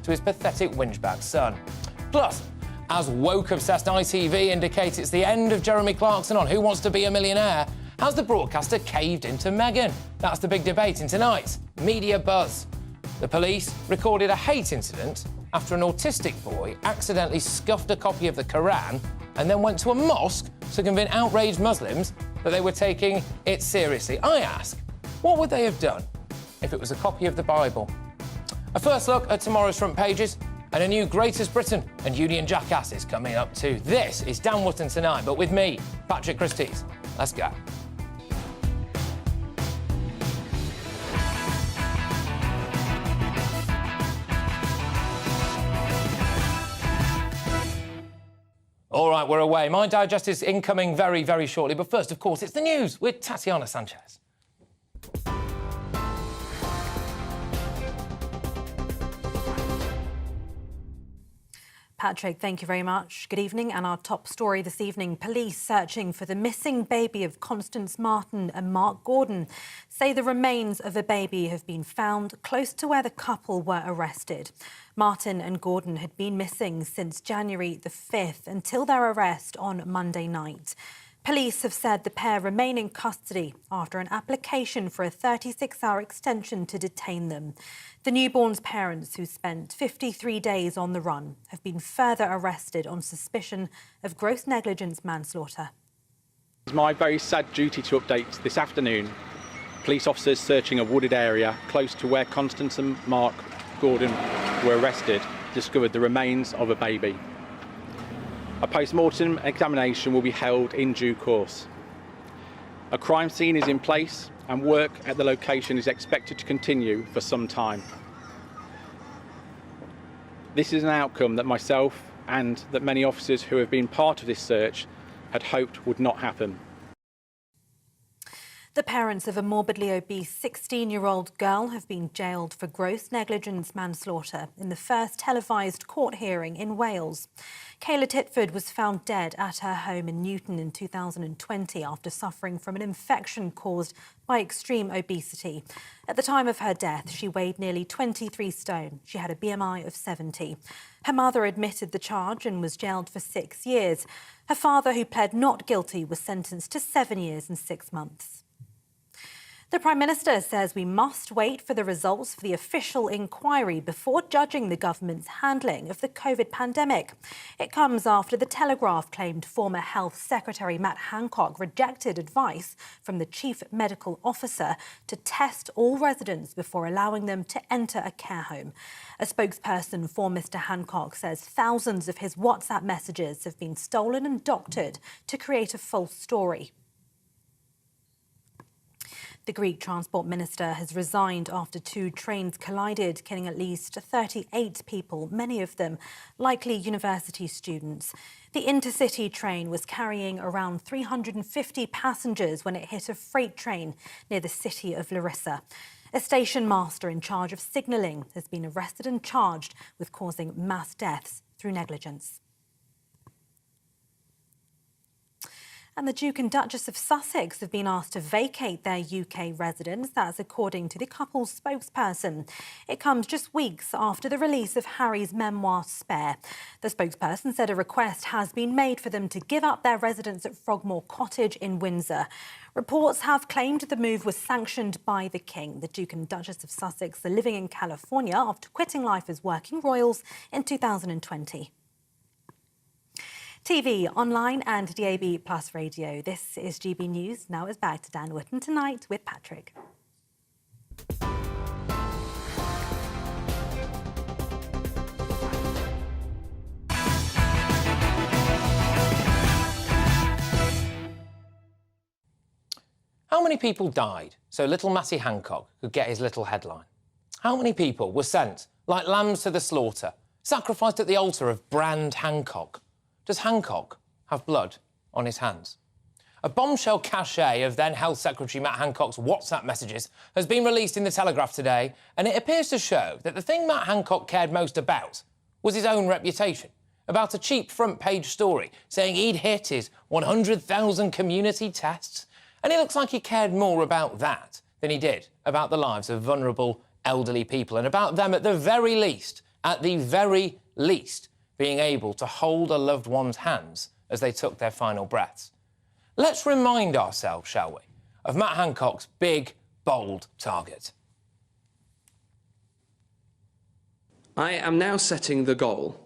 to his pathetic whinge-bag son. Plus, as woke-obsessed ITV indicates it's the end of Jeremy Clarkson on Who Wants to Be a Millionaire, has the broadcaster caved into Meghan? That's the big debate in tonight's Media Buzz. The police recorded a hate incident after an autistic boy accidentally scuffed a copy of the Quran and then went to a mosque to convince outraged Muslims that they were taking it seriously. I ask, what would they have done if it was a copy of the Bible? A first look at tomorrow's front pages, and a new Greatest Britain and Union Jackass is coming up too. This is Dan Wootton Tonight, but with me, Patrick Christie's. Let's go. All right, we're away. My digest is incoming very, very shortly. But first, of course, it's the news with Tatiana Sanchez. Patrick, thank you very much. Good evening. And our top story this evening, police searching for the missing baby of Constance Martin and Mark Gordon say the remains of a baby have been found close to where the couple were arrested. Martin and Gordon had been missing since January the 5th until their arrest on Monday night. Police have said the pair remain in custody after an application for a 36-hour extension to detain them. The newborn's parents, who spent 53 days on the run, have been further arrested on suspicion of gross negligence manslaughter. It's my very sad duty to update this afternoon. Police officers searching a wooded area close to where Constance and Mark Gordon were arrested discovered the remains of a baby. A post-mortem examination will be held in due course. A crime scene is in place and work at the location is expected to continue for some time. This is an outcome that myself and that many officers who have been part of this search had hoped would not happen. The parents of a morbidly obese 16-year-old girl have been jailed for gross negligence manslaughter in the first televised court hearing in Wales. Kayla Titford was found dead at her home in Newton in 2020 after suffering from an infection caused by extreme obesity. At the time of her death, she weighed nearly 23 stone. She had a BMI of 70. Her mother admitted the charge and was jailed for 6 years. Her father, who pled not guilty, was sentenced to 7 years and 6 months. The Prime Minister says we must wait for the results of the official inquiry before judging the government's handling of the COVID pandemic. It comes after The Telegraph claimed former Health Secretary Matt Hancock rejected advice from the Chief Medical Officer to test all residents before allowing them to enter a care home. A spokesperson for Mr Hancock says thousands of his WhatsApp messages have been stolen and doctored to create a false story. The Greek Transport Minister has resigned after 2 trains collided, killing at least 38 people, many of them likely university students. The intercity train was carrying around 350 passengers when it hit a freight train near the city of Larissa. A station master in charge of signalling has been arrested and charged with causing mass deaths through negligence. And the Duke and Duchess of Sussex have been asked to vacate their UK residence. That's according to the couple's spokesperson. It comes just weeks after the release of Harry's memoir, Spare. The spokesperson said a request has been made for them to give up their residence at Frogmore Cottage in Windsor. Reports have claimed the move was sanctioned by the King. The Duke and Duchess of Sussex are living in California after quitting life as working royals in 2020. TV, online and DAB Plus radio. This is GB News. Now it's back to Dan Wootton Tonight with Patrick. How many people died so little Matty Hancock could get his little headline? How many people were sent like lambs to the slaughter, sacrificed at the altar of Brand Hancock? Does Hancock have blood on his hands? A bombshell cache of then Health Secretary Matt Hancock's WhatsApp messages has been released in The Telegraph today, and it appears to show that the thing Matt Hancock cared most about was his own reputation, about a cheap front-page story saying he'd hit his 100,000 community tests, and it looks like he cared more about that than he did about the lives of vulnerable elderly people, and about them, at the very least, At the very least, being able to hold a loved one's hands as they took their final breaths. Let's remind ourselves, shall we, of Matt Hancock's big, bold target. I am now setting the goal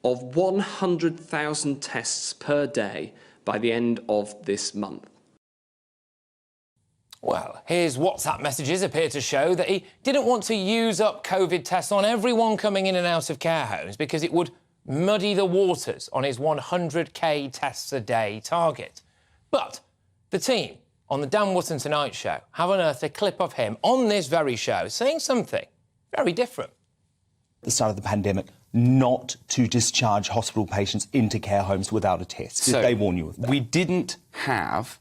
of 100,000 tests per day by the end of this month. Well, his WhatsApp messages appear to show that he didn't want to use up COVID tests on everyone coming in and out of care homes because it would muddy the waters on his 100k tests a day target. But the team on the Dan Wootton Tonight Show have unearthed a clip of him on this very show saying something very different. At the start of the pandemic, not to discharge hospital patients into care homes without a test. Did they warn you of that? We didn't have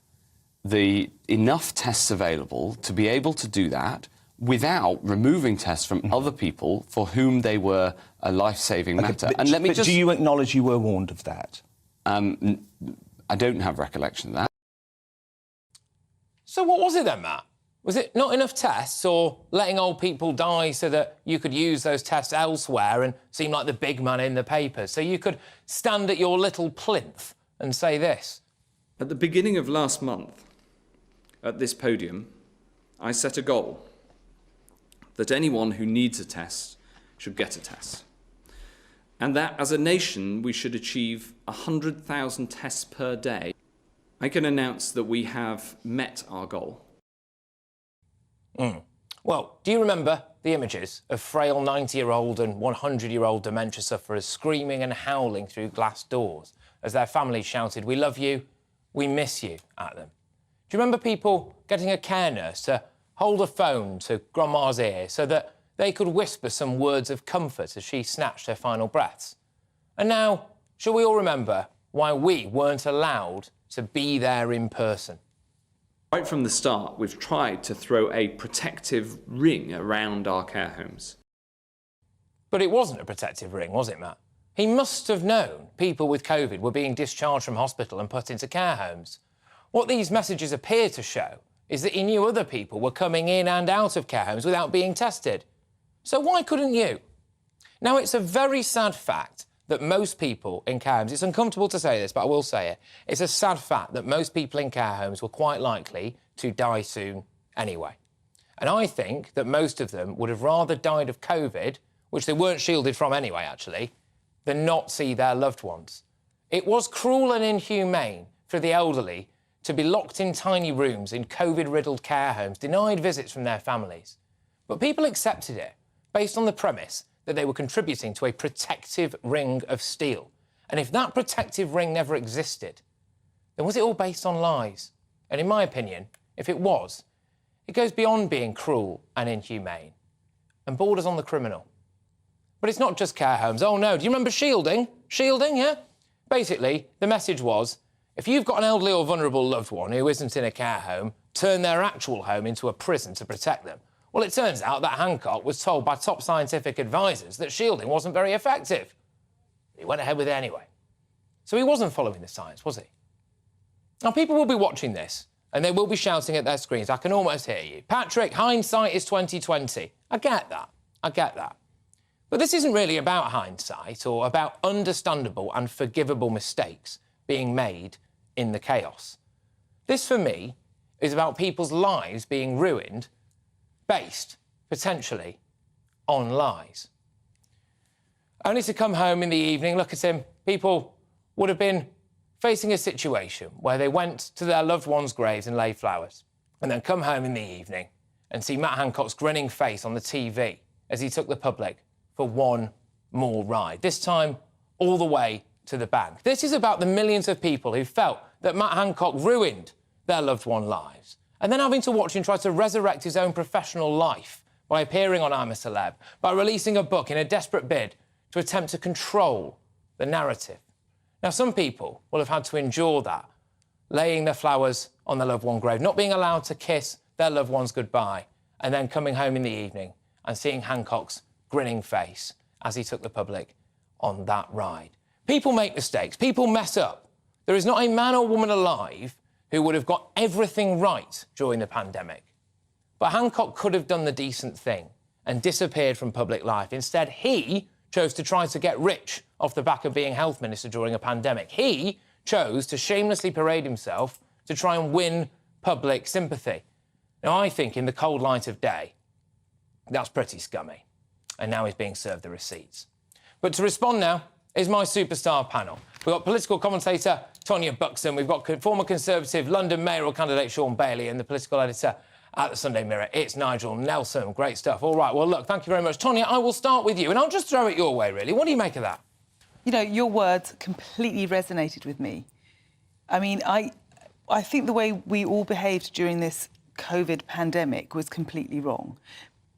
enough tests available to be able to do that without removing tests from other people for whom they were a life-saving matter. And let me just... do you acknowledge you were warned of that? I don't have recollection of that. So what was it then, Matt? Was it not enough tests or letting old people die so that you could use those tests elsewhere and seem like the big man in the papers? So you could stand at your little plinth and say this. At the beginning of last month, at this podium, I set a goal that anyone who needs a test should get a test. And that as a nation, we should achieve 100,000 tests per day. I can announce that we have met our goal. Well, do you remember the images of frail 90-year-old and 100-year-old dementia sufferers screaming and howling through glass doors as their families shouted, "We love you, we miss you," at them? Do you remember people getting a care nurse to hold a phone to Grandma's ear so that they could whisper some words of comfort as she snatched her final breaths? And now, shall we all remember why we weren't allowed to be there in person? Right from the start, we've tried to throw a protective ring around our care homes. But it wasn't a protective ring, was it, Matt? He must have known people with COVID were being discharged from hospital and put into care homes. What these messages appear to show is that he knew other people were coming in and out of care homes without being tested. So why couldn't you? Now, it's a very sad fact that most people in care homes, it's uncomfortable to say this, but I will say it, it's a sad fact that most people in care homes were quite likely to die soon anyway. And I think that most of them would have rather died of COVID, which they weren't shielded from anyway, actually, than not see their loved ones. It was cruel and inhumane for the elderly to be locked in tiny rooms in COVID-riddled care homes, denied visits from their families. But people accepted it based on the premise that they were contributing to a protective ring of steel. And if that protective ring never existed, then was it all based on lies? And in my opinion, if it was, it goes beyond being cruel and inhumane and borders on the criminal. But it's not just care homes. Oh, no, do you remember shielding? Shielding, yeah? Basically, the message was, if you've got an elderly or vulnerable loved one who isn't in a care home, turn their actual home into a prison to protect them. Well, it turns out that Hancock was told by top scientific advisors that shielding wasn't very effective. He went ahead with it anyway. So he wasn't following the science, was he? Now, people will be watching this and they will be shouting at their screens. I can almost hear you. Patrick, hindsight is 2020. I get that. I get that. But this isn't really about hindsight or about understandable and forgivable mistakes being made in the chaos. This, for me, is about people's lives being ruined based, potentially, on lies. Only to come home in the evening, look at him, people would have been facing a situation where they went to their loved ones' graves and laid flowers, and then come home in the evening and see Matt Hancock's grinning face on the TV as he took the public for one more ride, this time all the way to the bank. This is about the millions of people who felt that Matt Hancock ruined their loved one's lives, and then having to watch him try to resurrect his own professional life by appearing on I'm a Celeb, by releasing a book in a desperate bid to attempt to control the narrative. Now, some people will have had to endure that, laying their flowers on their loved one's grave, not being allowed to kiss their loved ones goodbye, and then coming home in the evening and seeing Hancock's grinning face as he took the public on that ride. People make mistakes. People mess up. There is not a man or woman alive who would have got everything right during the pandemic. But Hancock could have done the decent thing and disappeared from public life. Instead, he chose to try to get rich off the back of being health minister during a pandemic. He chose to shamelessly parade himself to try and win public sympathy. Now, I think in the cold light of day, that's pretty scummy. And now he's being served the receipts. But to respond now is my superstar panel. We've got political commentator Tonya Buxton, we've got former Conservative London mayoral candidate Sean Bailey and the political editor at the Sunday Mirror, it's Nigel Nelson. Great stuff. All right, well, look, thank you very much. Tonya, I will start with you, and I'll just throw it your way, really. What do you make of that? You know, your words completely resonated with me. I mean, I think the way we all behaved during this COVID pandemic was completely wrong.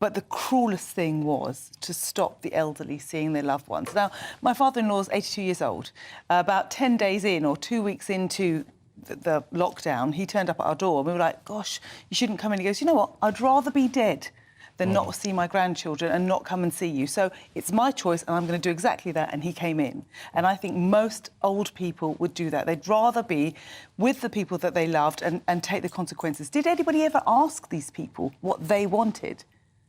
But the cruelest thing was to stop the elderly seeing their loved ones. Now, my father-in-law is 82 years old. About 10 days in or 2 weeks into the lockdown, he turned up at our door and we were like, gosh, you shouldn't come in. He goes, you know what, I'd rather be dead than not see my grandchildren and not come and see you. So it's my choice and I'm going to do exactly that. And he came in. And I think most old people would do that. They'd rather be with the people that they loved and take the consequences. Did anybody ever ask these people what they wanted?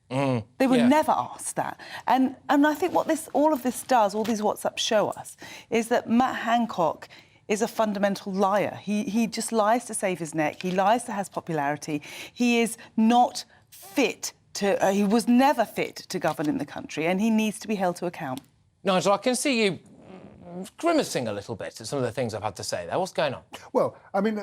They were never asked that. And I think what all of this does, all these WhatsApps show us, is that Matt Hancock is a fundamental liar. He just lies to save his neck. He lies to have popularity. He is not fit to... he was never fit to govern in the country, and he needs to be held to account. Nigel, I can see you grimacing a little bit at some of the things I've had to say there. What's going on? Well, I mean,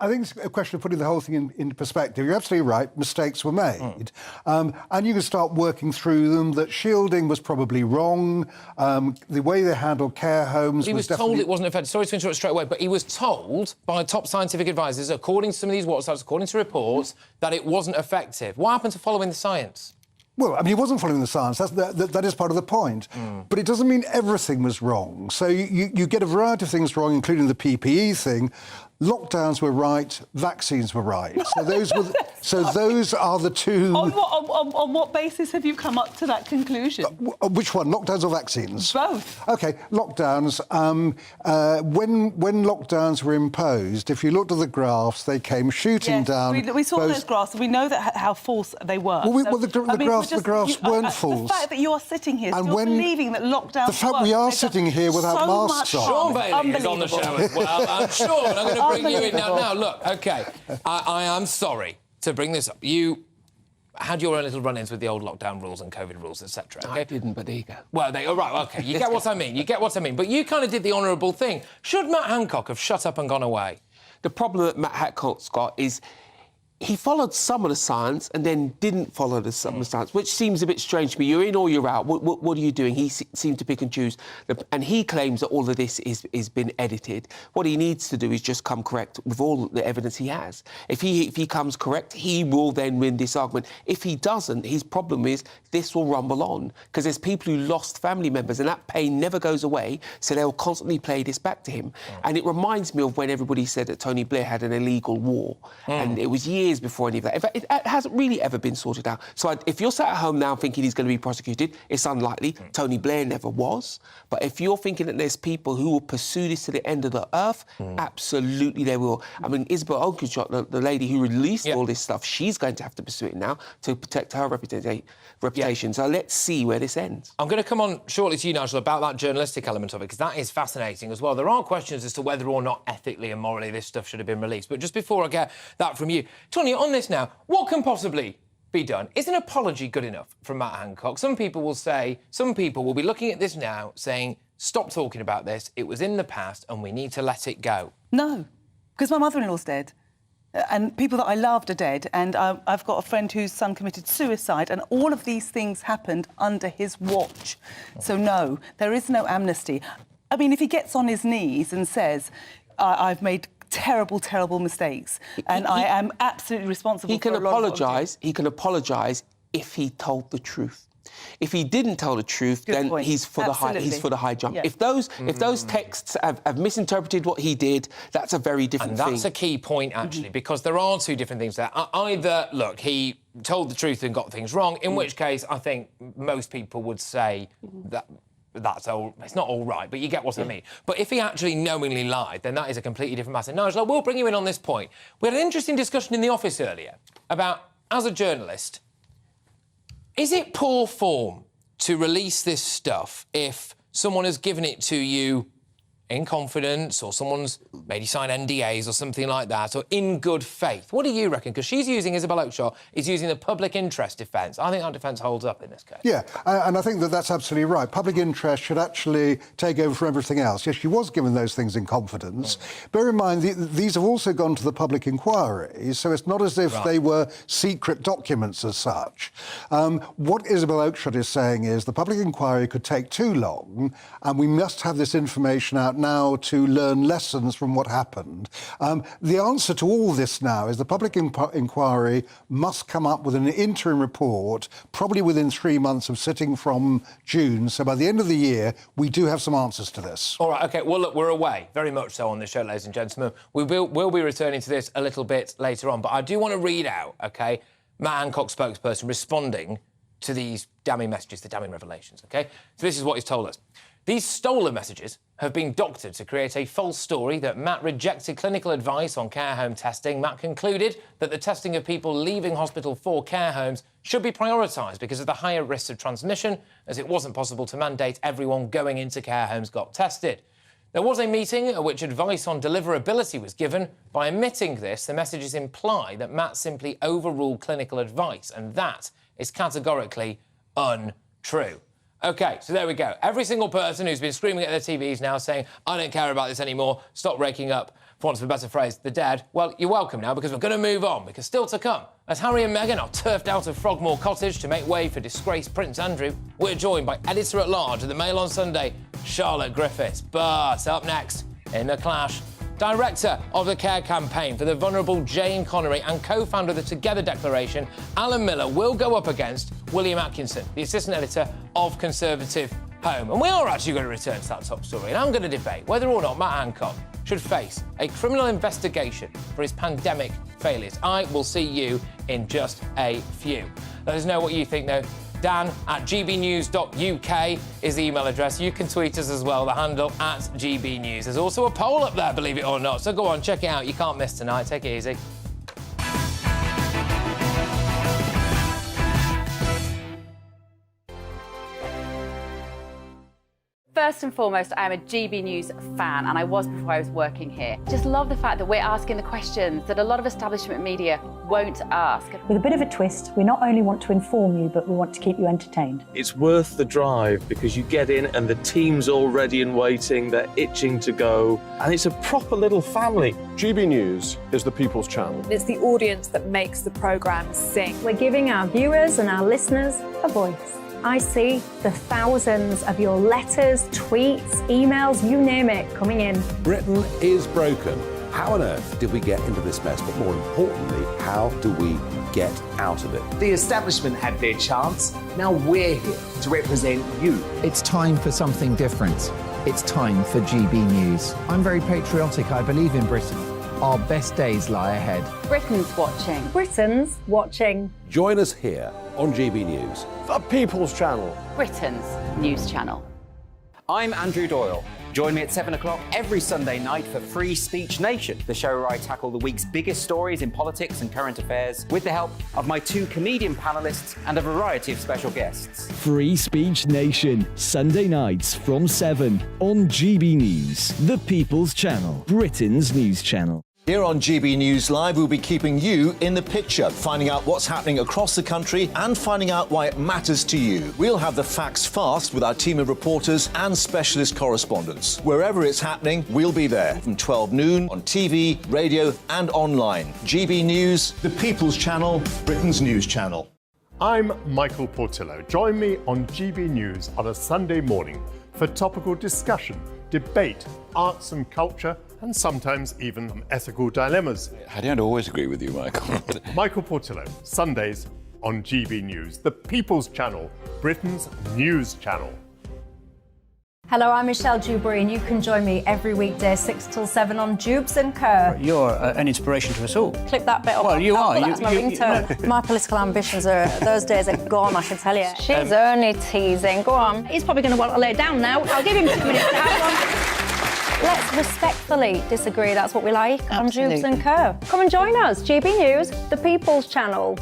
I think it's a question of putting the whole thing in perspective. You're absolutely right, mistakes were made. And you can start working through them, that shielding was probably wrong, the way they handled care homes he was definitely... told it wasn't effective. Sorry to interrupt straight away, but he was told by top scientific advisors, according to some of these WhatsApps, according to reports, that it wasn't effective. What happened to following the science? Well, I mean, he wasn't following the science. That is part of the point. But it doesn't mean everything was wrong. So you get a variety of things wrong, including the PPE thing. Lockdowns were right, vaccines were right. So those are the two... On what basis have you come up to that conclusion? Which one, lockdowns or vaccines? Both. OK, lockdowns. When lockdowns were imposed, if you looked at the graphs, they came shooting down. We saw those graphs, and we know that how false they were. Well, the graphs weren't false. The fact that you are sitting here and still believing that lockdowns the fact we are sitting here without masks on. Sean Bailey is on the show as well. I'm sure, and I'm going to bring you in now. Now, look, OK, I am sorry to bring this up. You had your own little run-ins with the old lockdown rules and COVID rules, etc. Okay? I didn't, but there you go. Well, all right, OK, you get what I mean. You get what I mean. But you kind of did the honourable thing. Should Matt Hancock have shut up and gone away? The problem that Matt Hancock's got is he followed some of the science and then didn't follow some of the science, which seems a bit strange to me. You're in or you're out. What are you doing? He seemed to pick and choose. And he claims that all of this is been edited. What he needs to do is just come correct with all the evidence he has. If he comes correct, he will then win this argument. If he doesn't, his problem is this will rumble on, because there's people who lost family members and that pain never goes away, so they'll constantly play this back to him. And it reminds me of when everybody said that Tony Blair had an illegal war. And it was years before any of that. In fact, it hasn't really ever been sorted out. So if you're sat at home now thinking he's going to be prosecuted, it's unlikely. Tony Blair never was. But if you're thinking that there's people who will pursue this to the end of the earth, absolutely they will. I mean, Isabel, the lady who released all this stuff, she's going to have to pursue it now to protect her reputation. So let's see where this ends. I'm going to come on shortly to you, Nigel, about that journalistic element of it, because that is fascinating as well. There are questions as to whether or not ethically and morally this stuff should have been released. But just before I get that from you, Tonya, on this now, what can possibly be done? Is an apology good enough from Matt Hancock? Some people will be looking at this now saying, stop talking about this, it was in the past and we need to let it go. No, because my mother-in-law's dead. And people that I loved are dead, and I've got a friend whose son committed suicide, and all of these things happened under his watch. So no, there is no amnesty. I mean, if he gets on his knees and says, I've made terrible, terrible mistakes, and I am absolutely responsible he can for a lot of He can apologise if he told the truth. If he didn't tell the truth, then he's for the high jump. Yeah. If those texts have misinterpreted what he did, that's a very different thing. And that's a key point, actually, because there are two different things there. Either, look, he told the truth and got things wrong, in which case I think most people would say that it's not all right, but you get what I mean. But if he actually knowingly lied, then that is a completely different matter. Nigel, I will bring you in on this point. We had an interesting discussion in the office earlier about, as a journalist, is it poor form to release this stuff if someone has given it to you in confidence, or someone's made you sign NDAs or something like that, or in good faith? What do you reckon? Because Isabel Oakeshott is using the public interest defence. I think that defence holds up in this case. Yeah, and I think that that's absolutely right. Public interest should actually take over from everything else. Yes, she was given those things in confidence. Bear in mind, these have also gone to the public inquiry, so it's not as if they were secret documents as such. What Isabel Oakeshott is saying is the public inquiry could take too long, and we must have this information out now to learn lessons from what happened. The answer to all this now is the public inquiry must come up with an interim report, probably within 3 months of sitting from June. So by the end of the year, we do have some answers to this. All right, OK, well, look, we're away, very much so, on this show, ladies and gentlemen. We'll be returning to this a little bit later on, but I do want to read out, OK, Matt Hancock's spokesperson responding to these damning messages, the damning revelations, OK? So this is what he's told us. These stolen messages have been doctored to create a false story that Matt rejected clinical advice on care home testing. Matt concluded that the testing of people leaving hospital for care homes should be prioritised because of the higher risks of transmission, as it wasn't possible to mandate everyone going into care homes got tested. There was a meeting at which advice on deliverability was given. By omitting this, the messages imply that Matt simply overruled clinical advice, and that is categorically untrue. OK, so there we go. Every single person who's been screaming at their TVs now saying, I don't care about this anymore, stop raking up, for want of a better phrase, the dead, well, you're welcome now, because we're going to move on, because still to come, as Harry and Meghan are turfed out of Frogmore Cottage to make way for disgraced Prince Andrew, we're joined by editor-at-large of the Mail on Sunday, Charlotte Griffiths. But up next, in the clash, director of the Care Campaign for the vulnerable Jane Connery and co-founder of the Together Declaration, Alan Miller, will go up against William Atkinson, the assistant editor of Conservative Home. And we are actually going to return to that top story, and I'm going to debate whether or not Matt Hancock should face a criminal investigation for his pandemic failures. I will see you in just a few. Let us know what you think, though. Dan@gbnews.uk is the email address. You can tweet us as well, the handle @GBNews. There's also a poll up there, believe it or not, so go on, check it out. You can't miss tonight. Take it easy. First and foremost, I'm a GB News fan, and I was before I was working here. Just love the fact that we're asking the questions that a lot of establishment media won't ask. With a bit of a twist, we not only want to inform you, but we want to keep you entertained. It's worth the drive because you get in and the team's all ready and waiting, they're itching to go, and it's a proper little family. GB News is the People's Channel. It's the audience that makes the programme sing. We're giving our viewers and our listeners a voice. I see the thousands of your letters, tweets, emails, you name it, coming in. Britain is broken. How on earth did we get into this mess? But more importantly, how do we get out of it? The establishment had their chance. Now we're here to represent you. It's time for something different. It's time for GB News. I'm very patriotic. I believe in Britain. Our best days lie ahead. Britain's watching. Britain's watching. Join us here on GB News. The People's Channel. Britain's news channel. I'm Andrew Doyle. Join me at 7 o'clock every Sunday night for Free Speech Nation, the show where I tackle the week's biggest stories in politics and current affairs with the help of my 2 comedian panellists and a variety of special guests. Free Speech Nation, Sunday nights from 7 on GB News, the People's Channel, Britain's news channel. Here on GB News Live, we'll be keeping you in the picture, finding out what's happening across the country and finding out why it matters to you. We'll have the facts fast with our team of reporters and specialist correspondents. Wherever it's happening, we'll be there from 12 noon on TV, radio and online. GB News, the People's Channel, Britain's news channel. I'm Michael Portillo. Join me on GB News on a Sunday morning for topical discussion, debate, arts and culture, and sometimes even ethical dilemmas. I don't always agree with you, Michael. Michael Portillo, Sundays on GB News, the People's Channel, Britain's news channel. Hello, I'm Michelle Dewberry, and you can join me every weekday 6 till 7 on Jubes and Kerr. You're an inspiration to us all. Clip that bit up. Well, you are. That's my ringtone. My political ambitions those days are gone, I can tell you. She's only teasing. Go on. He's probably going to want to lay down now. I'll give him 2 minutes to have one. Let's respectfully disagree. That's what we like. Absolutely. On Jubes and Kerr. Come and join us. GB News, the People's Channel.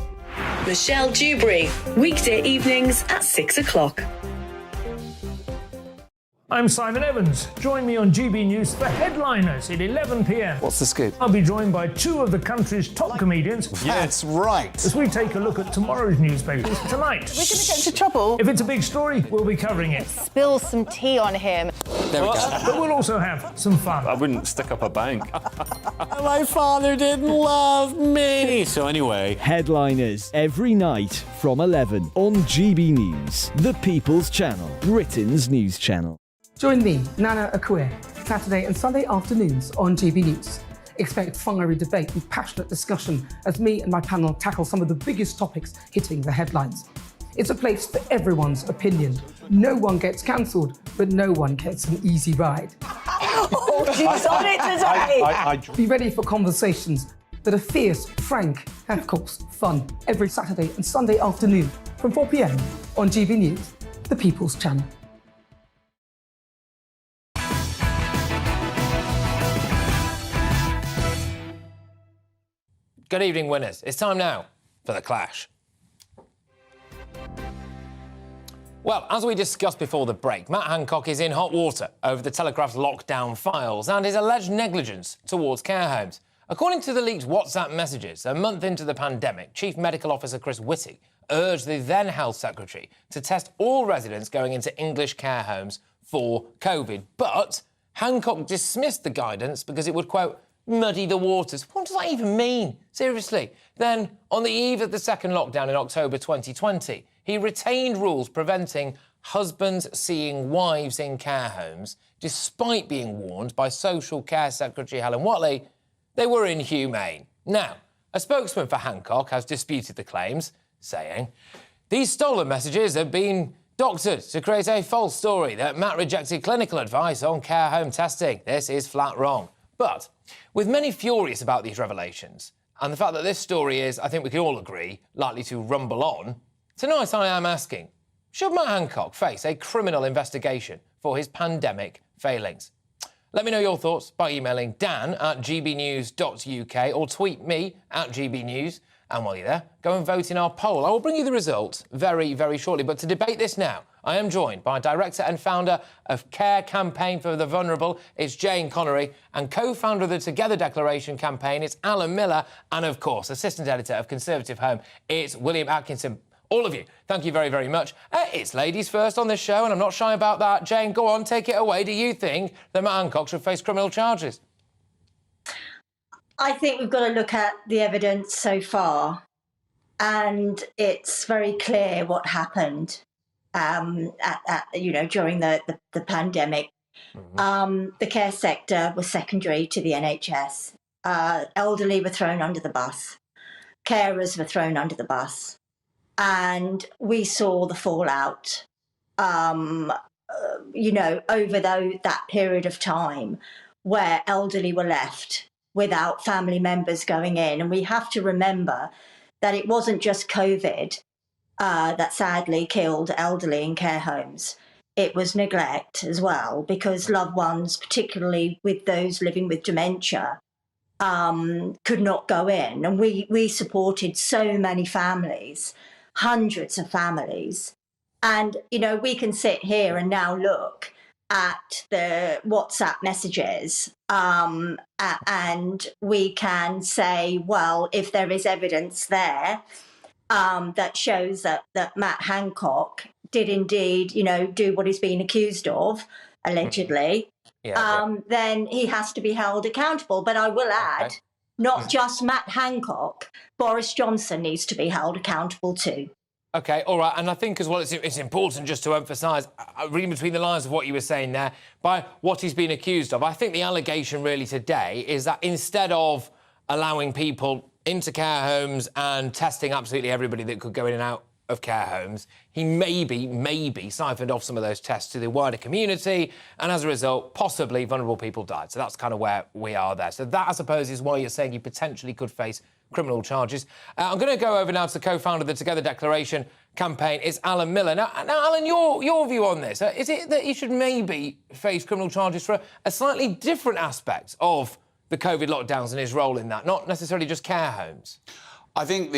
Michelle Dewberry, weekday evenings at 6 o'clock. I'm Simon Evans. Join me on GB News for Headliners at 11 p.m. What's the scoop? I'll be joined by two of the country's top comedians. That's right. As we take a look at tomorrow's newspapers tonight. We're going to get into trouble. If it's a big story, we'll be covering it. Spill some tea on him. There we go. But we'll also have some fun. I wouldn't stick up a bank. My father didn't love me. So anyway. Headliners every night from 11 on GB News, the People's Channel, Britain's news channel. Join me, Nana Akue, Saturday and Sunday afternoons on GB News. Expect fiery debate and passionate discussion as me and my panel tackle some of the biggest topics hitting the headlines. It's a place for everyone's opinion. No one gets cancelled, but no one gets an easy ride. Oh, she's on it today! Be ready for conversations that are fierce, frank, and of course, fun. Every Saturday and Sunday afternoon from 4 p.m. on GB News, the People's Channel. Good evening, winners. It's time now for The Clash. Well, as we discussed before the break, Matt Hancock is in hot water over the Telegraph's lockdown files and his alleged negligence towards care homes. According to the leaked WhatsApp messages, a month into the pandemic, Chief Medical Officer Chris Whitty urged the then Health Secretary to test all residents going into English care homes for COVID. But Hancock dismissed the guidance because it would, quote, muddy the waters. What does that even mean? Seriously. Then, on the eve of the second lockdown in October 2020, he retained rules preventing husbands seeing wives in care homes, despite being warned by Social Care Secretary Helen Whatley they were inhumane. Now, a spokesman for Hancock has disputed the claims, saying, these stolen messages have been doctored to create a false story that Matt rejected clinical advice on care home testing. This is flat wrong. But with many furious about these revelations, and the fact that this story is, I think we can all agree, likely to rumble on, tonight I am asking, should Matt Hancock face a criminal investigation for his pandemic failings? Let me know your thoughts by emailing dan@gbnews.uk or tweet me @gbnews. And while you're there, go and vote in our poll. I will bring you the results very, very shortly. But to debate this now, I am joined by director and founder of Care Campaign for the Vulnerable, it's Jane Connery, and co-founder of the Together Declaration campaign, it's Alan Miller, and of course, assistant editor of Conservative Home, it's William Atkinson. All of you, thank you very, very much. It's ladies first on this show, and I'm not shy about that. Jane, go on, take it away. Do you think that Matt Hancock should face criminal charges? I think we've got to look at the evidence so far, and it's very clear what happened. During the pandemic, the care sector was secondary to the NHS. Elderly were thrown under the bus, carers were thrown under the bus, and we saw the fallout. Over that period of time, where elderly were left without family members going in. And we have to remember that it wasn't just COVID that sadly killed elderly in care homes. It was neglect as well, because loved ones, particularly with those living with dementia, could not go in. And we supported so many families, hundreds of families. And, we can sit here and now look at the WhatsApp messages and we can say, well, if there is evidence there that shows that Matt Hancock did indeed, do what he's been accused of, allegedly, then he has to be held accountable. But I will add, not just Matt Hancock, Boris Johnson needs to be held accountable too. OK, all right, and I think as well it's important just to emphasise, reading between the lines of what you were saying there, by what he's been accused of, I think the allegation really today is that instead of allowing people into care homes and testing absolutely everybody that could go in and out of care homes, he maybe siphoned off some of those tests to the wider community, and as a result, possibly vulnerable people died. So that's kind of where we are there. So that, I suppose, is why you're saying he potentially could face criminal charges. I'm going to go over now to the co-founder of the Together Declaration campaign. It's Alan Miller. Now Alan, your view on this, is it that he should maybe face criminal charges for a slightly different aspect of the COVID lockdowns and his role in that, not necessarily just care homes? I think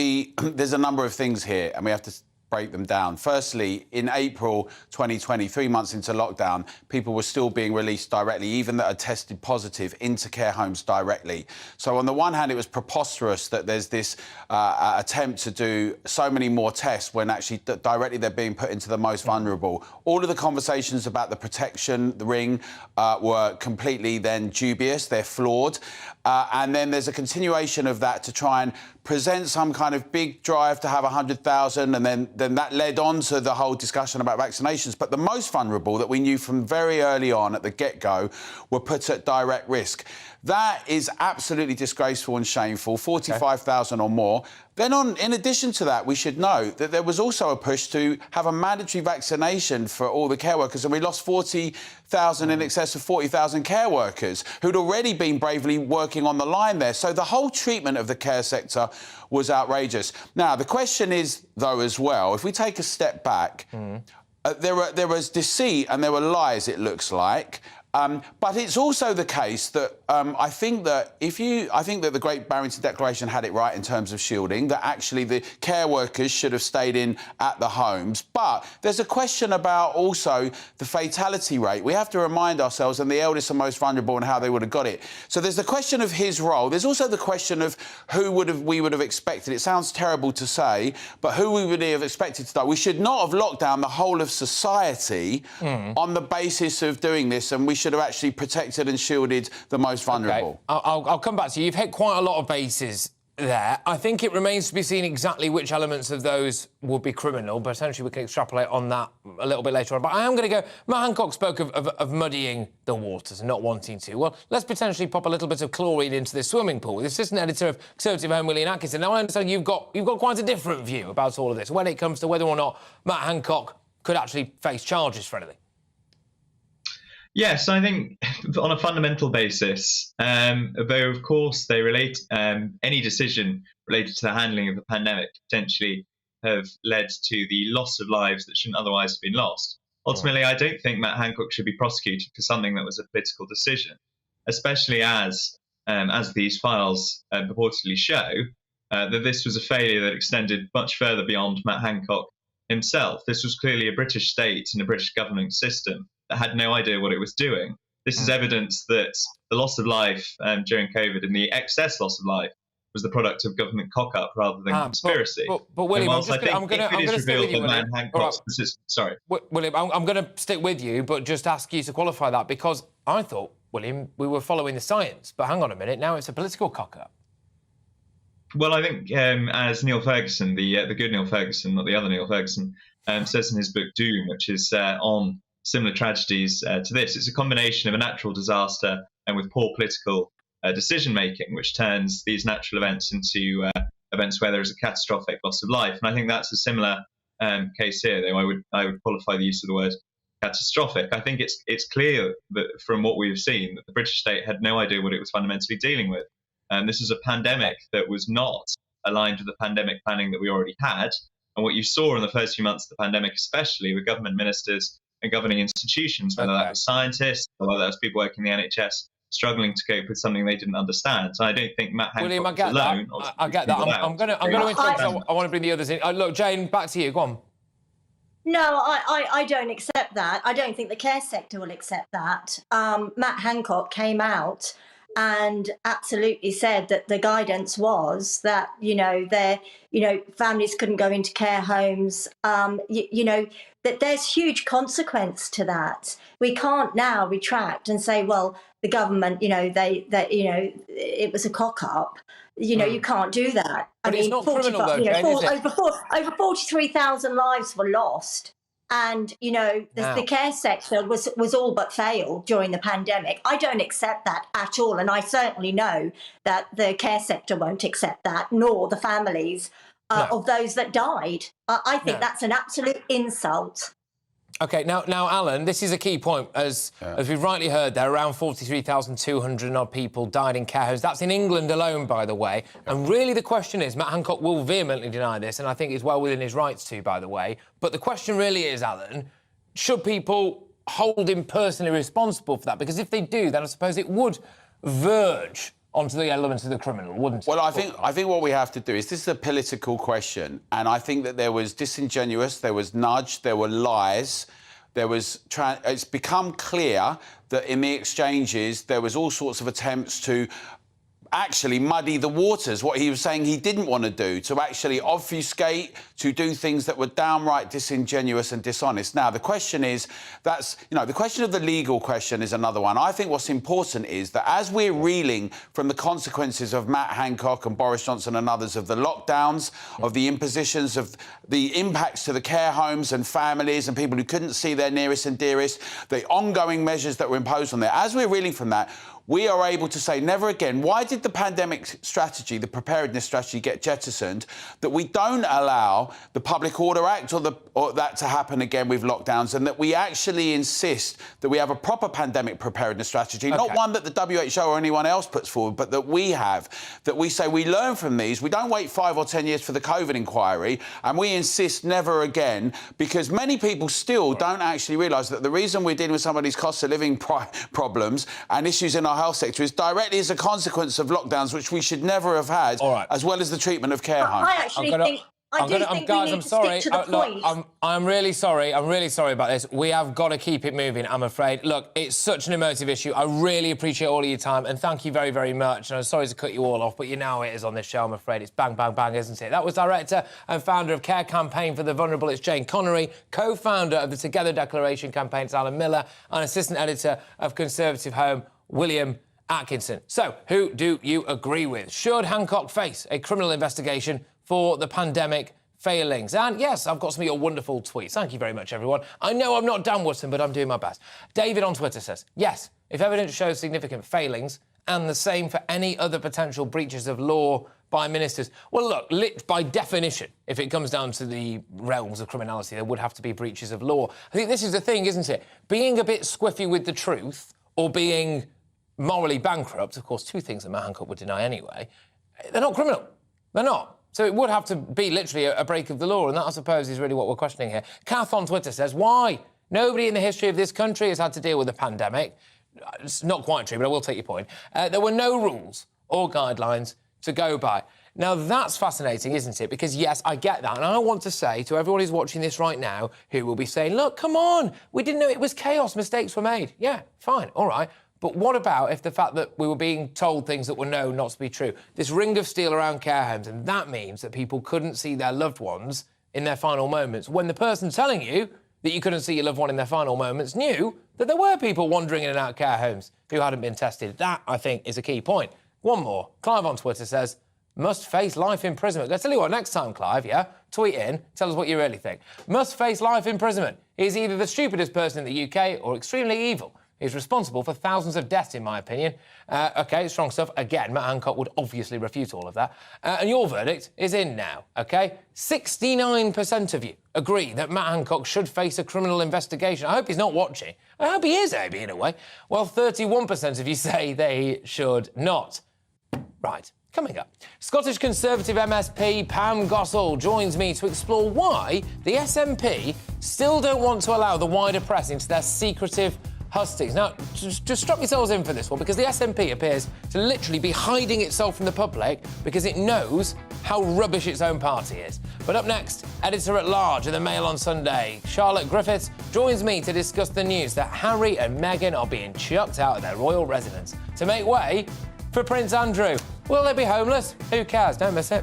there's a number of things here, and we have to break them down. Firstly, in April 2020, 3 months into lockdown, people were still being released directly, even that had tested positive, into care homes directly. So on the one hand, it was preposterous that there's this attempt to do so many more tests when actually directly they're being put into the most vulnerable. All of the conversations about the protection, the ring, were completely then dubious. They're flawed. And then there's a continuation of that to try and present some kind of big drive to have 100,000, and then that led on to the whole discussion about vaccinations. But the most vulnerable that we knew from very early on at the get-go were put at direct risk. That is absolutely disgraceful and shameful, 45,000 or more. Then in addition to that, we should know that there was also a push to have a mandatory vaccination for all the care workers, and we lost 40,000, in excess of 40,000 care workers who'd already been bravely working on the line there. So the whole treatment of the care sector was outrageous. Now, the question is, though, as well, if we take a step back, there was deceit and there were lies, it looks like. But it's also the case that I think that the Great Barrington Declaration had it right in terms of shielding, that actually the care workers should have stayed in at the homes. But there's a question about also the fatality rate. We have to remind ourselves, and the eldest and most vulnerable, and how they would have got it. So there's the question of his role. There's also the question of who we would have expected. It sounds terrible to say, but who we would have expected to die. We should not have locked down the whole of society on the basis of doing this, and we should have actually protected and shielded the most vulnerable. Okay. I'll come back to you. You've hit quite a lot of bases there. I think it remains to be seen exactly which elements of those would be criminal, but essentially we can extrapolate on that a little bit later on. But I am going to go... Matt Hancock spoke of muddying the waters and not wanting to. Well, let's potentially pop a little bit of chlorine into this swimming pool. The assistant editor of Conservative Home, William Atkinson. Now, I understand you've got quite a different view about all of this when it comes to whether or not Matt Hancock could actually face charges for anything. Yes, I think on a fundamental basis, though of course they relate, any decision related to the handling of the pandemic potentially have led to the loss of lives that shouldn't otherwise have been lost. Ultimately, I don't think Matt Hancock should be prosecuted for something that was a political decision, especially as these files purportedly show, that this was a failure that extended much further beyond Matt Hancock himself. This was clearly a British state and a British government system that had no idea what it was doing. This is evidence that the loss of life during COVID and the excess loss of life was the product of government cock-up rather than conspiracy. But William, I'm going to stick with you, William. Sorry. William, I'm going to stick with you, but just ask you to qualify that, because I thought, William, we were following the science. But hang on a minute, now it's a political cock-up. Well, I think as Neil Ferguson, the good Neil Ferguson, not the other Neil Ferguson, says in his book Doom, which is on similar tragedies to this, it's a combination of a natural disaster and with poor political decision-making, which turns these natural events into events where there is a catastrophic loss of life. And I think that's a similar case here, though I would qualify the use of the word catastrophic. I think it's clear that from what we've seen that the British state had no idea what it was fundamentally dealing with. This is a pandemic that was not aligned with the pandemic planning that we already had. And what you saw in the first few months of the pandemic, especially with government ministers and governing institutions, whether that was scientists or whether that was people working in the NHS, struggling to cope with something they didn't understand. So I don't think Matt Hancock William, I get alone. That. I get that. I'm going to interrupt. I want to bring the others in. Look, Jane, back to you. Go on. No, I don't accept that. I don't think the care sector will accept that. Matt Hancock came out and absolutely said that the guidance was that, families couldn't go into care homes, that there's huge consequence to that. We can't now retract and say, well, the government, it was a cock-up. You can't do that. But it's not criminal, though, Jane, is it? Over 43,000 lives were lost. And, the care sector was all but failed during the pandemic. I don't accept that at all. And I certainly know that the care sector won't accept that, nor the families of those that died. I think that's an absolute insult. OK, now, Alan, this is a key point. As we've rightly heard, there around 43,200 odd people died in care homes. That's in England alone, by the way. And really the question is, Matt Hancock will vehemently deny this, and I think he's well within his rights to, by the way. But the question really is, Alan, should people hold him personally responsible for that? Because if they do, then I suppose it would verge onto the elements of the criminal, wouldn't it? Well, I think what we have to do is, this is a political question, and I think that there was disingenuous, there was nudge, there were lies, there was... It's become clear that in the exchanges there was all sorts of attempts to actually muddy the waters, what he was saying he didn't want to do, to actually obfuscate, to do things that were downright disingenuous and dishonest. Now, the question is, the question of the legal question is another one. I think what's important is that as we're reeling from the consequences of Matt Hancock and Boris Johnson and others, of the lockdowns, of the impositions, of the impacts to the care homes and families and people who couldn't see their nearest and dearest, the ongoing measures that were imposed on there, as we're reeling from that, we are able to say never again. Why did the pandemic strategy, the preparedness strategy, get jettisoned? That we don't allow the Public Order Act or that to happen again with lockdowns, and that we actually insist that we have a proper pandemic preparedness strategy, not one that the WHO or anyone else puts forward, but that we have, that we say we learn from these. We don't wait 5 or 10 years for the COVID inquiry, and we insist never again, because many people still don't actually realise that the reason we're dealing with some of these cost of living problems and issues in our health sector is directly as a consequence of lockdowns, which we should never have had, as well as the treatment of care homes. I actually think... I'm sorry. Look, I'm really sorry. I'm really sorry about this. We have got to keep it moving, I'm afraid. Look, it's such an emotive issue. I really appreciate all of your time, and thank you very, very much. And I'm sorry to cut you all off, but you know how it is on this show, I'm afraid. It's bang, bang, bang, isn't it? That was director and founder of Care Campaign for the Vulnerable. It's Jane Connery, co-founder of the Together Declaration campaign. It's Alan Miller, and assistant editor of Conservative Home, William Atkinson. So, who do you agree with? Should Hancock face a criminal investigation for the pandemic failings? And yes, I've got some of your wonderful tweets. Thank you very much, everyone. I know I'm not Dan Wootton, but I'm doing my best. David on Twitter says, yes, if evidence shows significant failings, and the same for any other potential breaches of law by ministers. Well, look, by definition, if it comes down to the realms of criminality, there would have to be breaches of law. I think this is the thing, isn't it? Being a bit squiffy with the truth, or being morally bankrupt, of course, two things that Matt Hancock would deny anyway, they're not criminal. They're not. So it would have to be literally a break of the law, and that, I suppose, is really what we're questioning here. Kath on Twitter says, why? Nobody in the history of this country has had to deal with a pandemic. It's not quite true, but I will take your point. There were no rules or guidelines to go by. Now, that's fascinating, isn't it? Because, yes, I get that. And I want to say to everyone who's watching this right now who will be saying, look, come on, we didn't know it was chaos, mistakes were made. Yeah, fine, all right. But what about if the fact that we were being told things that were known not to be true? This ring of steel around care homes, and that means that people couldn't see their loved ones in their final moments, when the person telling you that you couldn't see your loved one in their final moments knew that there were people wandering in and out of care homes who hadn't been tested. That, I think, is a key point. One more. Clive on Twitter says, must face life imprisonment. Let's tell you what, next time, Clive, yeah? Tweet in, tell us what you really think. Must face life imprisonment. He's either the stupidest person in the UK or extremely evil. He's responsible for thousands of deaths, in my opinion. OK, strong stuff. Again, Matt Hancock would obviously refute all of that. And your verdict is in now, OK? 69% of you agree that Matt Hancock should face a criminal investigation. I hope he's not watching. I hope he is, Abby, in a way. Well, 31% of you say they should not. Right. Coming up, Scottish Conservative MSP Pam Gossall joins me to explore why the SNP still don't want to allow the wider press into their secretive hustings. Now, just strap yourselves in for this one, because the SNP appears to literally be hiding itself from the public because it knows how rubbish its own party is. But up next, editor-at-large of the Mail on Sunday, Charlotte Griffiths, joins me to discuss the news that Harry and Meghan are being chucked out of their royal residence to make way for Prince Andrew. Will they be homeless? Who cares? Don't miss it.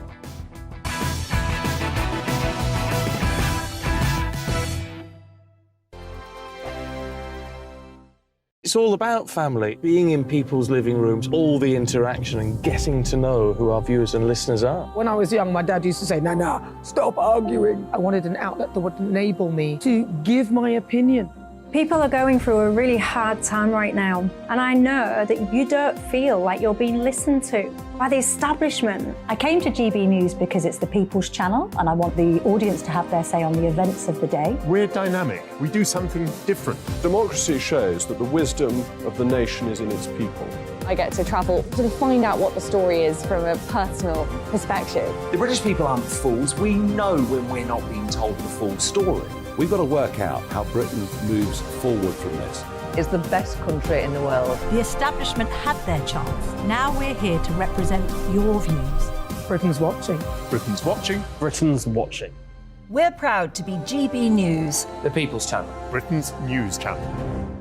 It's all about family, being in people's living rooms, all the interaction and getting to know who our viewers and listeners are. When I was young, my dad used to say, no, stop arguing. I wanted an outlet that would enable me to give my opinion. People are going through a really hard time right now, and I know that you don't feel like you're being listened to by the establishment. I came to GB News because it's the People's Channel, and I want the audience to have their say on the events of the day. We're dynamic. We do something different. Democracy shows that the wisdom of the nation is in its people. I get to travel to find out what the story is from a personal perspective. The British people aren't fools. We know when we're not being told the full story. We've got to work out how Britain moves forward from this. is the best country in the world. The establishment had their chance. Now we're here to represent your views. Britain's watching. Britain's watching. Britain's watching. We're proud to be GB News. The People's Channel. Britain's news channel.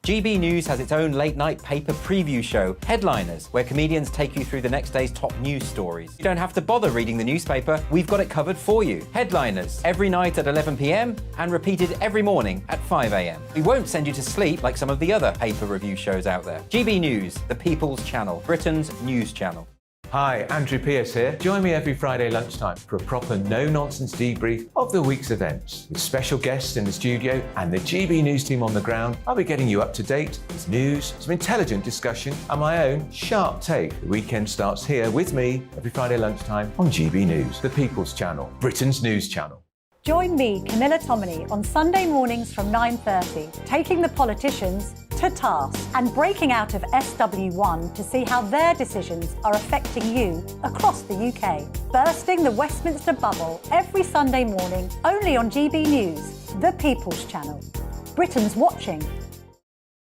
GB News has its own late-night paper preview show, Headliners, where comedians take you through the next day's top news stories. You don't have to bother reading the newspaper, we've got it covered for you. Headliners, every night at 11 p.m. and repeated every morning at 5 a.m. We won't send you to sleep like some of the other paper review shows out there. GB News, the People's Channel, Britain's news channel. Hi, Andrew Pierce here. Join me every Friday lunchtime for a proper no-nonsense debrief of the week's events. With special guests in the studio and the GB News team on the ground, I'll be getting you up to date with news, some intelligent discussion and my own sharp take. The weekend starts here with me every Friday lunchtime on GB News, the People's Channel, Britain's news channel. Join me, Camilla Tominey, on Sunday mornings from 9:30, taking the politicians to task and breaking out of SW1 to see how their decisions are affecting you across the UK. Bursting the Westminster bubble every Sunday morning, only on GB News, the People's Channel. Britain's watching.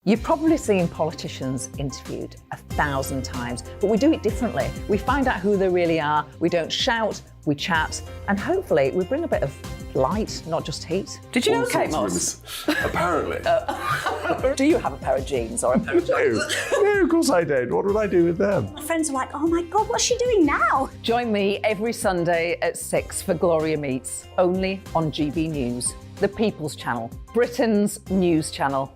You've probably seen politicians interviewed 1,000 times, but we do it differently. We find out who they really are, we don't shout, we chat, and hopefully we bring a bit of light, not just heat. Did you know Kate Moss? Apparently. Do you have a pair of jeans or a pair of jeans? No, of course I don't. What would I do with them? My friends are like, oh my God, what's she doing now? Join me every Sunday at 6 for Gloria Meets, only on GB News, the People's Channel, Britain's news channel.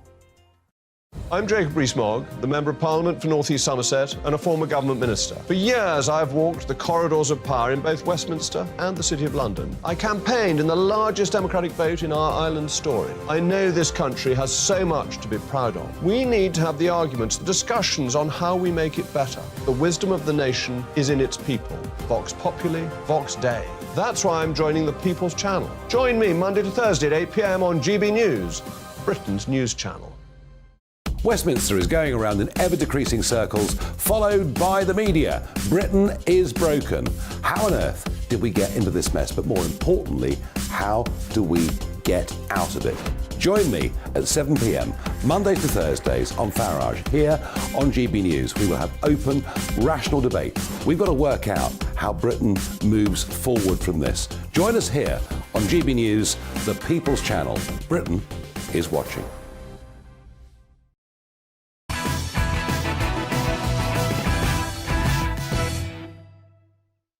I'm Jacob Rees-Mogg, the Member of Parliament for North East Somerset and a former government minister. For years, I've walked the corridors of power in both Westminster and the City of London. I campaigned in the largest democratic vote in our island story. I know this country has so much to be proud of. We need to have the arguments, the discussions on how we make it better. The wisdom of the nation is in its people. Vox Populi, Vox Dei. That's why I'm joining the People's Channel. Join me Monday to Thursday at 8 p.m. on GB News, Britain's news channel. Westminster is going around in ever-decreasing circles, followed by the media. Britain is broken. How on earth did we get into this mess? But more importantly, how do we get out of it? Join me at 7 p.m, Mondays to Thursdays on Farage, here on GB News. We will have open, rational debate. We've got to work out how Britain moves forward from this. Join us here on GB News, the People's Channel. Britain is watching.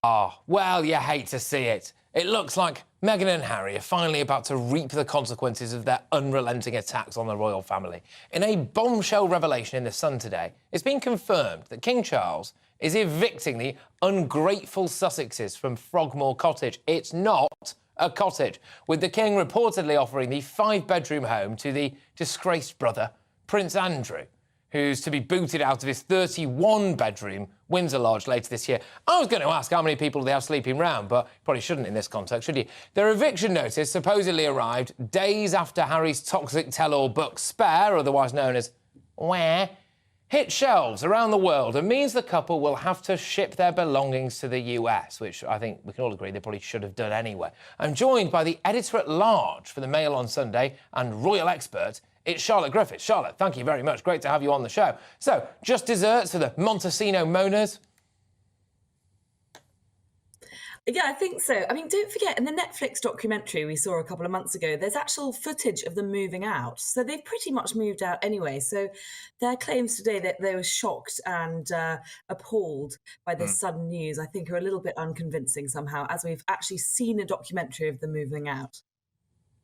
Ah, well, you hate to see it. It looks like Meghan and Harry are finally about to reap the consequences of their unrelenting attacks on the royal family. In a bombshell revelation in The Sun today, it's been confirmed that King Charles is evicting the ungrateful Sussexes from Frogmore Cottage. It's not a cottage, with the King reportedly offering the 5-bedroom home to the disgraced brother, Prince Andrew, who's to be booted out of his 31-bedroom Windsor Lodge later this year. I was going to ask how many people they have sleeping round, but probably shouldn't in this context, should you? Their eviction notice supposedly arrived days after Harry's toxic tell-all book Spare, otherwise known as Where, hit shelves around the world and means the couple will have to ship their belongings to the US, which I think we can all agree they probably should have done anyway. I'm joined by the editor-at-large for the Mail on Sunday and royal expert. It's Charlotte Griffiths. Charlotte, thank you very much. Great to have you on the show. So, just desserts for the Montesino moaners? Yeah, I think so. I mean, don't forget, in the Netflix documentary we saw a couple of months ago, there's actual footage of them moving out. So they've pretty much moved out anyway. So their claims today that they were shocked and appalled by this sudden news, I think, are a little bit unconvincing somehow, as we've actually seen a documentary of them moving out.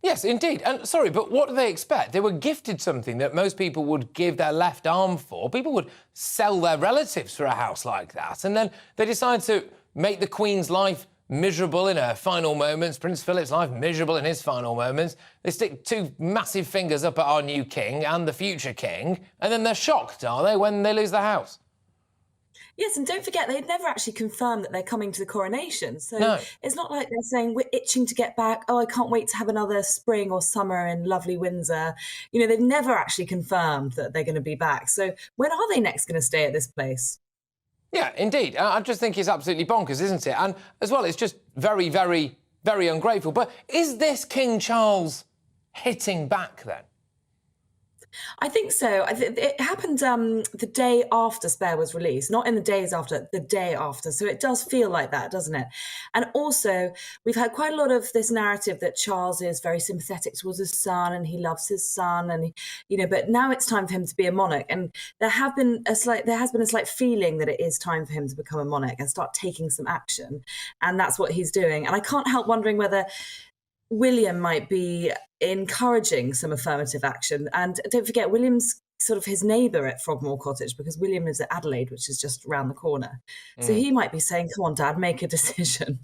Yes, indeed. And sorry, but what do they expect? They were gifted something that most people would give their left arm for. People would sell their relatives for a house like that. And then they decide to make the Queen's life miserable in her final moments, Prince Philip's life miserable in his final moments. They stick 2 massive fingers up at our new king and the future king, and then they're shocked, are they, when they lose the house? Yes, and don't forget, they've never actually confirmed that they're coming to the coronation. So no. It's not like they're saying, we're itching to get back. Oh, I can't wait to have another spring or summer in lovely Windsor. You know, they've never actually confirmed that they're going to be back. So when are they next going to stay at this place? Yeah, indeed. I just think it's absolutely bonkers, isn't it? And as well, it's just very, very, very ungrateful. But is this King Charles hitting back then? I think so. It happened the day after Spare was released, not in the days after, the day after. So it does feel like that, doesn't it? And also, we've had quite a lot of this narrative that Charles is very sympathetic towards his son and he loves his son, and but now it's time for him to be a monarch. And there has been a slight feeling that it is time for him to become a monarch and start taking some action. And that's what he's doing. And I can't help wondering whether William might be encouraging some affirmative action. And don't forget, William's sort of his neighbour at Frogmore Cottage, because William lives at Adelaide, which is just around the corner. So he might be saying, come on, Dad, make a decision,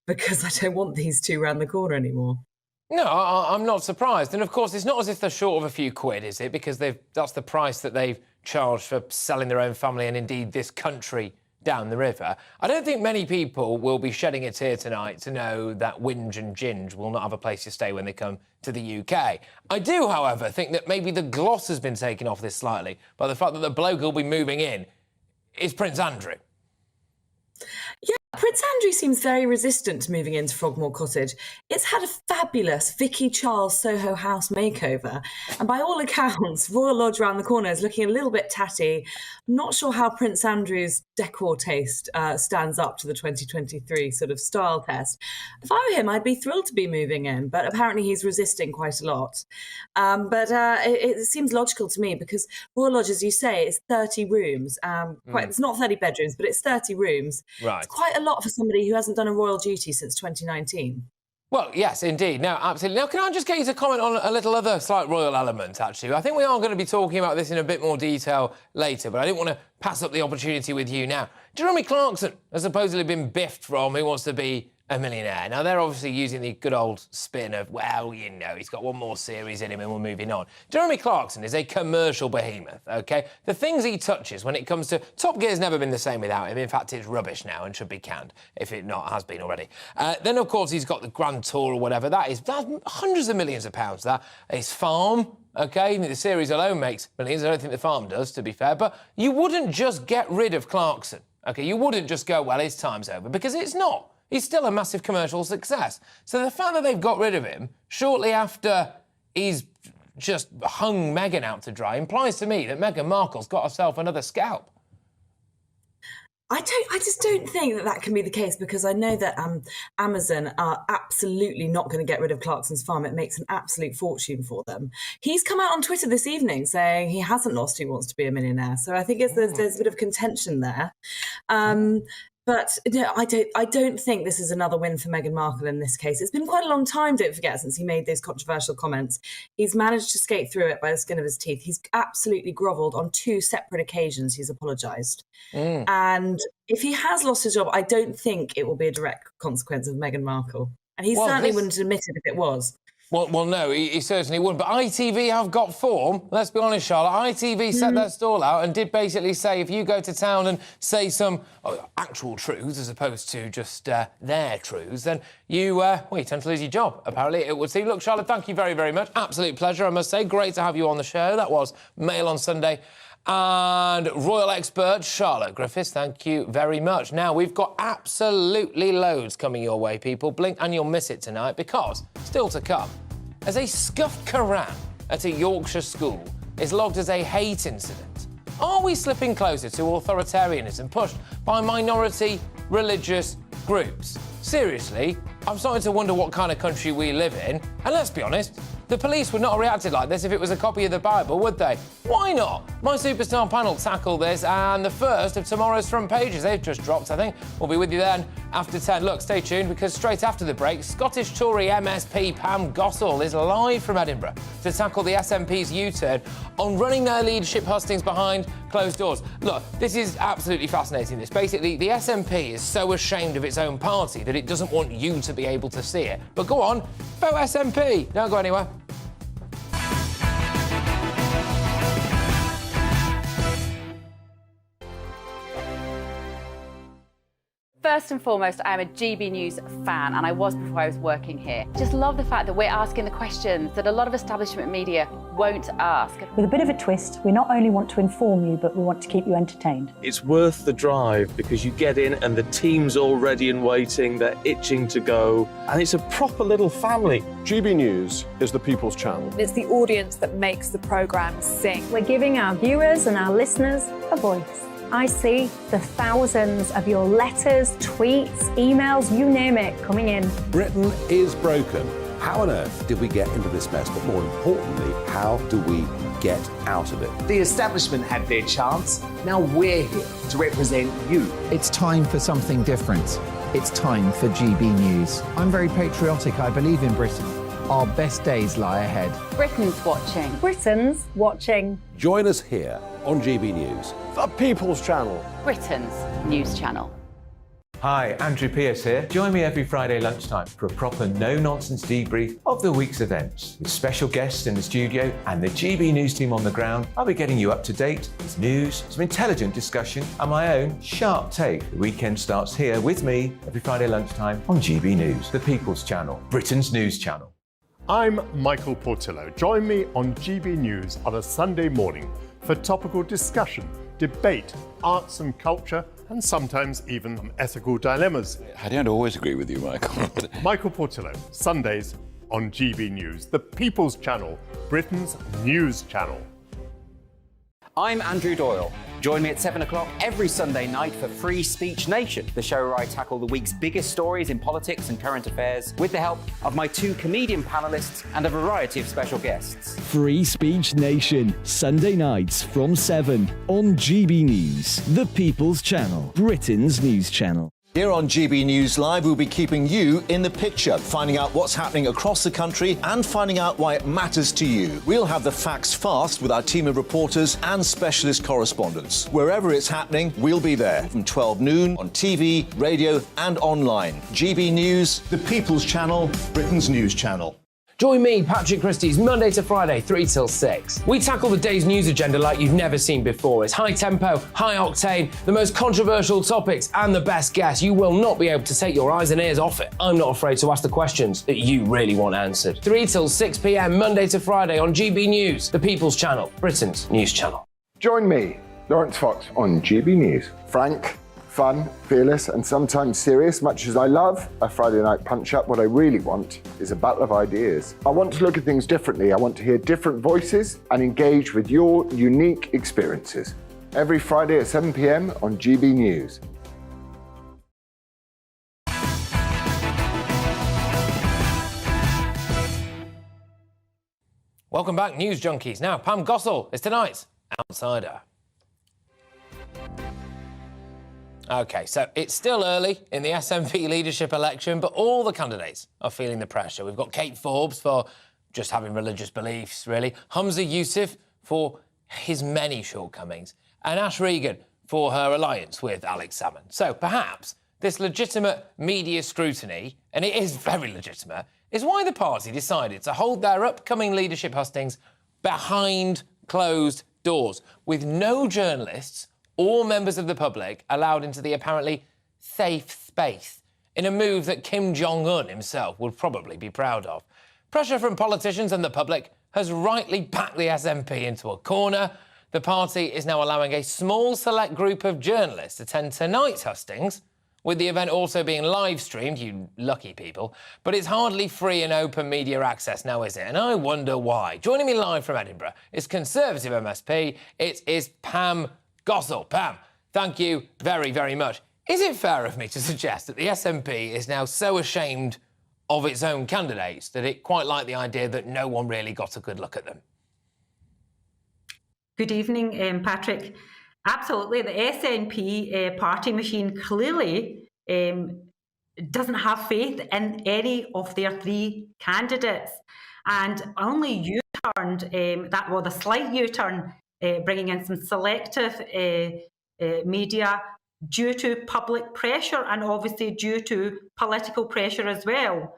because I don't want these two around the corner anymore. No, I'm not surprised. And, of course, it's not as if they're short of a few quid, is it? Because that's the price that they've charged for selling their own family and, indeed, this country down the river. I don't think many people will be shedding a tear tonight to know that Whinge and Ginge will not have a place to stay when they come to the UK. I do, however, think that maybe the gloss has been taken off this slightly by the fact that the bloke who'll be moving in is Prince Andrew. Yeah, Prince Andrew seems very resistant to moving into Frogmore Cottage. It's had a fabulous Vicky Charles Soho House makeover, and by all accounts, Royal Lodge around the corner is looking a little bit tatty. Not sure how Prince Andrew's decor taste stands up to the 2023 sort of style test. If I were him, I'd be thrilled to be moving in, but apparently he's resisting quite a lot. But it seems logical to me, because Royal Lodge, as you say, is 30 rooms. It's not 30 bedrooms, but it's 30 rooms. Right. It's quite a lot for somebody who hasn't done a royal duty since 2019. Well, yes, indeed. No, absolutely. Now, can I just get you to comment on a little other slight royal element, actually? I think we are going to be talking about this in a bit more detail later, but I didn't want to pass up the opportunity with you now. Jeremy Clarkson has supposedly been biffed from Who Wants to Be a Millionaire. Now, they're obviously using the good old spin of, well, he's got one more series in him and we're moving on. Jeremy Clarkson is a commercial behemoth, OK? The things he touches when it comes to... Top Gear's never been the same without him. In fact, it's rubbish now and should be canned, if it not has been already. Then, of course, he's got the Grand Tour or whatever. That's hundreds of millions of pounds, that. His farm, OK? The series alone makes millions. I don't think the farm does, to be fair. But you wouldn't just get rid of Clarkson, OK? You wouldn't just go, well, his time's over, because it's not. He's still a massive commercial success. So the fact that they've got rid of him shortly after he's just hung Meghan out to dry implies to me that Meghan Markle's got herself another scalp. I just don't think that can be the case, because I know that Amazon are absolutely not going to get rid of Clarkson's farm. It makes an absolute fortune for them. He's come out on Twitter this evening saying he hasn't lost Who Wants to Be a Millionaire. So I think there's a bit of contention there. But no, I don't think this is another win for Meghan Markle in this case. It's been quite a long time, don't forget, since he made those controversial comments. He's managed to skate through it by the skin of his teeth. He's absolutely grovelled on 2 separate occasions. He's apologised. And if he has lost his job, I don't think it will be a direct consequence of Meghan Markle. And he certainly wouldn't admit it if it was. Well, no, he certainly wouldn't. But ITV have got form. Let's be honest, Charlotte. ITV set their stall out and did basically say, if you go to town and say some actual truths as opposed to just their truths, then you tend to lose your job, apparently, it would seem. Look, Charlotte, thank you very, very much. Absolute pleasure, I must say. Great to have you on the show. That was Mail on Sunday. And royal expert Charlotte Griffiths, thank you very much. Now, we've got absolutely loads coming your way, people. Blink and you'll miss it tonight, because, still to come, as a scuffed Koran at a Yorkshire school is logged as a hate incident, are we slipping closer to authoritarianism pushed by minority religious groups? Seriously, I'm starting to wonder what kind of country we live in. And let's be honest, the police would not have reacted like this if it was a copy of the Bible, would they? Why not? My superstar panel tackle this, and the first of tomorrow's front pages, they've just dropped, I think. We'll be with you then after 10. Look, stay tuned, because straight after the break, Scottish Tory MSP Pam Gossall is live from Edinburgh to tackle the SNP's U-turn on running their leadership hustings behind closed doors. Look, this is absolutely fascinating, this. Basically, the SNP is so ashamed of its own party that it doesn't want you to be able to see it. But go on, vote SNP. Don't go anywhere. First and foremost, I'm a GB News fan, and I was before I was working here. Just love the fact that we're asking the questions that a lot of establishment media won't ask. With a bit of a twist, we not only want to inform you, but we want to keep you entertained. It's worth the drive because you get in and the team's all ready and waiting, they're itching to go, and it's a proper little family. GB News is the People's Channel. It's the audience that makes the programme sing. We're giving our viewers and our listeners a voice. I see the thousands of your letters, tweets, emails, you name it, coming in. Britain is broken. How on earth did we get into this mess? But more importantly, how do we get out of it? The establishment had their chance. Now we're here to represent you. It's time for something different. It's time for GB News. I'm very patriotic. I believe in Britain. Our best days lie ahead. Britain's watching. Britain's watching. Join us here on GB News. The People's Channel. Britain's news channel. Hi, Andrew Pierce here. Join me every Friday lunchtime for a proper no-nonsense debrief of the week's events. With special guests in the studio and the GB News team on the ground, I'll be getting you up to date with news, some intelligent discussion and my own sharp take. The weekend starts here with me every Friday lunchtime on GB News, the People's Channel, Britain's news channel. I'm Michael Portillo. Join me on GB News on a Sunday morning for topical discussion, debate, arts and culture, and sometimes even ethical dilemmas. I don't always agree with you, Michael. Michael Portillo, Sundays on GB News, the People's Channel, Britain's news channel. I'm Andrew Doyle. Join me at 7 o'clock every Sunday night for Free Speech Nation, the show where I tackle the week's biggest stories in politics and current affairs with the help of my two comedian panellists and a variety of special guests. Free Speech Nation, Sunday nights from 7 on GB News, the People's Channel, Britain's news channel. Here on GB News Live, we'll be keeping you in the picture, finding out what's happening across the country and finding out why it matters to you. We'll have the facts fast with our team of reporters and specialist correspondents. Wherever it's happening, we'll be there from 12 noon on TV, radio and online. GB News, the People's Channel, Britain's news channel. Join me, Patrick Christie's, Monday to Friday, 3 till 6. We tackle the day's news agenda like you've never seen before. It's high tempo, high octane, the most controversial topics, and the best guests. You will not be able to take your eyes and ears off it. I'm not afraid to ask the questions that you really want answered. 3 till 6 p.m, Monday to Friday on GB News, the People's Channel, Britain's news channel. Join me, Lawrence Fox, on GB News. Frank, fun, fearless, and sometimes serious. Much as I love a Friday night punch-up, what I really want is a battle of ideas. I want to look at things differently. I want to hear different voices and engage with your unique experiences. Every Friday at 7 p.m. on GB News. Welcome back, News Junkies. Now, Pam Gossel is tonight's Outsider. OK, so it's still early in the SNP leadership election, but all the candidates are feeling the pressure. We've got Kate Forbes for just having religious beliefs, really, Humza Yousaf for his many shortcomings, and Ash Regan for her alliance with Alex Salmond. So perhaps this legitimate media scrutiny, and it is very legitimate, is why the party decided to hold their upcoming leadership hustings behind closed doors, with no journalists or members of the public allowed into the apparently safe space, in a move that Kim Jong-un himself would probably be proud of. Pressure from politicians and the public has rightly backed the SNP into a corner. The party is now allowing a small select group of journalists to attend tonight's hustings, with the event also being live-streamed, you lucky people. But it's hardly free and open media access now, is it? And I wonder why. Joining me live from Edinburgh is Conservative MSP. It is Pam Gossel. Pam, thank you very, very much. Is it fair of me to suggest that the SNP is now so ashamed of its own candidates that it quite liked the idea that no one really got a good look at them? Good evening, Patrick. Absolutely, the SNP party machine clearly doesn't have faith in any of their three candidates, and only U-turned, the slight U-turn, bringing in some selective media due to public pressure and obviously due to political pressure as well.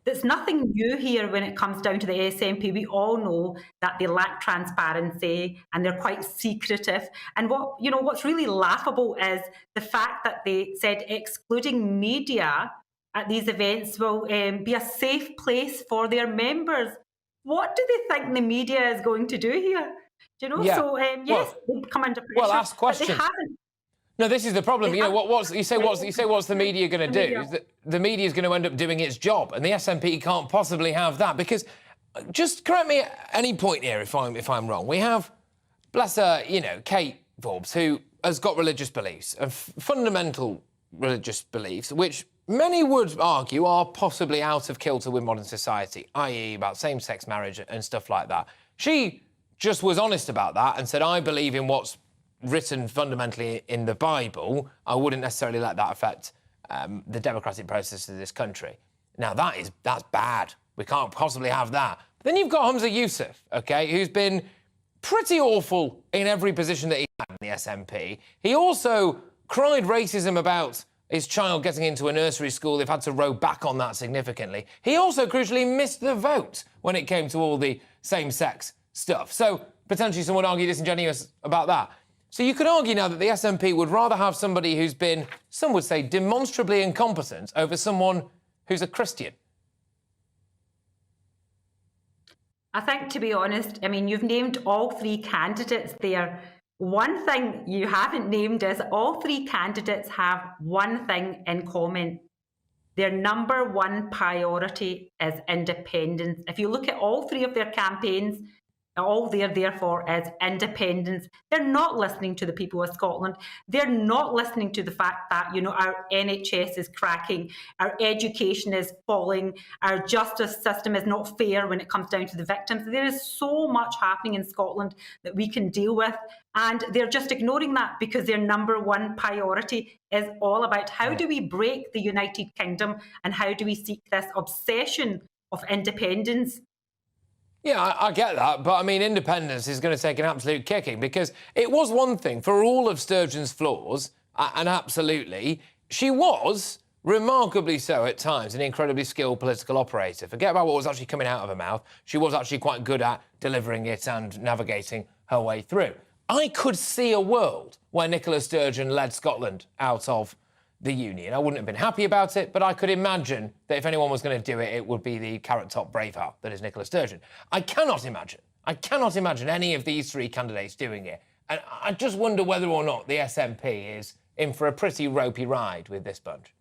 There's nothing new here when it comes down to the SNP. We all know that they lack transparency and they're quite secretive. And what's really laughable is the fact that they said excluding media at these events will be a safe place for their members. What do they think the media is going to do here? Do you know? Yeah. So yes, they come under pressure. Well, ask questions. But they haven't. No, this is the problem. You know, what's the media going to do? The media is going to end up doing its job, and the SNP can't possibly have that. Because, just correct me at any point here if I'm wrong. We have, bless her, Kate Forbes, who has got religious beliefs, fundamental religious beliefs, which many would argue are possibly out of kilter with modern society, i.e., about same-sex marriage and stuff like that. She just was honest about that and said, I believe in what's written fundamentally in the Bible. I wouldn't necessarily let that affect the democratic process of this country. Now, that's bad. We can't possibly have that. But then you've got Hamza Yusuf, OK, who's been pretty awful in every position that he had in the SNP. He also cried racism about his child getting into a nursery school. They've had to row back on that significantly. He also, crucially, missed the vote when it came to all the same-sex stuff. So, potentially, someone would argue disingenuous about that. So you could argue now that the SNP would rather have somebody who's been, some would say, demonstrably incompetent over someone who's a Christian. I think, to be honest, I mean, you've named all three candidates there. One thing you haven't named is all three candidates have one thing in common. Their number one priority is independence. If you look at all three of their campaigns, all they're there for is independence. They're not listening to the people of Scotland. They're not listening to the fact that, our NHS is cracking, our education is falling, our justice system is not fair when it comes down to the victims. There is so much happening in Scotland that we can deal with, and they're just ignoring that because their number one priority is all about how do we break the United Kingdom and how do we seek this obsession of independence. Yeah, I get that, but I mean, independence is going to take an absolute kicking because it was one thing for all of Sturgeon's flaws, and absolutely, she was, remarkably so at times, an incredibly skilled political operator. Forget about what was actually coming out of her mouth. She was actually quite good at delivering it and navigating her way through. I could see a world where Nicola Sturgeon led Scotland out of the Union. I wouldn't have been happy about it, but I could imagine that if anyone was going to do it, it would be the carrot-top Braveheart that is Nicola Sturgeon. I cannot imagine any of these three candidates doing it. And I just wonder whether or not the SNP is in for a pretty ropey ride with this bunch.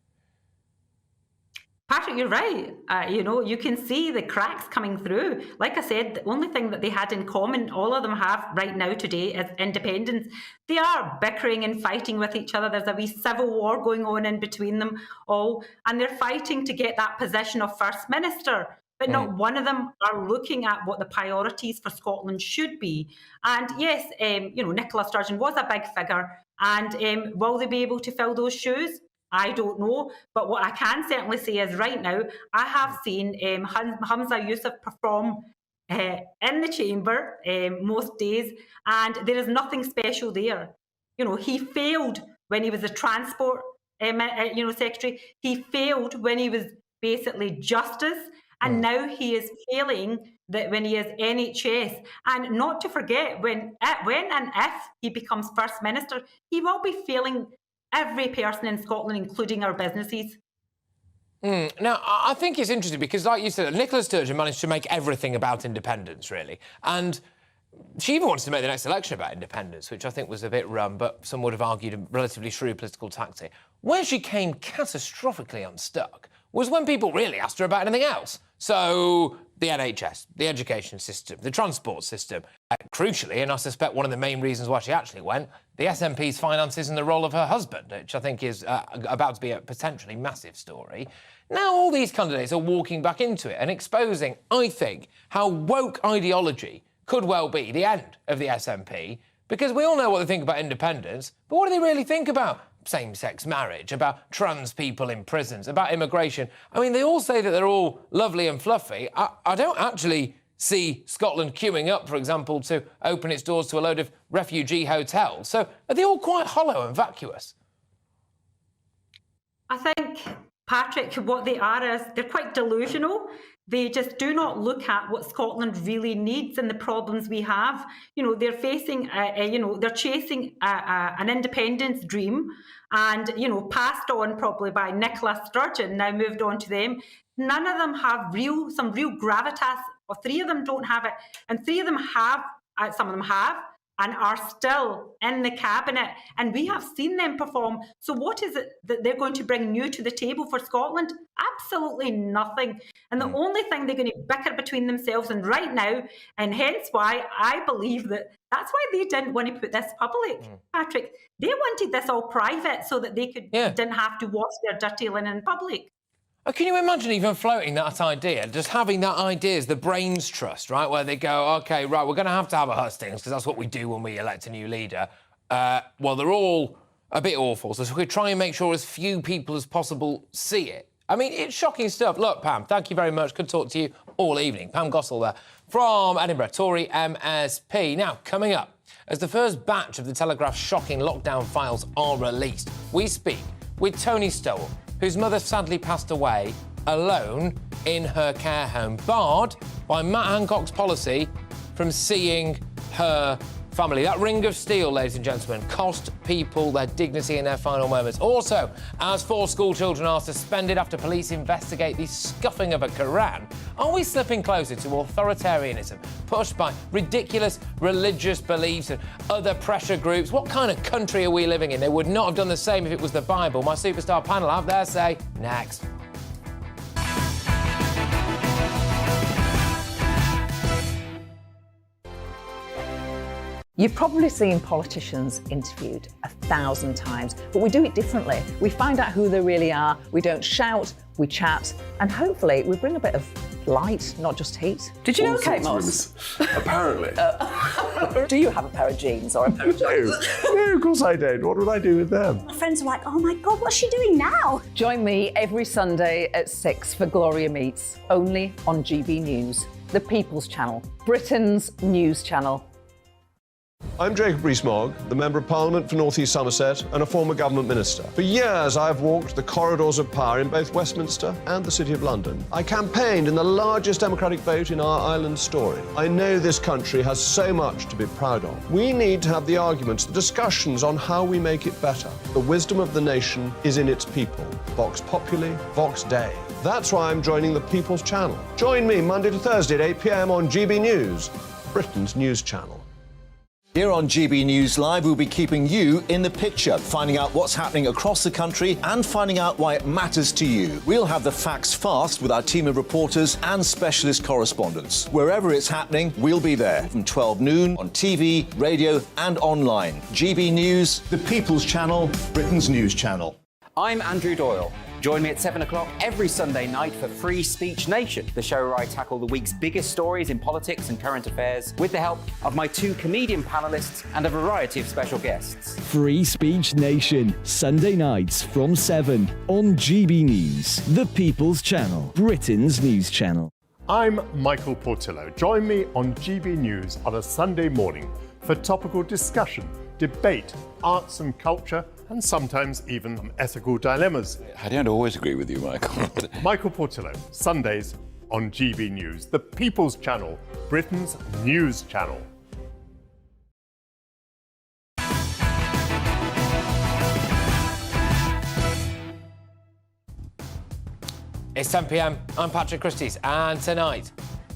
Patrick, you're right. You can see the cracks coming through. Like I said, the only thing that they had in common, all of them have right now today, is independence. They are bickering and fighting with each other. There's a wee civil war going on in between them all, and they're fighting to get that position of First Minister. But not one of them are looking at what the priorities for Scotland should be. And yes, Nicola Sturgeon was a big figure, and will they be able to fill those shoes? I don't know, but what I can certainly say is right now, I have seen Hamza Yusuf perform in the chamber most days, and there is nothing special there. He failed when he was a transport secretary. He failed when he was basically justice, and now he is failing when he is NHS. And not to forget, when and if he becomes First Minister, he will be failing every person in Scotland, including our businesses. Now, I think it's interesting because, like you said, Nicola Sturgeon managed to make everything about independence, really. And she even wanted to make the next election about independence, which I think was a bit rum, but some would have argued a relatively shrewd political tactic. Where she came catastrophically unstuck was when people really asked her about anything else. So the NHS, the education system, the transport system. Crucially, and I suspect one of the main reasons why she actually went, the SNP's finances and the role of her husband, which I think is about to be a potentially massive story. Now all these candidates are walking back into it and exposing, I think, how woke ideology could well be the end of the SNP, because we all know what they think about independence, but what do they really think about same-sex marriage, about trans people in prisons, about immigration? I mean, they all say that they're all lovely and fluffy. I don't actually see Scotland queuing up, for example, to open its doors to a load of refugee hotels. So are they all quite hollow and vacuous? I think Patrick, what they are is they're quite delusional. They just do not look at what Scotland really needs and the problems we have. You know, they're facing, they're chasing an independence dream, and passed on probably by Nicola Sturgeon. Now moved on to them. None of them have some real gravitas, or three of them don't have it, and three of them have. Some of them have and are still in the cabinet, and we have seen them perform. So what is it that they're going to bring new to the table for Scotland? Absolutely nothing. And the only thing they're going to bicker between themselves, and right now, and hence why I believe that's why they didn't want to put this public, Patrick. They wanted this all private so that they didn't have to wash their dirty linen in public. Can you imagine even floating that idea, just having that idea as the brains trust, right, where they go, OK, right, we're going to have a hustings, because that's what we do when we elect a new leader. Well, they're all a bit awful, so we try and make sure as few people as possible see it. I mean, it's shocking stuff. Look, Pam, thank you very much. Could talk to you all evening. Pam Gossel there from Edinburgh, Tory MSP. Now, coming up, as the first batch of the Telegraph's shocking lockdown files are released, we speak with Tony Stowell, whose mother sadly passed away alone in her care home, barred by Matt Hancock's policy from seeing her family. That ring of steel, ladies and gentlemen, cost people their dignity in their final moments. Also, as 4 school children are suspended after police investigate the scuffing of a Quran, are we slipping closer to authoritarianism pushed by ridiculous religious beliefs and other pressure groups? What kind of country are we living in? They would not have done the same if it was the Bible. My superstar panel have their say next. You've probably seen politicians interviewed 1,000 times, but we do it differently. We find out who they really are, we don't shout, we chat, and hopefully we bring a bit of light, not just heat. Did you know Kate Moss? Apparently. Do you have a pair of jeans or a pair of jeans? No, of course I don't. What would I do with them? My friends are like, oh my God, what's she doing now? Join me every Sunday at 6 for Gloria Meets, only on GB News, the People's Channel, Britain's news channel. I'm Jacob Rees-Mogg, the Member of Parliament for North East Somerset and a former government minister. For years, I have walked the corridors of power in both Westminster and the City of London. I campaigned in the largest democratic vote in our island story. I know this country has so much to be proud of. We need to have the arguments, the discussions on how we make it better. The wisdom of the nation is in its people. Vox Populi, Vox Dei. That's why I'm joining the People's Channel. Join me Monday to Thursday at 8 p.m. on GB News, Britain's news channel. Here on GB News Live, we'll be keeping you in the picture, finding out what's happening across the country and finding out why it matters to you. We'll have the facts fast with our team of reporters and specialist correspondents. Wherever it's happening, we'll be there from 12 noon on TV, radio and online. GB News, the People's Channel, Britain's news channel. I'm Andrew Doyle. Join me at 7 o'clock every Sunday night for Free Speech Nation, the show where I tackle the week's biggest stories in politics and current affairs with the help of my 2 comedian panellists and a variety of special guests. Free Speech Nation, Sunday nights from 7 on GB News, the People's Channel, Britain's news channel. I'm Michael Portillo. Join me on GB News on a Sunday morning for topical discussion, debate, arts and culture, and sometimes even ethical dilemmas. I don't always agree with you, Michael. Michael Portillo, Sundays on GB News, the People's Channel, Britain's news channel. It's 10 p.m. I'm Patrick Christys, and tonight,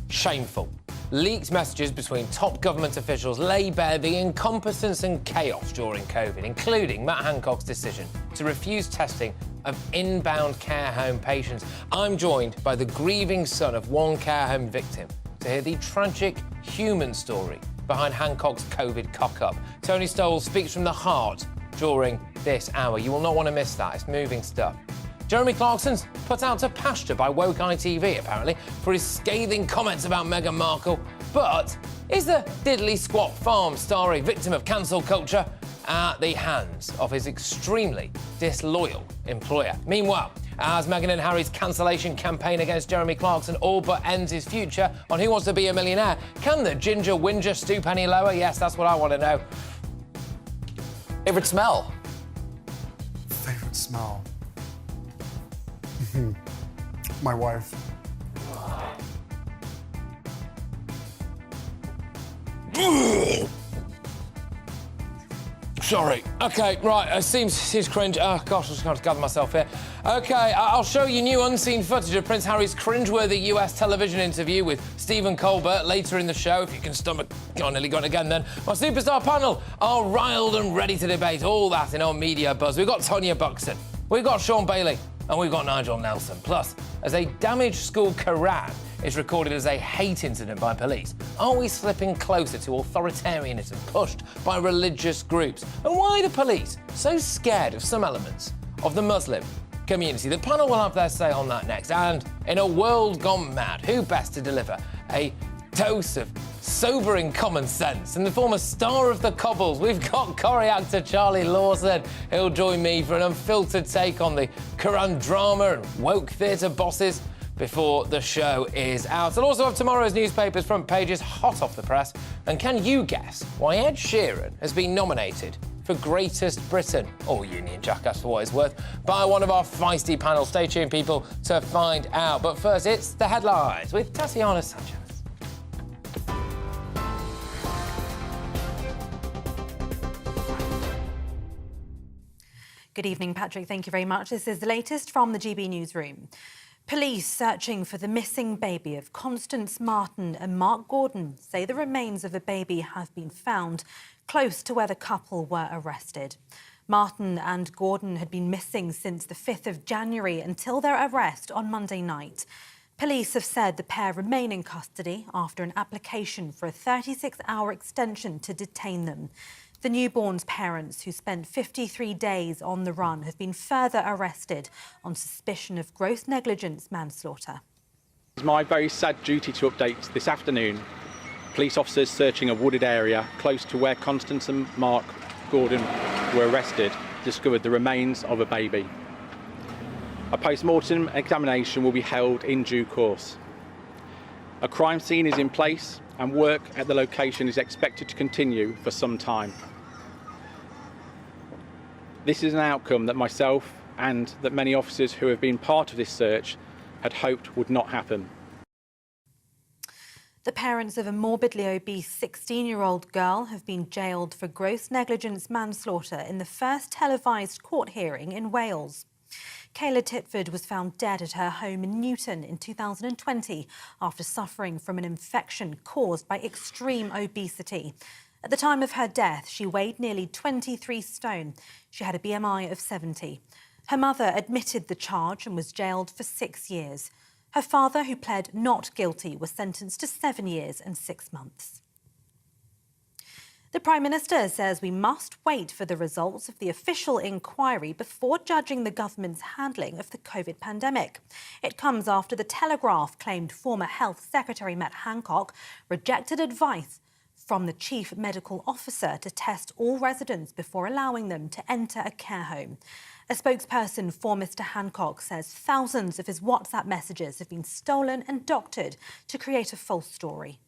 shameful. Leaked messages between top government officials lay bare the incompetence and chaos during COVID, including Matt Hancock's decision to refuse testing of inbound care home patients. I'm joined by the grieving son of one care home victim to hear the tragic human story behind Hancock's COVID cock-up. Tony Stowell speaks from the heart during this hour. You will not want to miss that. It's moving stuff. Jeremy Clarkson's put out to pasture by Woke ITV, apparently, for his scathing comments about Meghan Markle. But is the diddly squat farm star a victim of cancel culture at the hands of his extremely disloyal employer? Meanwhile, as Meghan and Harry's cancellation campaign against Jeremy Clarkson all but ends his future on Who Wants to Be a Millionaire, can the ginger whinger stoop any lower? Yes, that's what I want to know. Favourite smell? Favourite smell? My wife. Sorry. Okay, right. It seems cringe. Oh, gosh, I just got to gather myself here. Okay, I'll show you new unseen footage of Prince Harry's cringeworthy US television interview with Stephen Colbert later in the show, if you can stomach... Oh, nearly gone again then. My superstar panel are riled and ready to debate all that in our media buzz. We've got Tonya Buxton, we've got Sean Bailey, and we've got Nigel Nelson. Plus, as a damaged school Quran is recorded as a hate incident by police, are we slipping closer to authoritarianism pushed by religious groups? And why are the police so scared of some elements of the Muslim community? The panel will have their say on that next. And in a world gone mad, who best to deliver a dose of sobering common sense? In the former star of the cobbles, we've got Corrie actor Charlie Lawson. He'll join me for an unfiltered take on the Quran drama and woke theatre bosses before the show is out. I'll also have tomorrow's newspapers' front pages hot off the press. And can you guess why Ed Sheeran has been nominated for Greatest Britain, or Union Jackass for what it's worth, by one of our feisty panel? Stay tuned, people, to find out. But first, it's the headlines with Tatiana Sanchez. Good evening, Patrick. Thank you very much. This is the latest from the GB newsroom. Police searching for the missing baby of Constance Martin and Mark Gordon say the remains of a baby have been found close to where the couple were arrested. Martin and Gordon had been missing since the 5th of January until their arrest on Monday night. Police have said the pair remain in custody after an application for a 36-hour extension to detain them. The newborn's parents, who spent 53 days on the run, have been further arrested on suspicion of gross negligence manslaughter. It's my very sad duty to update this afternoon. Police officers searching a wooded area close to where Constance and Mark Gordon were arrested discovered the remains of a baby. A post-mortem examination will be held in due course. A crime scene is in place and work at the location is expected to continue for some time. This is an outcome that myself and that many officers who have been part of this search had hoped would not happen. The parents of a morbidly obese 16-year-old girl have been jailed for gross negligence manslaughter in the first televised court hearing in Wales. Kayla Titford was found dead at her home in Newton in 2020 after suffering from an infection caused by extreme obesity. At the time of her death, she weighed nearly 23 stone. She had a BMI of 70. Her mother admitted the charge and was jailed for 6 years. Her father, who pled not guilty, was sentenced to 7 years and 6 months. The Prime Minister says we must wait for the results of the official inquiry before judging the government's handling of the COVID pandemic. It comes after the Telegraph claimed former Health Secretary Matt Hancock rejected advice from the Chief Medical Officer to test all residents before allowing them to enter a care home. A spokesperson for Mr Hancock says thousands of his WhatsApp messages have been stolen and doctored to create a false story.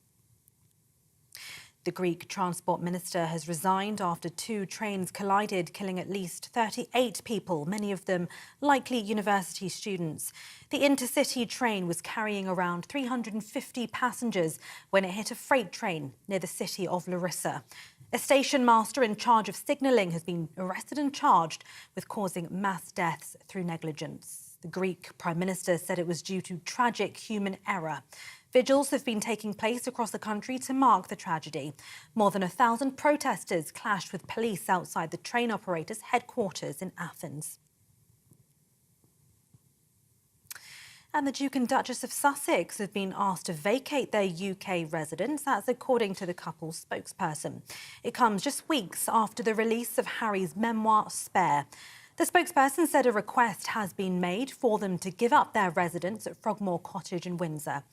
The Greek Transport Minister has resigned after 2 trains collided, killing at least 38 people, many of them likely university students. The intercity train was carrying around 350 passengers when it hit a freight train near the city of Larissa. A station master in charge of signalling has been arrested and charged with causing mass deaths through negligence. The Greek Prime Minister said it was due to tragic human error. Vigils have been taking place across the country to mark the tragedy. More than 1,000 protesters clashed with police outside the train operator's headquarters in Athens. And the Duke and Duchess of Sussex have been asked to vacate their UK residence. That's according to the couple's spokesperson. It comes just weeks after the release of Harry's memoir, Spare. The spokesperson said a request has been made for them to give up their residence at Frogmore Cottage in Windsor.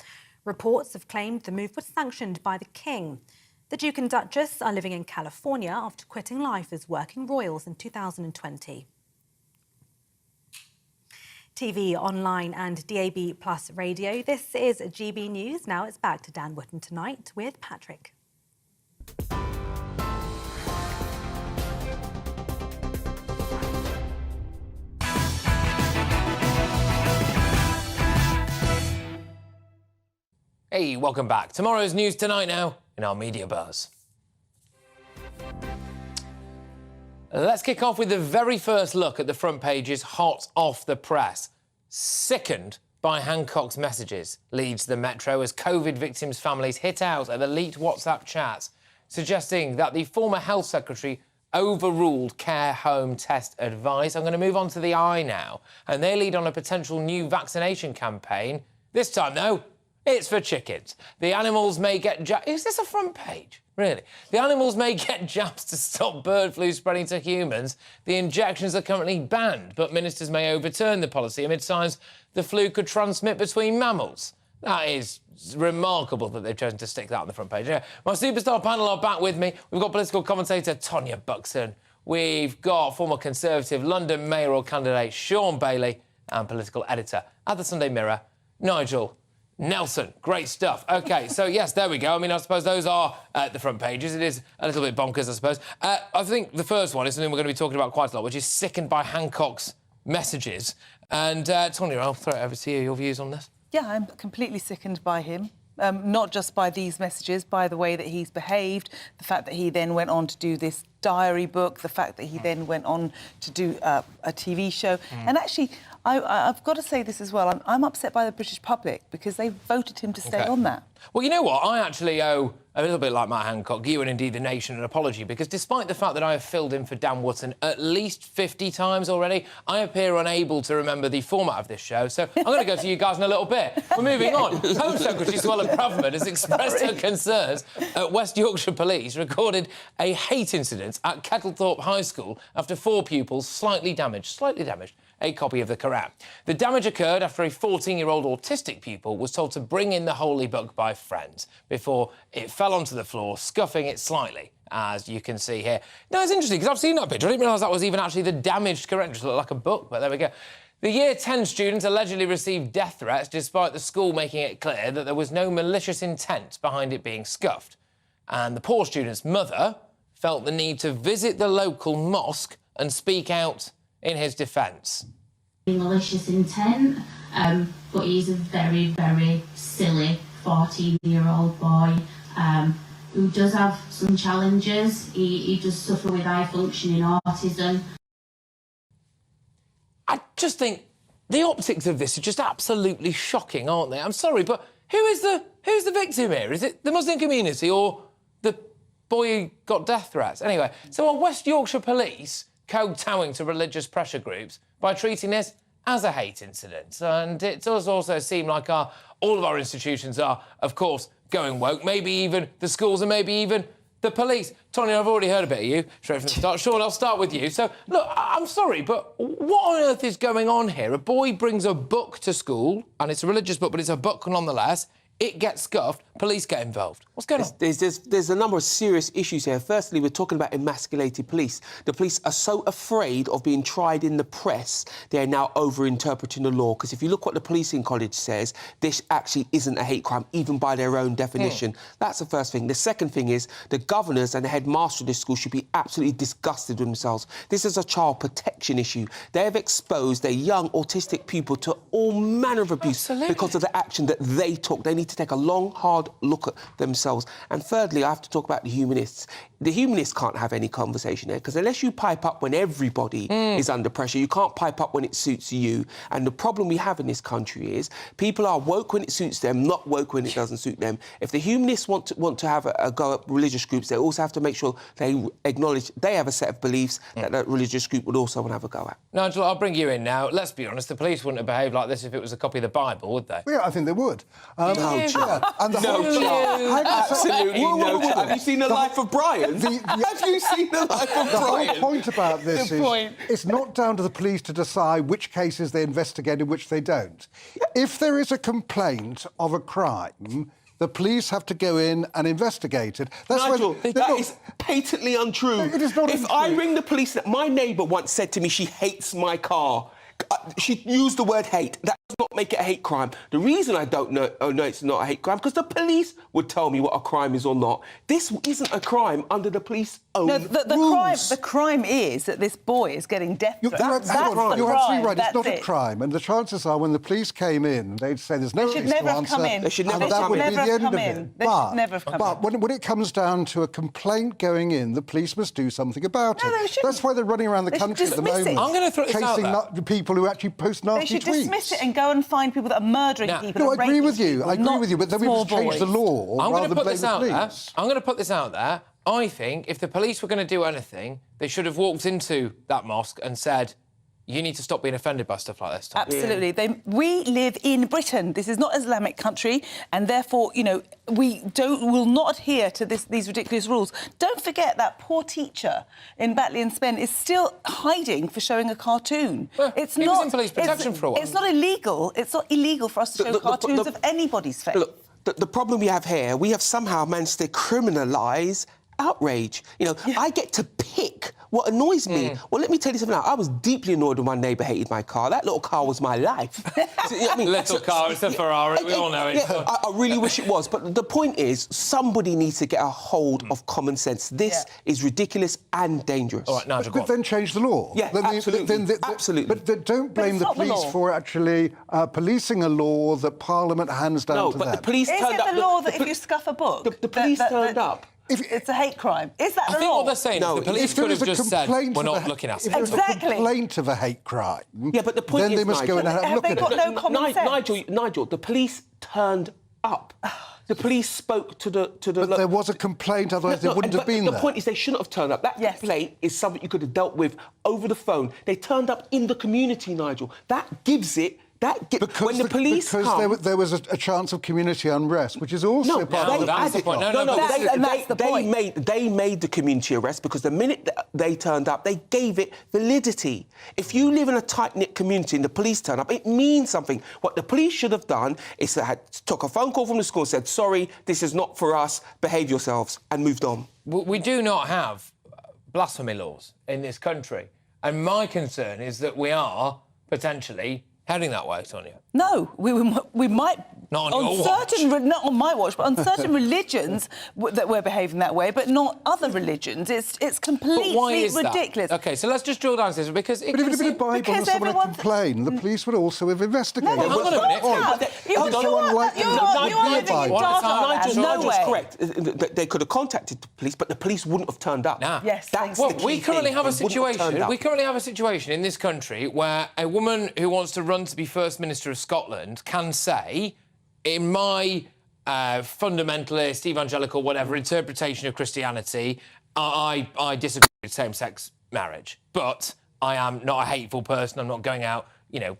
Reports have claimed the move was sanctioned by the King. The Duke and Duchess are living in California after quitting life as working royals in 2020. TV, online and DAB Plus radio. This is GB News. Now it's back to Dan Wootton tonight with Patrick. Hey, welcome back. Tomorrow's News Tonight now in our Media Buzz. Let's kick off with the very first look at the front pages hot off the press. Sickened by Hancock's messages, leads the Metro as COVID victims' families hit out at the leaked WhatsApp chats, suggesting that the former Health Secretary overruled care home test advice. I'm going to move on to the Eye now, and they lead on a potential new vaccination campaign. This time, though, it's for chickens. The animals may get Is this a front page? Really? The animals may get jabs to stop bird flu spreading to humans. The injections are currently banned, but ministers may overturn the policy amid signs the flu could transmit between mammals. That is remarkable that they've chosen to stick that on the front page. Yeah. My superstar panel are back with me. We've got political commentator Tonya Buxton. We've got former Conservative London mayoral candidate Sean Bailey and political editor at the Sunday Mirror, Nigel Nelson. Great stuff. OK, so, yes, there we go. I mean, I suppose those are the front pages. It is a little bit bonkers, I suppose. I think the first one is something we're going to be talking about quite a lot, which is sickened by Hancock's messages. And, Tonya, I'll throw it over to you. Your views on this? Yeah, I'm completely sickened by him. Not just by these messages, by the way that he's behaved, the fact that he then went on to do this diary book, the fact that he then went on to do a TV show. And actually, I've got to say this as well, I'm upset by the British public because they voted him to stay on that. Well, you know what? I actually owe, a little bit like Matt Hancock, you and indeed the nation an apology, because despite the fact that I have filled in for Dan Wootton at least 50 times already, I appear unable to remember the format of this show, so I'm going to go to you guys in a little bit. We're moving on. Home Secretary Suella Braverman has expressed her concerns at West Yorkshire Police recorded a hate incident at Kettlethorpe High School after 4 pupils slightly damaged a copy of the Quran. The damage occurred after a 14-year-old autistic pupil was told to bring in the holy book by friends before it fell onto the floor, scuffing it slightly, as you can see here. Now, it's interesting, because I've seen that picture. I didn't realise that was even actually the damaged Quran. It just looked like a book, but there we go. The Year 10 student allegedly received death threats despite the school making it clear that there was no malicious intent behind it being scuffed. And the poor student's mother felt the need to visit the local mosque and speak out in his defence. Malicious intent, but he's a very, very silly 14-year-old boy who does have some challenges. He does suffer with high-functioning autism. I just think the optics of this are just absolutely shocking, aren't they? I'm sorry, but who's the victim here? Is it the Muslim community or the boy who got death threats? Anyway, so are West Yorkshire Police kowtowing to religious pressure groups by treating this as a hate incident? And it does also seem like all of our institutions are, of course, going woke, maybe even the schools and maybe even the police. Tonya, I've already heard a bit of you, straight from the start. Sean, I'll start with you. So, look, I'm sorry, but what on earth is going on here? A boy brings a book to school, and it's a religious book, but it's a book nonetheless. It gets scuffed, police get involved. What's going on? There's a number of serious issues here. Firstly, we're talking about emasculated police. The police are so afraid of being tried in the press, they're now over-interpreting the law. Because if you look what the policing college says, this actually isn't a hate crime, even by their own definition. That's the first thing. The second thing is the governors and the headmaster of this school should be absolutely disgusted with themselves. This is a child protection issue. They have exposed their young autistic pupil to all manner of abuse because of the action that they took. They need to take a long, hard look at themselves. And thirdly, I have to talk about the humanists. The humanists can't have any conversation there, because unless you pipe up when everybody is under pressure, you can't pipe up when it suits you. And the problem we have in this country is people are woke when it suits them, not woke when it doesn't suit them. If the humanists want to have a go at religious groups, they also have to make sure they acknowledge they have a set of beliefs that that religious group would also want to have a go at. Nigel, I'll bring you in now. Let's be honest, the police wouldn't have behaved like this if it was a copy of the Bible, would they? Yeah, I think they would. Absolutely no chance. Have you seen The Life of Brian? Have you seen The Life of Brian? The whole point about this is it's not down to the police to decide which cases they investigate and which they don't. If there is a complaint of a crime, the police have to go in and investigate it. Nigel, that is patently untrue. It is not If I ring the police... My neighbour once said to me she hates my car. She used the word hate. That's not make it a hate crime. The reason I don't know it's not a hate crime, because the police would tell me what a crime is or not. This isn't a crime under the police own rules. The crime is that this boy is getting death threats. You're absolutely right. It's not a That's it. crime. And the chances are when the police came in, they'd say there's no They should evidence to never have answer. come in. They should never and have that come would in. be the end of They it. should never have come in. But when it comes down to a complaint going in, the police must do something about it. No, they shouldn't. That's why they're running around the They should country at the dismiss it. moment, I'm gonna throw this out chasing there. the people who actually post nasty They should tweets. dismiss it and go and find people that are murdering people. No, I and agree raping with you. people, I agree not with you, but then we small must change the boys. law I'm rather going to than put blame this the out there. police. I'm going to put this out there. I think if the police were going to do anything, they should have walked into that mosque and said, you need to stop being offended by stuff like this. Absolutely. We live in Britain. This is not an Islamic country, and therefore, you know, will not adhere to these ridiculous rules. Don't forget that poor teacher in Batley and Spen is still hiding for showing a cartoon. It's he not was in police protection for a while. It's not illegal. It's not illegal for us to show cartoons of anybody's faith. Look, the problem we have here, we have somehow managed to criminalise outrage. You know, I get to pick what annoys me. Well, let me tell you something now. I was deeply annoyed when my neighbour hated my car. That little car was my life. So, you know what I mean? Little car, it's a Ferrari, we all know it. Yeah, I really wish it was. But the point is, somebody needs to get a hold of common sense. This is ridiculous and dangerous. All right, Nigel, But then change the law. Yeah, absolutely. But don't blame the police for actually policing a law that Parliament hands down to them. the police Is turned it up. the law that if you scuff a book... The police turned up. It's a hate crime. Is that the law? I think what they're saying is the police could have just said, we're not looking at it. If there's a complaint of a hate crime, but the point then is, they must go and have a look at it. Nigel, the police turned up. The police spoke to the... But there was a complaint, otherwise they wouldn't have been there. The point is they shouldn't have turned up. That complaint is something you could have dealt with over the phone. They turned up in the community, Nigel. That gives it... when the police come... there was a chance of community unrest, which is also part of the... That's the point. They made the community arrest because the minute they turned up, they gave it validity. If you live in a tight-knit community and the police turn up, it means something. What the police should have done is they took a phone call from the school and said, sorry, this is not for us, behave yourselves, and moved on. We do not have blasphemy laws in this country. And my concern is that we are potentially heading that way, Sonia. No, we might... Not on your watch. Not on my watch, but on certain religions that we're behaving that way, but not other religions. It's completely ridiculous. OK, so let's just drill down to this, because... But if it had been a Bible and someone had complained, the police would also have investigated. No, hang on a minute. Nigel's correct. They could have contacted the police, but the police wouldn't have turned up. Yes, that's the key we currently thing. have a They wouldn't have turned situation. up. We currently have a situation in this country where a woman who wants to run to be First Minister of Scotland can say, in my fundamentalist, evangelical, whatever interpretation of Christianity, I disagree with same-sex marriage, but I am not a hateful person. I'm not going out, you know,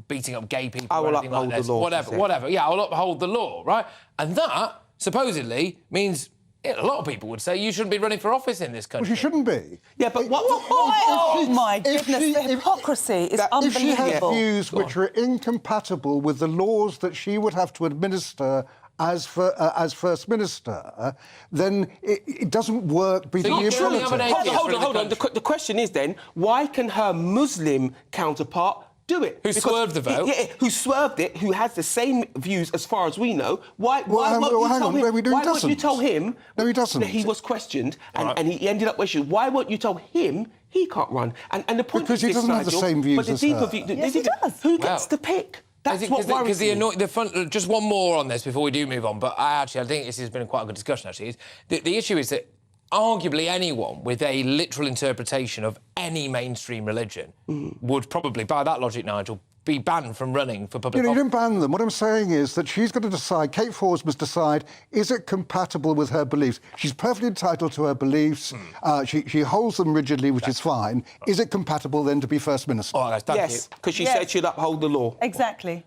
beating up gay people. I will or anything uphold like this. the law. Whatever. Yeah, I'll uphold the law, right? And that supposedly means a lot of people would say you shouldn't be running for office in this country. Well, she shouldn't be. Yeah, but Oh, my goodness, the hypocrisy is unbelievable. If she has views which are incompatible with the laws that she would have to administer as First Minister, then it doesn't work beating the Hold ability. on. The question is then, why can her Muslim counterpart do it? Who swerved the vote? Who swerved it, who has the same views as far as we know. Why hang on, won't you tell him No, he doesn't. that he was questioned and he ended up questioned? Why won't you tell him he can't run? And the point Because is he doesn't have the same views as her. Yes, he does. Who gets to pick? That's what worries me. Just one more on this before we do move on, but I think this has been quite a good discussion, actually. The issue is that arguably anyone with a literal interpretation of any mainstream religion would probably, by that logic, Nigel, be banned from running for public office. You don't ban them. What I'm saying is that she's got to decide, Kate Forbes must decide, is it compatible with her beliefs? She's perfectly entitled to her beliefs. She holds them rigidly, which is fine. Is it compatible then to be First Minister? All right, guys, thank you. Because she said she'd uphold the law. Exactly.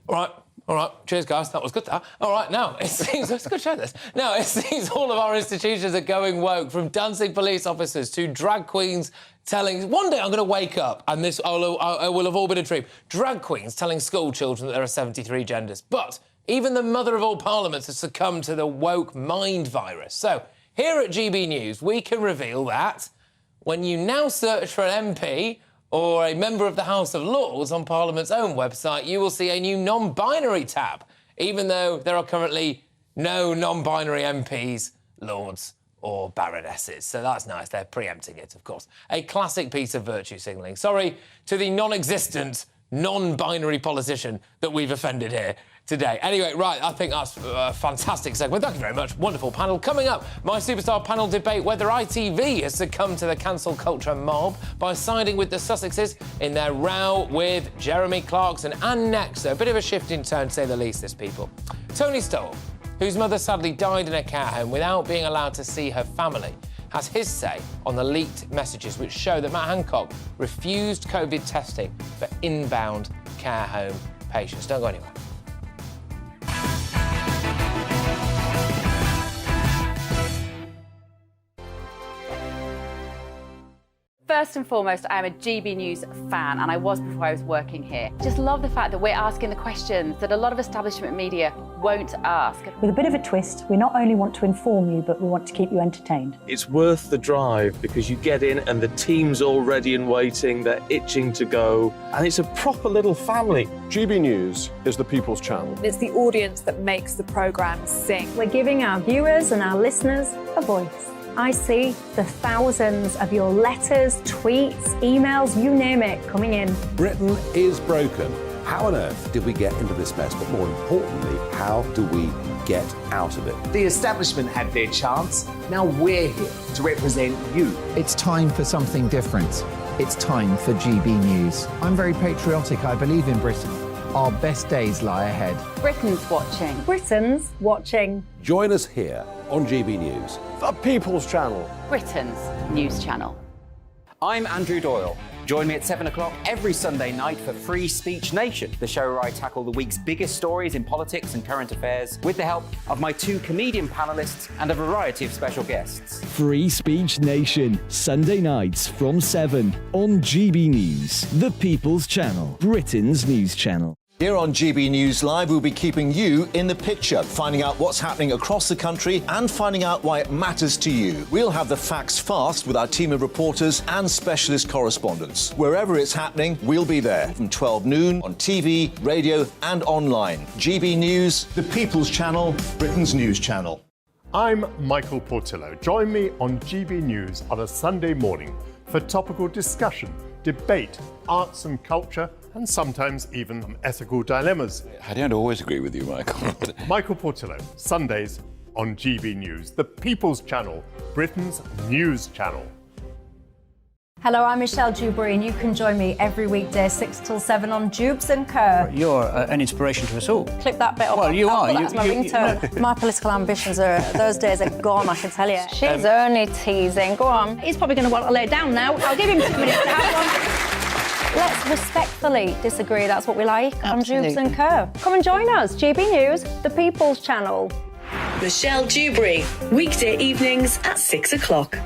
All right, cheers, guys. That was good. All right, now, it seems... It's a good show, this. Now, it seems all of our institutions are going woke, from dancing police officers to drag queens telling... One day I'm going to wake up and this will have all been a dream. Drag queens telling school children that there are 73 genders. But even the mother of all parliaments has succumbed to the woke mind virus. So, here at GB News, we can reveal that when you now search for an MP or a member of the House of Lords on Parliament's own website, you will see a new non-binary tab, even though there are currently no non-binary MPs, lords or baronesses. So that's nice. They're preempting it, of course. A classic piece of virtue signalling. Sorry to the non-existent, non-binary politician that we've offended here today. Anyway, right, I think that's a fantastic segment. Thank you very much. Wonderful panel. Coming up, my superstar panel debate whether ITV has succumbed to the cancel culture mob by siding with the Sussexes in their row with Jeremy Clarkson. And next, a bit of a shift in tone, to say the least, this people. Tony Stoll, whose mother sadly died in a care home without being allowed to see her family, has his say on the leaked messages which show that Matt Hancock refused COVID testing for inbound care home patients. Don't go anywhere. First and foremost, I am a GB News fan, and I was before I was working here. Just love the fact that we're asking the questions that a lot of establishment media won't ask. With a bit of a twist, we not only want to inform you, but we want to keep you entertained. It's worth the drive because you get in and the team's all ready and waiting, they're itching to go, and it's a proper little family. GB News is the People's Channel. It's the audience that makes the programme sing. We're giving our viewers and our listeners a voice. I see the thousands of your letters, tweets, emails, you name it, coming in. Britain is broken. How on earth did we get into this mess? But more importantly, how do we get out of it? The establishment had their chance. Now we're here to represent you. It's time for something different. It's time for GB News. I'm very patriotic. I believe in Britain. Our best days lie ahead. Britain's watching. Britain's watching. Join us here on GB News. The People's Channel. Britain's news channel. I'm Andrew Doyle. Join me at 7 o'clock every Sunday night for Free Speech Nation, the show where I tackle the week's biggest stories in politics and current affairs with the help of my two comedian panellists and a variety of special guests. Free Speech Nation, Sunday nights from 7 on GB News, the People's Channel, Britain's news channel. Here on GB News Live, we'll be keeping you in the picture, finding out what's happening across the country and finding out why it matters to you. We'll have the facts fast with our team of reporters and specialist correspondents. Wherever it's happening, we'll be there from 12 noon on TV, radio and online. GB News, the People's Channel, Britain's news channel. I'm Michael Portillo. Join me on GB News on a Sunday morning for topical discussion, debate, arts and culture, and sometimes even ethical dilemmas. I don't always agree with you, Michael. Michael Portillo, Sundays on GB News, the People's Channel, Britain's news channel. Hello, I'm Michelle Dewberry, and you can join me every weekday 6 till 7 on Jubes and Kerr. You're an inspiration to us all. Clip that bit up. Well, you are. That's my ringtone. My political ambitions are, those days are gone, I can tell you. She's only teasing. Go on. He's probably going to want to lay down now. I'll give him 2 minutes to have one. Let's respectfully disagree. That's what we like on Jubes and Kerr. Come and join us. GB News, the People's Channel. Michelle Dewberry, weekday evenings at 6 o'clock.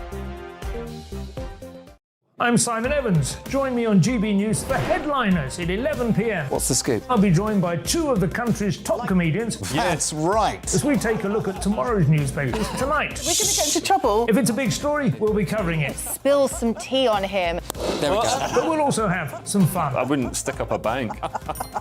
I'm Simon Evans. Join me on GB News for Headliners at 11 p.m. What's the scoop? I'll be joined by two of the country's top comedians. That's right. As we take a look at tomorrow's newspapers tonight. We're going to get into trouble. If it's a big story, we'll be covering it. Spill some tea on him. There we go. But we'll also have some fun. I wouldn't stick up a bank.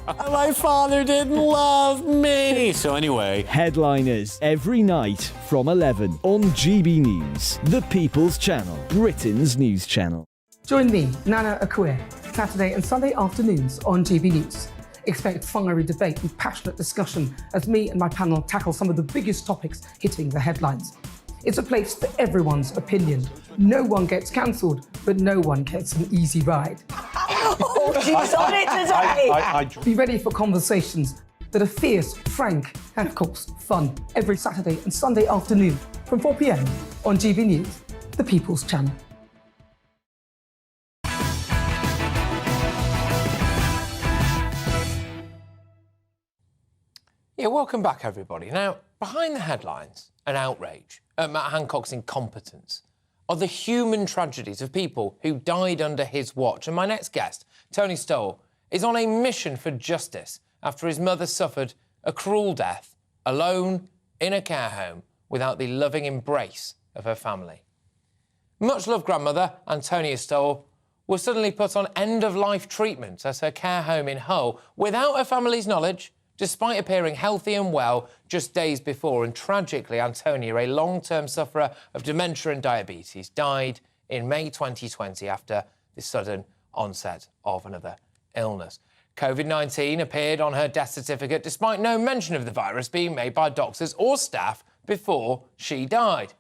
My father didn't love me. So anyway. Headliners every night from 11 on GB News, the People's Channel, Britain's news channel. Join me, Nana Akue, Saturday and Sunday afternoons on GB News. Expect fiery debate and passionate discussion as me and my panel tackle some of the biggest topics hitting the headlines. It's a place for everyone's opinion. No one gets cancelled, but no one gets an easy ride. Oh, she's on it today! Be ready for conversations that are fierce, frank, and of course, fun. Every Saturday and Sunday afternoon from 4 p.m. on GB News, the People's Channel. Yeah, welcome back, everybody. Now, behind the headlines and outrage at Matt Hancock's incompetence are the human tragedies of people who died under his watch. And my next guest, Tony Stoll, is on a mission for justice after his mother suffered a cruel death, alone in a care home, without the loving embrace of her family. Much loved grandmother Antonia Stoll was suddenly put on end-of-life treatment at her care home in Hull without her family's knowledge, despite appearing healthy and well just days before. And tragically, Antonia, a long-term sufferer of dementia and diabetes, died in May 2020 after the sudden onset of another illness. COVID-19 appeared on her death certificate despite no mention of the virus being made by doctors or staff before she died.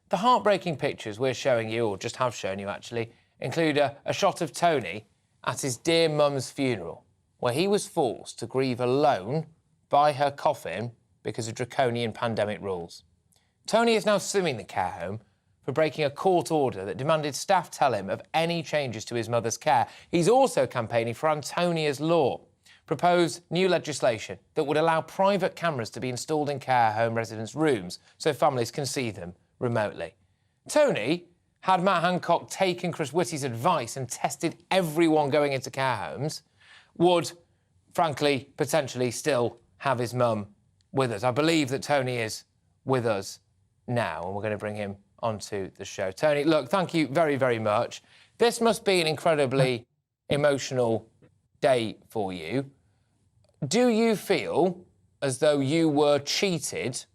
The heartbreaking pictures we're showing you, or just have shown you actually, include a shot of Tony at his dear mum's funeral, where he was forced to grieve alone by her coffin because of draconian pandemic rules. Tony is now suing the care home for breaking a court order that demanded staff tell him of any changes to his mother's care. He's also campaigning for Antonia's Law, proposed new legislation that would allow private cameras to be installed in care home residents' rooms so families can see them remotely. Tony, had Matt Hancock taken Chris Whitty's advice and tested everyone going into care homes, would, frankly, potentially still have his mum with us. I believe that Tony is with us now, and we're going to bring him onto the show. Tony, look, thank you very, very much. This must be an incredibly emotional day for you. Do you feel as though you were cheated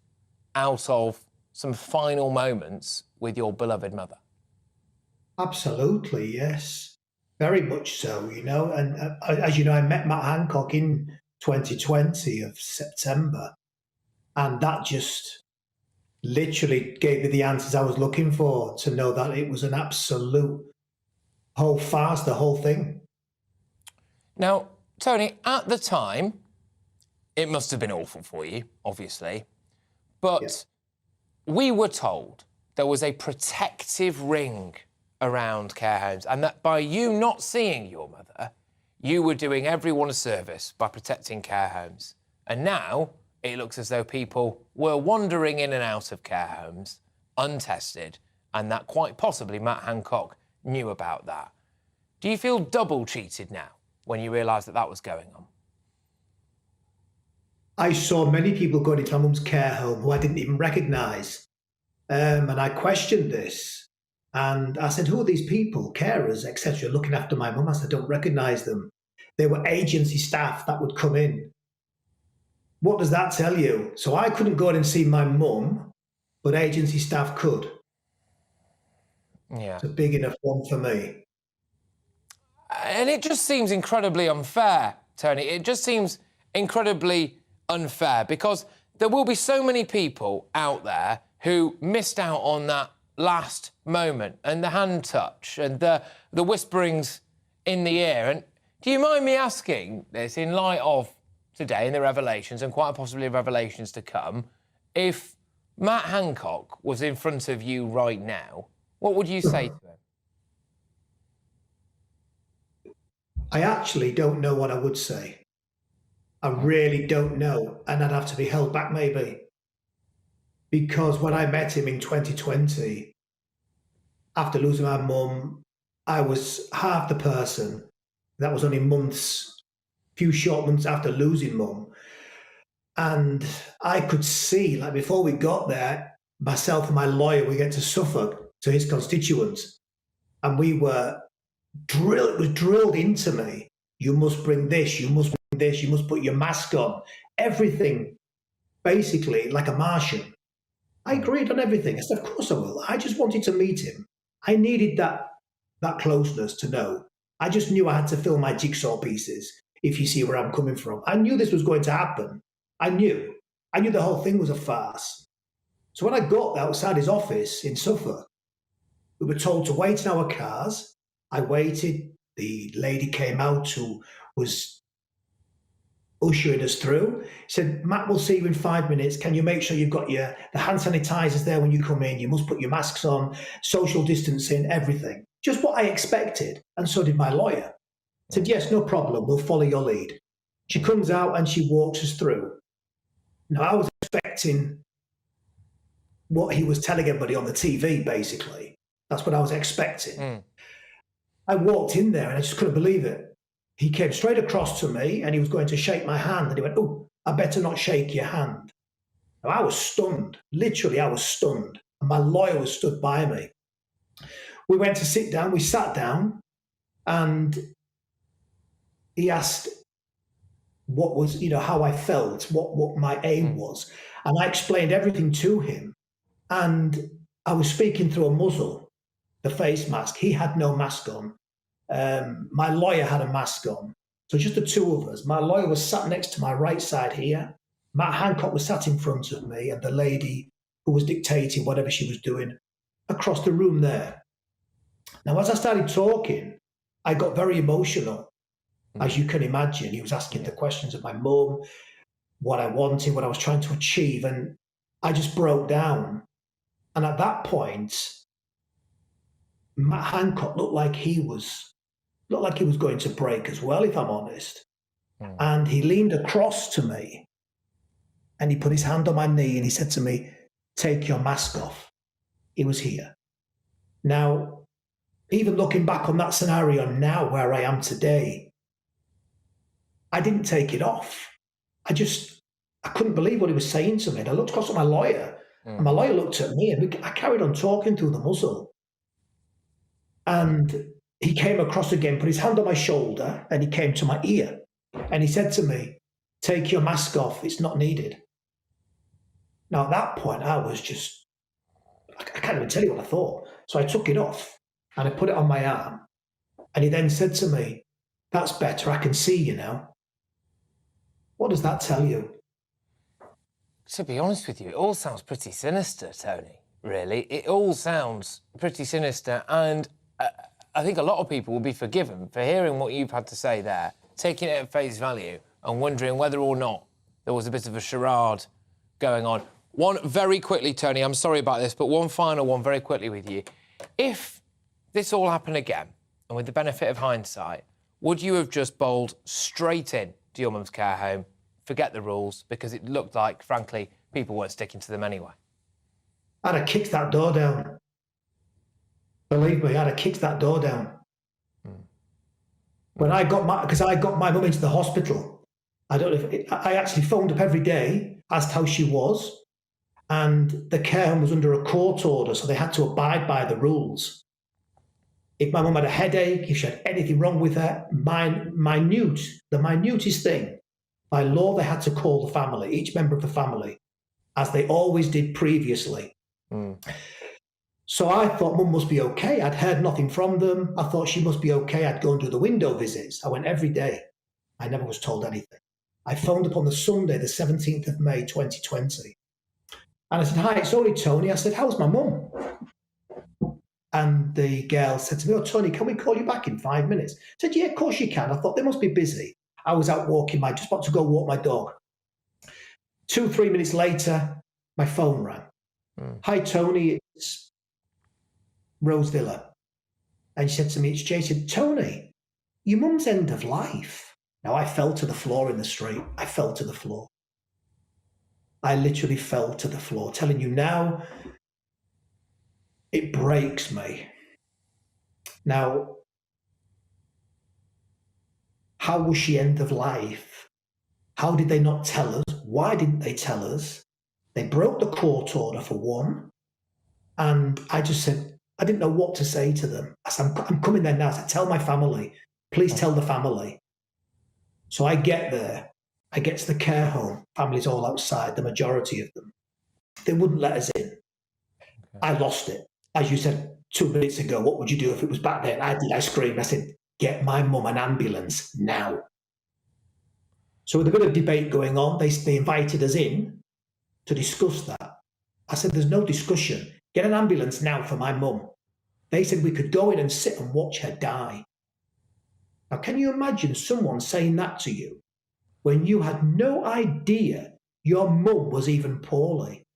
out of some final moments with your beloved mother? Absolutely, yes. Very much so, you know. And as you know, I met Matt Hancock in 2020 of September, and that just literally gave me the answers I was looking for, to know that it was an absolute whole farce, the whole thing. Now, Tony, at the time, it must have been awful for you, obviously, but we were told there was a protective ring around care homes, and that by you not seeing your mother, you were doing everyone a service by protecting care homes. And now it looks as though people were wandering in and out of care homes untested, and that quite possibly Matt Hancock knew about that. Do you feel double cheated now when you realise that that was going on? I saw many people going into my mum's care home who I didn't even recognise. And I questioned this. And I said, who are these people, carers, etc., looking after my mum? I said, I don't recognise them. They were agency staff that would come in. What does that tell you? So I couldn't go in and see my mum, but agency staff could. Yeah. It's a big enough one for me. And it just seems incredibly unfair, Tony. It just seems incredibly unfair because there will be so many people out there who missed out on that last moment and the hand touch and the whisperings in the ear. And do you mind me asking this, in light of today and the revelations, and quite possibly revelations to come, if Matt Hancock was in front of you right now, what would you say to him? I actually don't know what I would say. I really don't know. And I'd have to be held back maybe. Because when I met him in 2020, after losing my mum, I was half the person. That was only months, few short months after losing mum. And I could see, like before we got there, myself and my lawyer, we get to Suffolk, to his constituents. And we were drilled, it was drilled into me. You must bring this, you must bring this, you must put your mask on. Everything, basically, like a Martian. I agreed on everything. I said, of course I will. I just wanted to meet him. I needed that closeness to know. I just knew I had to fill my jigsaw pieces, if you see where I'm coming from. I knew this was going to happen. I knew the whole thing was a farce. So when I got outside his office in Suffolk, we were told to wait in our cars. I waited. The lady came out who was ushering us through. Said, Matt, we'll see you in 5 minutes. Can you make sure you've got the hand sanitizers there when you come in? You must put your masks on, social distancing, everything. Just what I expected. And so did my lawyer. Said, yes, no problem. We'll follow your lead. She comes out and she walks us through. Now, I was expecting what he was telling everybody on the TV, basically. That's what I was expecting. I walked in there and I just couldn't believe it. He came straight across to me and he was going to shake my hand. And he went, oh, I better not shake your hand. Now, I was stunned. Literally, I was stunned. And my lawyer was stood by me. We went to sit down. We sat down. And he asked what was, how I felt, what my aim was. And I explained everything to him. And I was speaking through a muzzle, the face mask. He had no mask on. My lawyer had a mask on. So just the two of us. My lawyer was sat next to my right side here. Matt Hancock was sat in front of me, and the lady who was dictating whatever she was doing across the room there. Now, as I started talking, I got very emotional. As you can imagine, he was asking the questions of my mum, what I wanted, what I was trying to achieve, and I just broke down. And at that point, Matt Hancock looked like he was going to break as well, if I'm honest. And he leaned across to me and he put his hand on my knee and he said to me, "Take your mask off." He was here. Now, even looking back on that scenario now where I am today, I didn't take it off. I couldn't believe what he was saying to me. And I looked across at my lawyer, and my lawyer looked at me, and I carried on talking through the muzzle. And he came across again, put his hand on my shoulder, and he came to my ear. And he said to me, "Take your mask off, it's not needed." Now, at that point, I was just, I can't even tell you what I thought. So I took it off, and I put it on my arm. And he then said to me, "That's better, I can see you now." What does that tell you? To be honest with you, it all sounds pretty sinister, Tony, really. It all sounds pretty sinister, and I think a lot of people will be forgiven for hearing what you've had to say there, taking it at face value and wondering whether or not there was a bit of a charade going on. One very quickly, Tony, I'm sorry about this, but one final one very quickly with you. If this all happened again, and with the benefit of hindsight, would you have just bowled straight in to your mum's care home, forget the rules, because it looked like, frankly, people weren't sticking to them anyway? I'd have kicked that door down. Believe me, I'd have kicked that door down. When I got my mum into the hospital, I actually phoned up every day, asked how she was, and the care home was under a court order, so they had to abide by the rules. If my mum had a headache, if she had anything wrong with her, the minutest thing, by law, they had to call the family, each member of the family, as they always did previously. So I thought Mum must be okay. I'd heard nothing from them. I thought she must be okay. I'd go and do the window visits. I went every day. I never was told anything. I phoned up on the Sunday, the 17th of May, 2020. And I said, "Hi, it's only Tony." I said, "How's my mum?" And the girl said to me, "Oh, Tony, can we call you back in 5 minutes?" I said, "Yeah, of course you can." I thought they must be busy. I was out walking, just about to go walk my dog. 2-3 minutes later, my phone rang. "Hi, Tony, it's Rose Villa." And she said to me, "It's Jay." She said, "Tony, your mum's end of life." Now, I fell to the floor in the street. I fell to the floor. I literally fell to the floor. Telling you now, it breaks me. Now, how was she end of life? How did they not tell us? Why didn't they tell us? They broke the court order for one. And I just said, I didn't know what to say to them. I said, I'm coming there now. I said, "Tell my family. Please tell the family." So I get there. I get to the care home. Family's all outside, the majority of them. They wouldn't let us in. I lost it. As you said 2 minutes ago, what would you do if it was back there? I screamed. I said, "Get my mum an ambulance now." So with a bit of debate going on, they invited us in to discuss that. I said, "There's no discussion. Get an ambulance now for my mum." They said we could go in and sit and watch her die. Now, can you imagine someone saying that to you when you had no idea your mum was even poorly?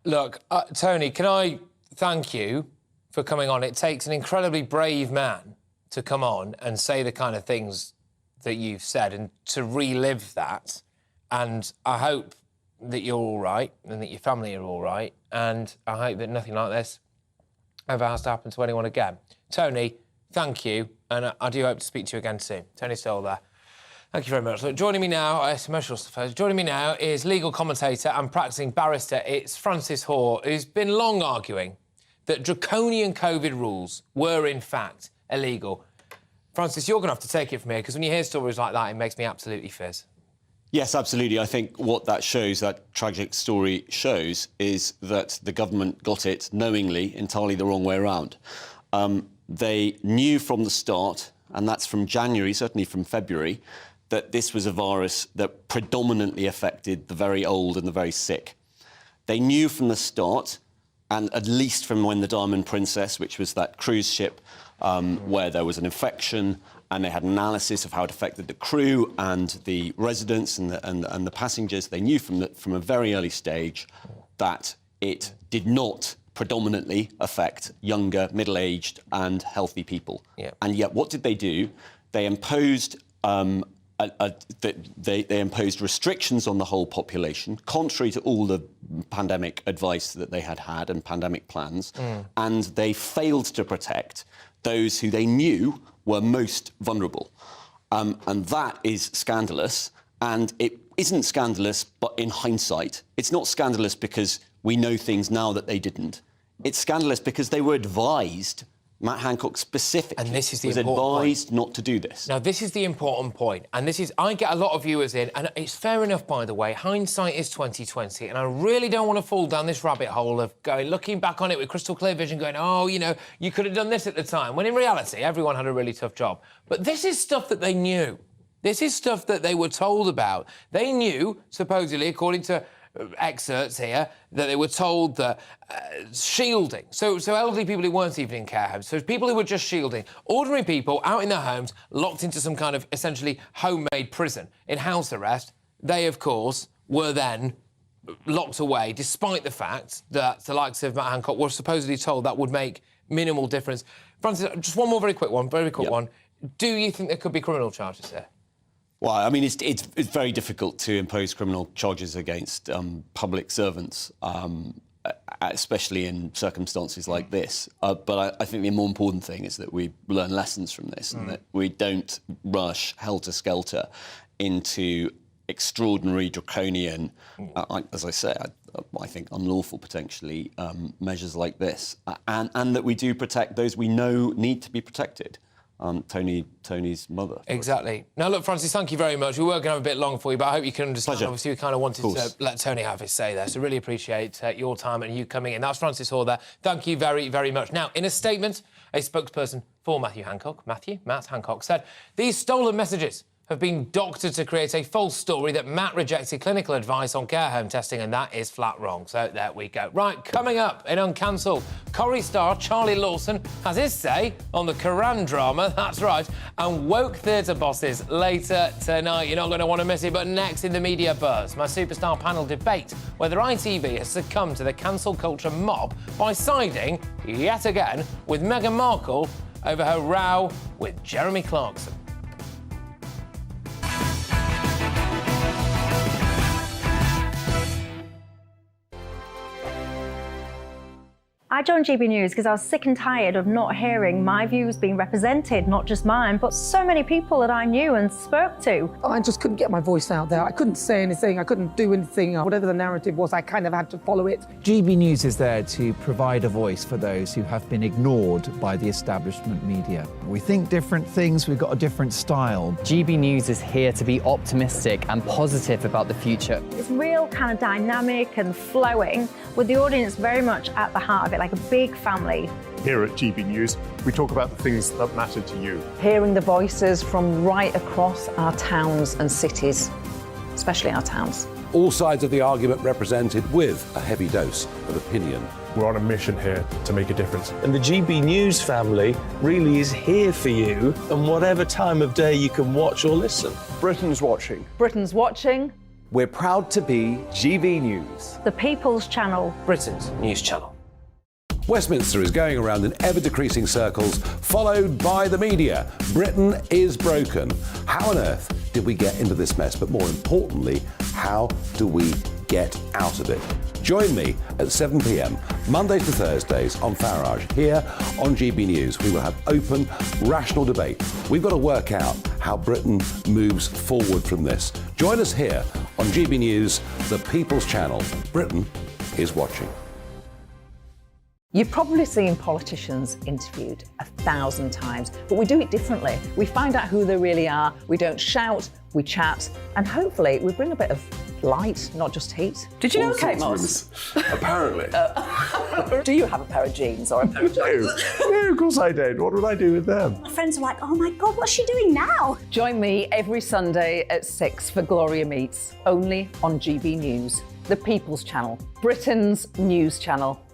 Look, Tony, can I thank you for coming on? It takes an incredibly brave man to come on and say the kind of things that you've said and to relive that. And I hope that you're all right and that your family are all right. And I hope that nothing like this ever has to happen to anyone again. Tony, thank you. And I do hope to speak to you again soon. Tony Stoll there. Thank you very much. Look, joining me now, it's emotional stuff. Joining me now is legal commentator and practising barrister. It's Francis Hoare, who's been long arguing that draconian COVID rules were, in fact, illegal. Francis, you're going to have to take it from here, because when you hear stories like that, it makes me absolutely fizz. Yes, absolutely. I think what that shows, that tragic story shows, is that the government got it knowingly entirely the wrong way around. They knew from the start, and that's from January, certainly from February, that this was a virus that predominantly affected the very old and the very sick. They knew from the start, and at least from when the Diamond Princess, which was that cruise ship where there was an infection, and they had an analysis of how it affected the crew and the residents and the passengers. They knew from a very early stage that it did not predominantly affect younger, middle-aged and healthy people. Yeah. And yet, what did they do? They imposed they imposed restrictions on the whole population, contrary to all the pandemic advice that they had and pandemic plans, and they failed to protect those who they knew were most vulnerable. And that is scandalous. And it isn't scandalous, but in hindsight. It's not scandalous because we know things now that they didn't. It's scandalous because they were advised, Matt Hancock specifically, and this is the was important advised not to do this. Now, this is the important point, and this is, I get a lot of viewers in, and it's fair enough, by the way, hindsight is 2020, and I really don't want to fall down this rabbit hole of looking back on it with crystal clear vision, going, oh, you know, you could have done this at the time, when in reality, everyone had a really tough job. But this is stuff that they knew. This is stuff that they were told about. They knew, supposedly, according to excerpts here, that they were told that shielding, so elderly people who weren't even in care homes, so people who were just shielding, ordinary people out in their homes, locked into some kind of essentially homemade prison in house arrest, they, of course, were then locked away, despite the fact that the likes of Matt Hancock were supposedly told that would make minimal difference. Francis, just one more very quick one. Do you think there could be criminal charges here? Well, I mean, it's very difficult to impose criminal charges against public servants, especially in circumstances like this. But I think the more important thing is that we learn lessons from this and that we don't rush helter-skelter into extraordinary, draconian, as I say, I think unlawful, potentially, measures like this. And that we do protect those we know need to be protected. Tony's mother. Exactly. Now, look, Francis, thank you very much. We were going to have a bit long for you, but I hope you can understand. Pleasure. Obviously, we kind of wanted to let Tony have his say there, so really appreciate your time and you coming in. That's Francis Hall there. Thank you very, very much. Now, in a statement, a spokesperson for Matt Hancock, said, these stolen messages have been doctored to create a false story that Matt rejected clinical advice on care home testing, and that is flat wrong. So there we go. Right, coming up in Uncancelled, Corrie star Charlie Lawson has his say on the Quran drama, that's right, and woke theatre bosses later tonight. You're not going to want to miss it, but next in the media buzz, my superstar panel debate whether ITV has succumbed to the cancel culture mob by siding, yet again, with Meghan Markle over her row with Jeremy Clarkson. I joined GB News because I was sick and tired of not hearing my views being represented, not just mine, but so many people that I knew and spoke to. I just couldn't get my voice out there. I couldn't say anything. I couldn't do anything. Whatever the narrative was, I kind of had to follow it. GB News is there to provide a voice for those who have been ignored by the establishment media. We think different things, we've got a different style. GB News is here to be optimistic and positive about the future. It's real kind of dynamic and flowing, with the audience very much at the heart of it, like a big family. Here at GB News, we talk about the things that matter to you. Hearing the voices from right across our towns and cities, especially our towns. All sides of the argument represented with a heavy dose of opinion. We're on a mission here to make a difference. And the GB News family really is here for you, and whatever time of day you can watch or listen. Britain's watching. Britain's watching. We're proud to be GB News. The People's Channel. Britain's news channel. Westminster is going around in ever-decreasing circles, followed by the media. Britain is broken. How on earth did we get into this mess? But more importantly, how do we get out of it? Join me at 7 p.m, Mondays to Thursdays on Farage, here on GB News. We will have open, rational debate. We've got to work out how Britain moves forward from this. Join us here on GB News, the People's Channel. Britain is watching. You've probably seen politicians interviewed 1,000 times, but we do it differently. We find out who they really are, we don't shout, we chat, and hopefully we bring a bit of light, not just heat. Did you know Kate Moss? Apparently. Do you have a pair of jeans or a pair of jeans? No, of course I don't. What would I do with them? My friends are like, oh my God, what's she doing now? Join me every Sunday at 6 for Gloria Meets, only on GB News, the People's Channel, Britain's news channel.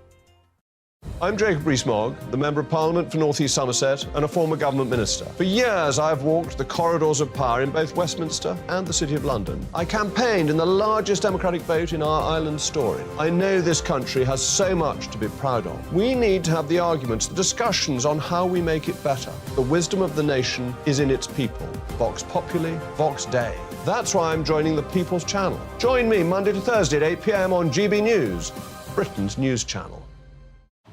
I'm Jacob Rees-Mogg, the Member of Parliament for North East Somerset and a former government minister. For years, I've walked the corridors of power in both Westminster and the City of London. I campaigned in the largest democratic vote in our island story. I know this country has so much to be proud of. We need to have the arguments, the discussions on how we make it better. The wisdom of the nation is in its people. Vox Populi, Vox Dei. That's why I'm joining the People's Channel. Join me Monday to Thursday at 8 p.m. on GB News, Britain's news channel.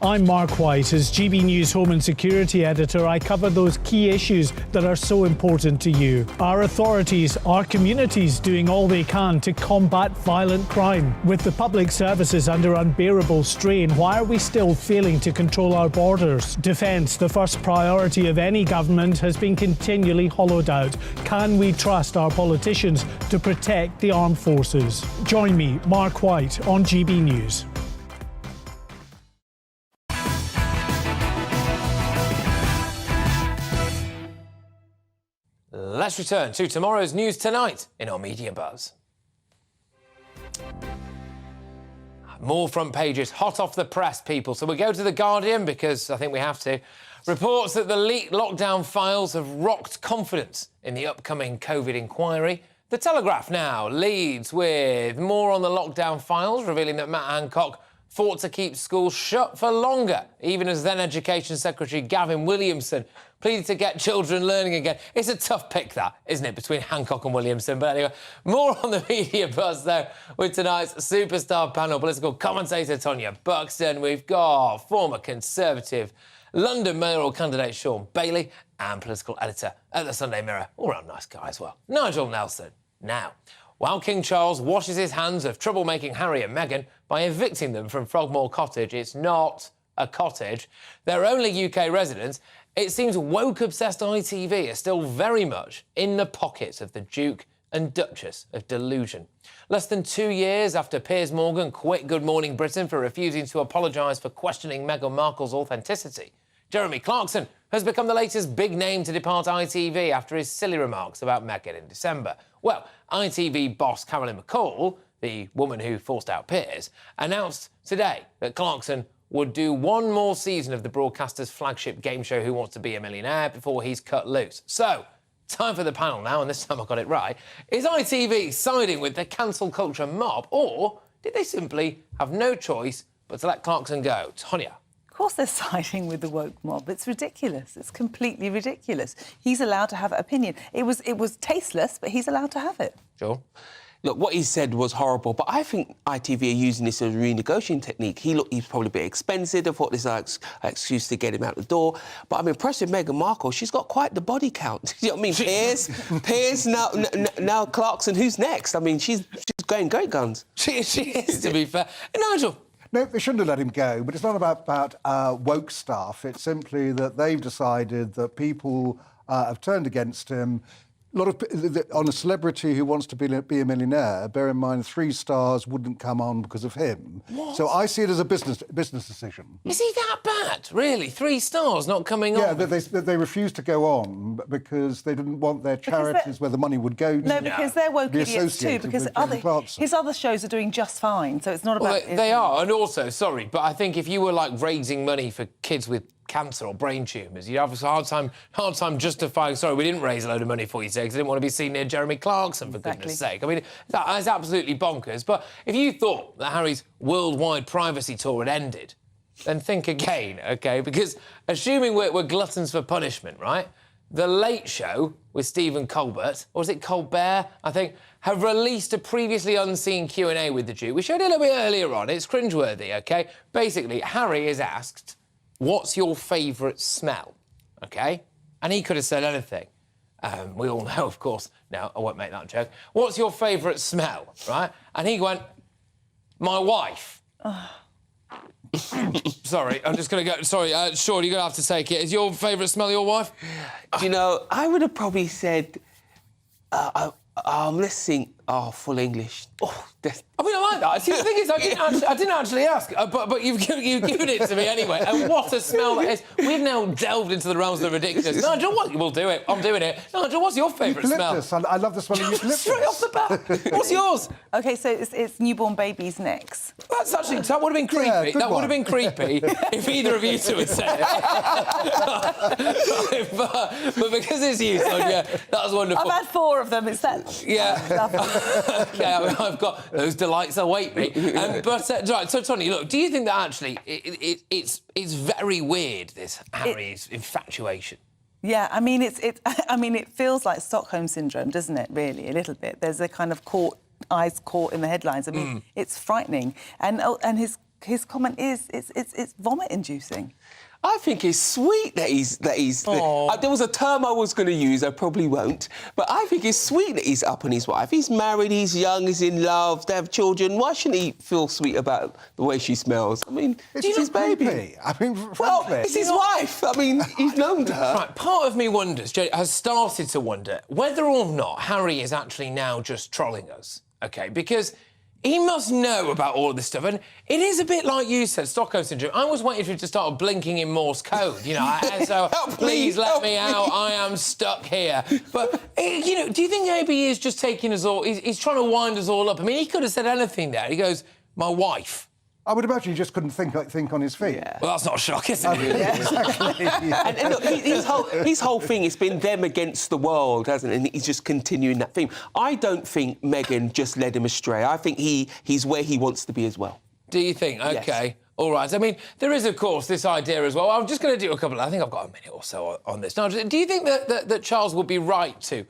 I'm Mark White. As GB News Home and Security Editor, I cover those key issues that are so important to you. Our authorities, our communities doing all they can to combat violent crime. With the public services under unbearable strain, why are we still failing to control our borders? Defence, the first priority of any government, has been continually hollowed out. Can we trust our politicians to protect the armed forces? Join me, Mark White, on GB News. Let's return to tomorrow's news tonight in our Media Buzz. More front pages, hot off the press, people. So we go to The Guardian because I think we have to. Reports that the leaked lockdown files have rocked confidence in the upcoming COVID inquiry. The Telegraph now leads with more on the lockdown files, revealing that Matt Hancock fought to keep schools shut for longer, even as then Education Secretary Gavin Williamson pleaded to get children learning again. It's a tough pick, that, isn't it, between Hancock and Williamson? But anyway, more on the Media Buzz, though, with tonight's superstar panel. Political commentator Tonya Buxton. We've got former Conservative London mayoral candidate Sean Bailey and political editor at the Sunday Mirror, all-round nice guy as well, Nigel Nelson. Now, while King Charles washes his hands of troublemaking Harry and Meghan by evicting them from Frogmore Cottage, it's not a cottage, they're only UK residents, it seems woke-obsessed ITV are still very much in the pockets of the Duke and Duchess of Delusion. Less than 2 years after Piers Morgan quit Good Morning Britain for refusing to apologise for questioning Meghan Markle's authenticity, Jeremy Clarkson has become the latest big name to depart ITV after his silly remarks about Meghan in December. Well, ITV boss Carolyn McCall, the woman who forced out Piers, announced today that Clarkson would do one more season of the broadcaster's flagship game show Who Wants to Be a Millionaire before he's cut loose. So, time for the panel now, and this time I got it right. Is ITV siding with the cancel culture mob, or did they simply have no choice but to let Clarkson go? Tonya. Of course they're siding with the woke mob. It's ridiculous. It's completely ridiculous. He's allowed to have an opinion. It was tasteless, but he's allowed to have it. Sure. Look, what he said was horrible, but I think ITV are using this as a renegotiating technique. He's probably a bit expensive. They thought this was an excuse to get him out the door. But I'm impressed with Meghan Markle. She's got quite the body count. You know what I mean? Piers, now Clarkson. Who's next? I mean, she's going great guns. She is, to be fair. Nigel. No, they shouldn't have let him go, but it's not about woke stuff. It's simply that they've decided that people have turned against him. A lot of on a celebrity who wants to be a millionaire, bear in mind 3 stars wouldn't come on because of him. What? So I see it as a business decision. Is he that bad? Really? 3 stars not coming on? Yeah, they refused to go on because they didn't want their charities where the money would go to. No, because they're woke idiots too, because his other shows are doing just fine, so it's not about... Well, they are, and also, sorry, but I think if you were, like, raising money for kids with cancer or brain tumours, you'd have a hard time justifying, sorry, we didn't raise a load of money for you today because I didn't want to be seen near Jeremy Clarkson, for goodness sake. I mean, that is absolutely bonkers. But if you thought that Harry's worldwide privacy tour had ended, then think again, OK? Because assuming we're gluttons for punishment, right, The Late Show with Stephen Colbert, or is it Colbert, I think, have released a previously unseen Q&A with the Duke. We showed it a little bit earlier on. It's cringeworthy, OK? Basically, Harry is asked, what's your favourite smell, OK? And he could have said anything. We all know, of course. No, I won't make that joke. What's your favourite smell, right? And he went, my wife. Sorry, I'm just going to go... Sorry, Sean, you're going to have to take it. Is your favourite smell your wife? Do you know, I would have probably said... let's think... full English. I mean, I like that. See, the thing is, I didn't actually ask, but you've given it to me anyway. And what a smell that is. We've now delved into the realms of the ridiculous. Nigel, what? We'll do it. I'm doing it. Nigel, what's your favourite smell? I love the smell of eucalyptus. Straight off the bat. What's yours? OK, so it's newborn babies' necks. That would have been creepy. Yeah, that would have been creepy if either of you two had said it. but because it's you, Sonia, that was wonderful. I've had 4 of them. It's that. Yeah. OK, I've got those delights await me. Right, so Tony, look, do you think that actually it's very weird, this Harry's infatuation? Yeah, I mean, it feels like Stockholm syndrome, doesn't it? Really, a little bit. There's a kind of eyes caught in the headlines. I mean, it's frightening. And his comment is it's vomit-inducing. I think it's sweet that he's there was a term I was going to use, I probably won't, but I think it's sweet that he's up on his wife. He's married, he's young, he's in love, they have children. Why shouldn't he feel sweet about the way she smells? I mean, it's his baby. I mean, well, it's his wife. I mean, he's known to her. Right, part of me has started to wonder whether or not Harry is actually now just trolling us, OK? Because he must know about all of this stuff, and it is a bit like you said, Stockholm syndrome. I was waiting for him to start blinking in Morse code, you know, so please let me out, I am stuck here. But, you know, do you think maybe he is just taking us all, he's trying to wind us all up? I mean, he could have said anything there. He goes, my wife. I would imagine he just couldn't think on his feet. Yeah. Well, that's not a shock, is it? Yeah, exactly. And look, his whole thing has been them against the world, hasn't it? And he's just continuing that theme. I don't think Meghan just led him astray. I think he's where he wants to be as well. Do you think? OK. Yes. All right. I mean, there is, of course, this idea as well. I'm just going to do a couple... I think I've got a minute or so on this. Now, do you think that Charles would be right to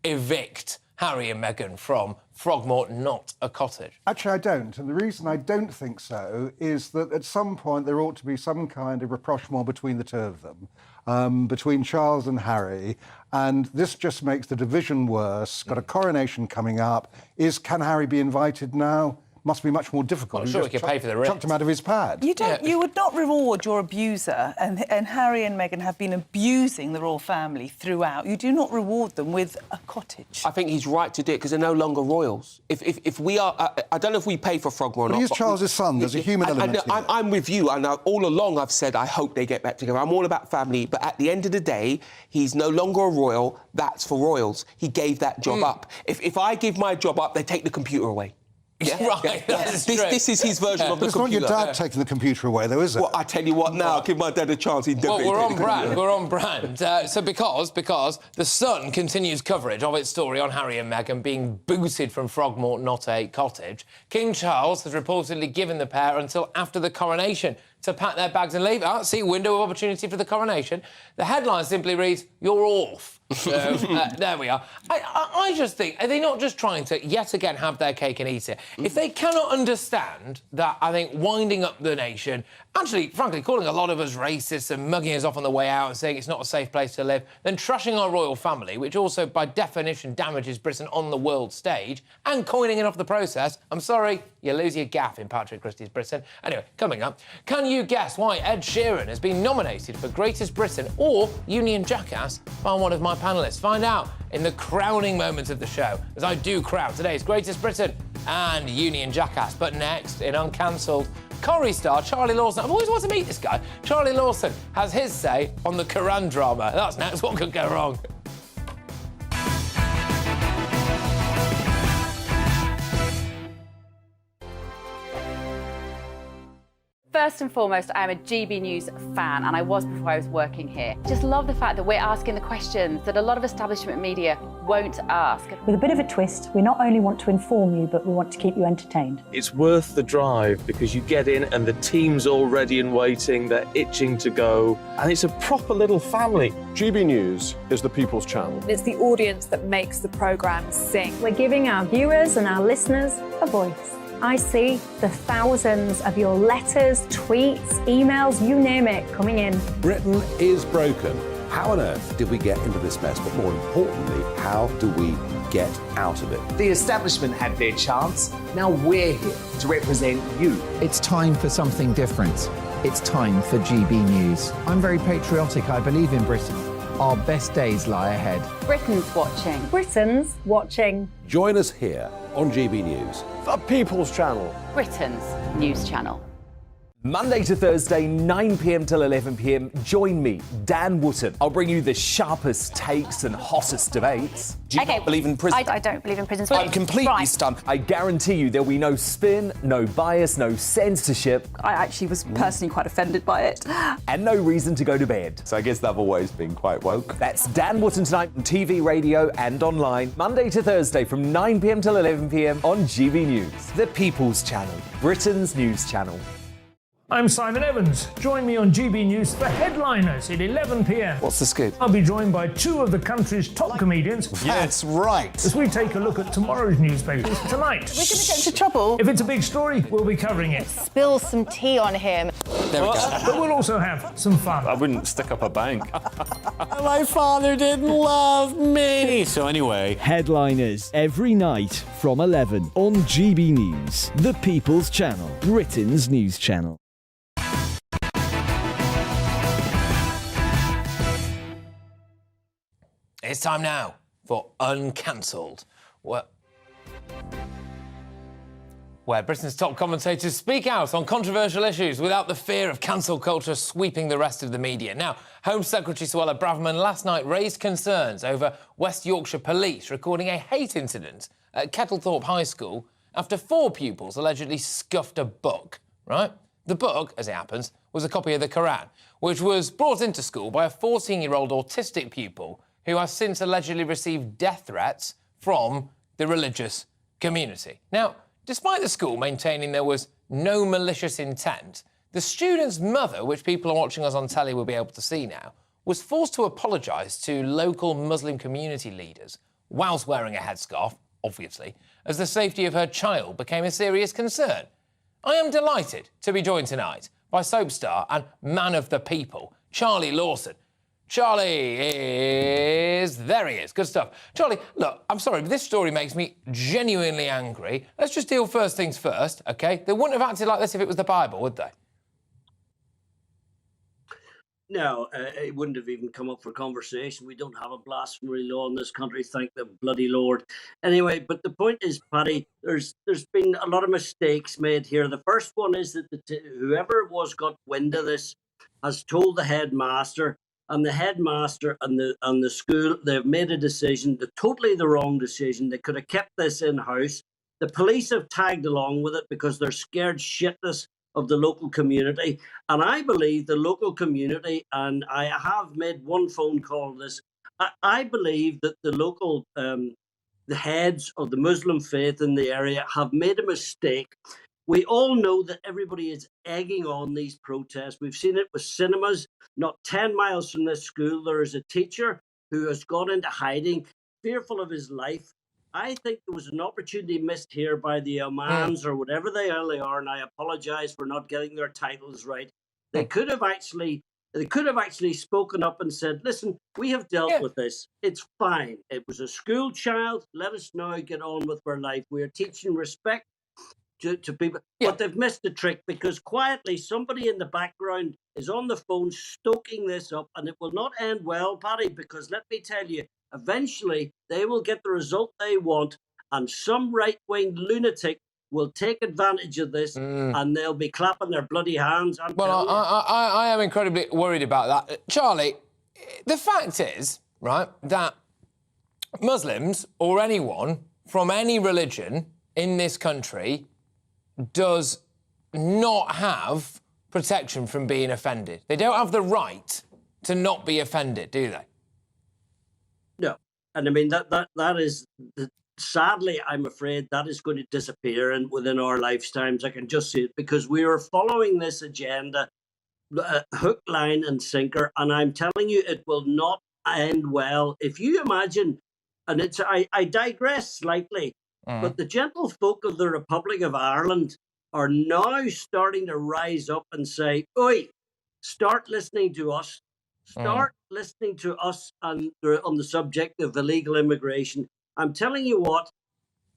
evict Harry and Meghan from Frogmore, not a cottage? Actually, I don't. And the reason I don't think so is that at some point there ought to be some kind of rapprochement between the two of them, between Charles and Harry. And this just makes the division worse. Got a coronation coming up. Can Harry be invited now? Must be much more difficult. I'm sure we could pay for the rent. Chucked him out of his pad. You would not reward your abuser, and Harry and Meghan have been abusing the royal family throughout. You do not reward them with a cottage. I think he's right to do it because they're no longer royals. If we are, I don't know if we pay for Frogmore or not. He is Charles's son. There's a human element. I'm with you, and all along I've said I hope they get back together. I'm all about family, but at the end of the day, he's no longer a royal. That's for royals. He gave that job up. If I give my job up, they take the computer away. Yeah, right. Yeah. This is his version of the computer. It's not your dad taking the computer away, though, is it? Well, I tell you what now, I'll give my dad a chance. Well, we're on brand. We're on brand. So because The Sun continues coverage of its story on Harry and Meghan being booted from Frogmore, not a cottage, King Charles has reportedly given the pair until after the coronation to pack their bags and leave. See, window of opportunity for the coronation. The headline simply reads, "You're off." There we are. I just think, are they not just trying to, yet again, have their cake and eat it? If they cannot understand that, I think, winding up the nation, actually, frankly, calling a lot of us racists and mugging us off on the way out and saying it's not a safe place to live, then trashing our royal family, which also, by definition, damages Britain on the world stage, and coining it off the process, I'm sorry, you lose your gaff in Patrick Christie's Britain. Anyway, coming up, can you guess why Ed Sheeran has been nominated for Greatest Britain or Union Jackass by one of my panellists? Find out in the crowning moments of the show, as I do crown today's Greatest Britain and Union Jackass. But next, in Uncancelled, Corrie star Charlie Lawson. I've always wanted to meet this guy. Charlie Lawson has his say on the Quran drama. That's next. What could go wrong? First and foremost, I'm a GB News fan, and I was before I was working here. Just love the fact that we're asking the questions that a lot of establishment media won't ask. With a bit of a twist, we not only want to inform you, but we want to keep you entertained. It's worth the drive because you get in and the team's all ready and waiting, they're itching to go, and it's a proper little family. GB News is the People's Channel. It's the audience that makes the programme sing. We're giving our viewers and our listeners a voice. I see the thousands of your letters, tweets, emails, you name it, coming in. Britain is broken. How on earth did we get into this mess? But more importantly, how do we get out of it? The establishment had their chance. Now we're here to represent you. It's time for something different. It's time for GB News. I'm very patriotic. I believe in Britain. Our best days lie ahead. Britain's watching. Britain's watching. Join us here on GB News. The People's Channel. Britain's news channel. Monday to Thursday, 9 p.m. till 11 p.m. Join me, Dan Wootton. I'll bring you the sharpest takes and hottest debates. Do you not believe in prison? I don't believe in prison. I'm completely stunned. I guarantee you there'll be no spin, no bias, no censorship. I actually was personally quite offended by it. And no reason to go to bed. So I guess they've always been quite woke. That's Dan Wootton tonight on TV, radio and online. Monday to Thursday from 9 p.m. till 11 p.m. on GB News. The People's Channel, Britain's news channel. I'm Simon Evans. Join me on GB News for Headliners at 11 p.m. What's the scoop? I'll be joined by two of the country's top comedians. That's right. As we take a look at tomorrow's newspapers tonight. We're going to get into trouble. If it's a big story, we'll be covering it. Spill some tea on him. There we go. But we'll also have some fun. I wouldn't stick up a bank. My father didn't love me. So anyway. Headliners every night from 11 on GB News, the People's Channel, Britain's news channel. It's time now for Uncancelled, where Britain's top commentators speak out on controversial issues without the fear of cancel culture sweeping the rest of the media. Now, Home Secretary Suella Braverman last night raised concerns over West Yorkshire police recording a hate incident at Kettlethorpe High School after 4 pupils allegedly scuffed a book, right? The book, as it happens, was a copy of the Quran, which was brought into school by a 14-year-old autistic pupil who has since allegedly received death threats from the religious community. Now, despite the school maintaining there was no malicious intent, the student's mother, which people are watching us on telly will be able to see now, was forced to apologise to local Muslim community leaders whilst wearing a headscarf, obviously, as the safety of her child became a serious concern. I am delighted to be joined tonight by soap star and man of the people, Charlie Lawson. Charlie there he is. Good stuff. Charlie, look, I'm sorry, but this story makes me genuinely angry. Let's just deal first things first, OK? They wouldn't have acted like this if it was the Bible, would they? No, it wouldn't have even come up for conversation. We don't have a blasphemy law in this country, thank the bloody Lord. Anyway, but the point is, Paddy, there's been a lot of mistakes made here. The first one is that whoever it was got wind of this has told the headmaster, and the headmaster and the school, they've made a decision, totally the wrong decision. They could have kept this in-house. The police have tagged along with it because they're scared shitless of the local community. And I believe the local community, and I have made one phone call on this, I believe that the local, the heads of the Muslim faith in the area have made a mistake. We all know that everybody is egging on these protests. We've seen it with cinemas. Not 10 miles from this school, there is a teacher who has gone into hiding, fearful of his life. I think there was an opportunity missed here by the Imams or whatever the hell they are, and I apologise for not getting their titles right. They could have actually spoken up and said, listen, we have dealt with this. It's fine. It was a school child. Let us now get on with our life. We are teaching respect to people. But they've missed the trick because quietly somebody in the background is on the phone stoking this up, and it will not end well, Paddy, because let me tell you, eventually they will get the result they want, and some right-wing lunatic will take advantage of this and they'll be clapping their bloody hands. Well, I am incredibly worried about that. Charlie, the fact is, right, that Muslims or anyone from any religion in this country does not have protection from being offended. They don't have the right to not be offended, do they? No. And I mean, that is... Sadly, I'm afraid that is going to disappear within our lifetimes. I can just see it because we are following this agenda, hook, line and sinker. And I'm telling you, it will not end well. If you imagine, and I digress slightly, but the gentlefolk of the Republic of Ireland are now starting to rise up and say, oi, start listening to us. Start listening to us on the subject of illegal immigration. I'm telling you what,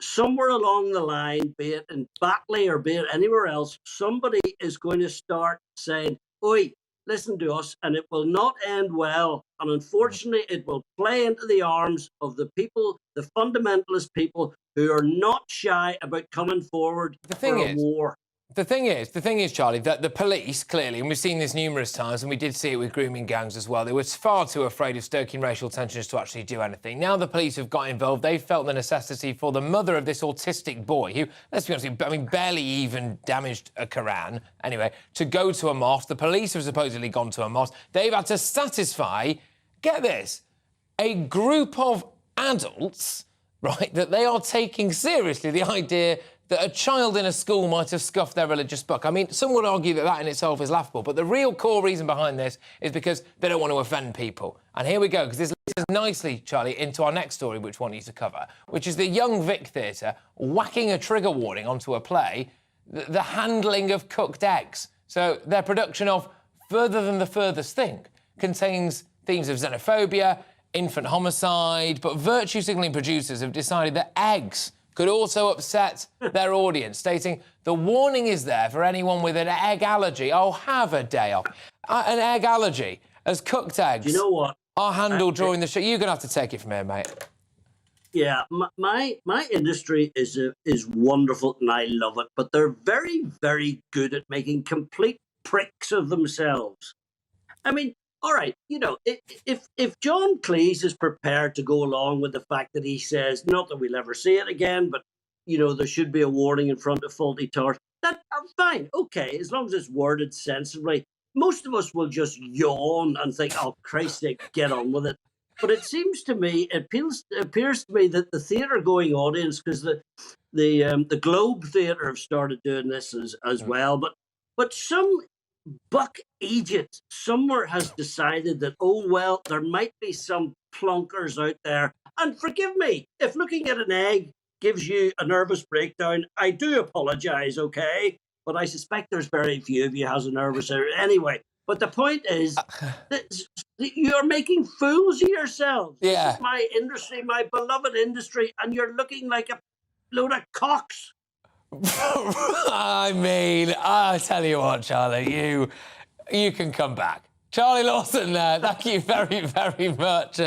somewhere along the line, be it in Batley or be it anywhere else, somebody is going to start saying, oi, listen to us, and it will not end well. And unfortunately, it will play into the arms of the people, the fundamentalist people, who are not shy about coming forward for a war. The thing is, Charlie, that the police, clearly, and we've seen this numerous times, and we did see it with grooming gangs as well, they were far too afraid of stoking racial tensions to actually do anything. Now the police have got involved, they felt the necessity for the mother of this autistic boy, who, let's be honest, I mean, barely even damaged a Quran, anyway, to go to a mosque. The police have supposedly gone to a mosque. They've had to satisfy, get this, a group of adults, right, that they are taking seriously the idea that a child in a school might have scuffed their religious book. I mean, some would argue that that in itself is laughable, but the real core reason behind this is because they don't want to offend people. And here we go, because this leads us nicely, Charlie, into our next story, which we want you to cover, which is the Young Vic Theatre whacking a trigger warning onto a play, the handling of cooked eggs. So their production of Further Than the Furthest Thing contains themes of xenophobia, infant homicide, but virtue-signalling producers have decided that eggs could also upset their audience, stating the warning is there for anyone with an egg allergy. Oh, have a day off. An egg allergy, as cooked eggs, Do you know what? are handled during the show. You're going to have to take it from here, mate. Yeah, my industry is wonderful and I love it, but they're very, very good at making complete pricks of themselves. I mean, all right, you know, if John Cleese is prepared to go along with the fact that he says, not that we'll ever see it again, but, you know, there should be a warning in front of faulty towers, that fine, OK, as long as it's worded sensibly. Most of us will just yawn and think, oh, Christ's sake, get on with it. But it seems to me, it appears to me that the theatre-going audience, because the Globe Theatre have started doing this as well, but some buck idiot somewhere has decided that, oh, well, there might be some plunkers out there. And forgive me, if looking at an egg gives you a nervous breakdown, I do apologise, OK? But I suspect there's very few of you has a nervous... Anyway, but the point is that you're making fools of yourselves. Yeah. This is my industry, my beloved industry, and you're looking like a load of cocks. I mean, I tell you what, Charlie, you can come back. Charlie Lawson there, thank you very, very much.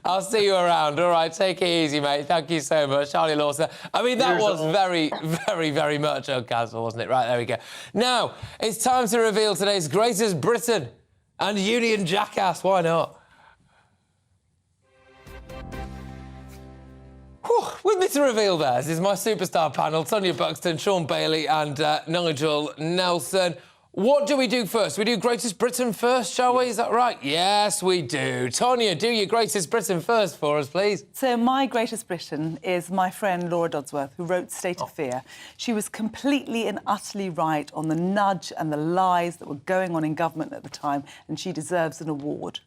I'll see you around. All right, take it easy, mate. Thank you so much, Charlie Lawson. I mean, that was very, very, very much on Castle, wasn't it? Right, there we go. Now, it's time to reveal today's greatest Britain and Union jackass. Why not? Whew, with me to reveal theirs is my superstar panel, Tonya Buxton, Sean Bailey and Nigel Nelson. What do we do first? We do Greatest Britain first, shall we? Is that right? Yes, we do. Tonya, do your Greatest Britain first for us, please. So my Greatest Britain is my friend Laura Dodsworth, who wrote State of Fear. She was completely and utterly right on the nudge and the lies that were going on in government at the time, and she deserves an award.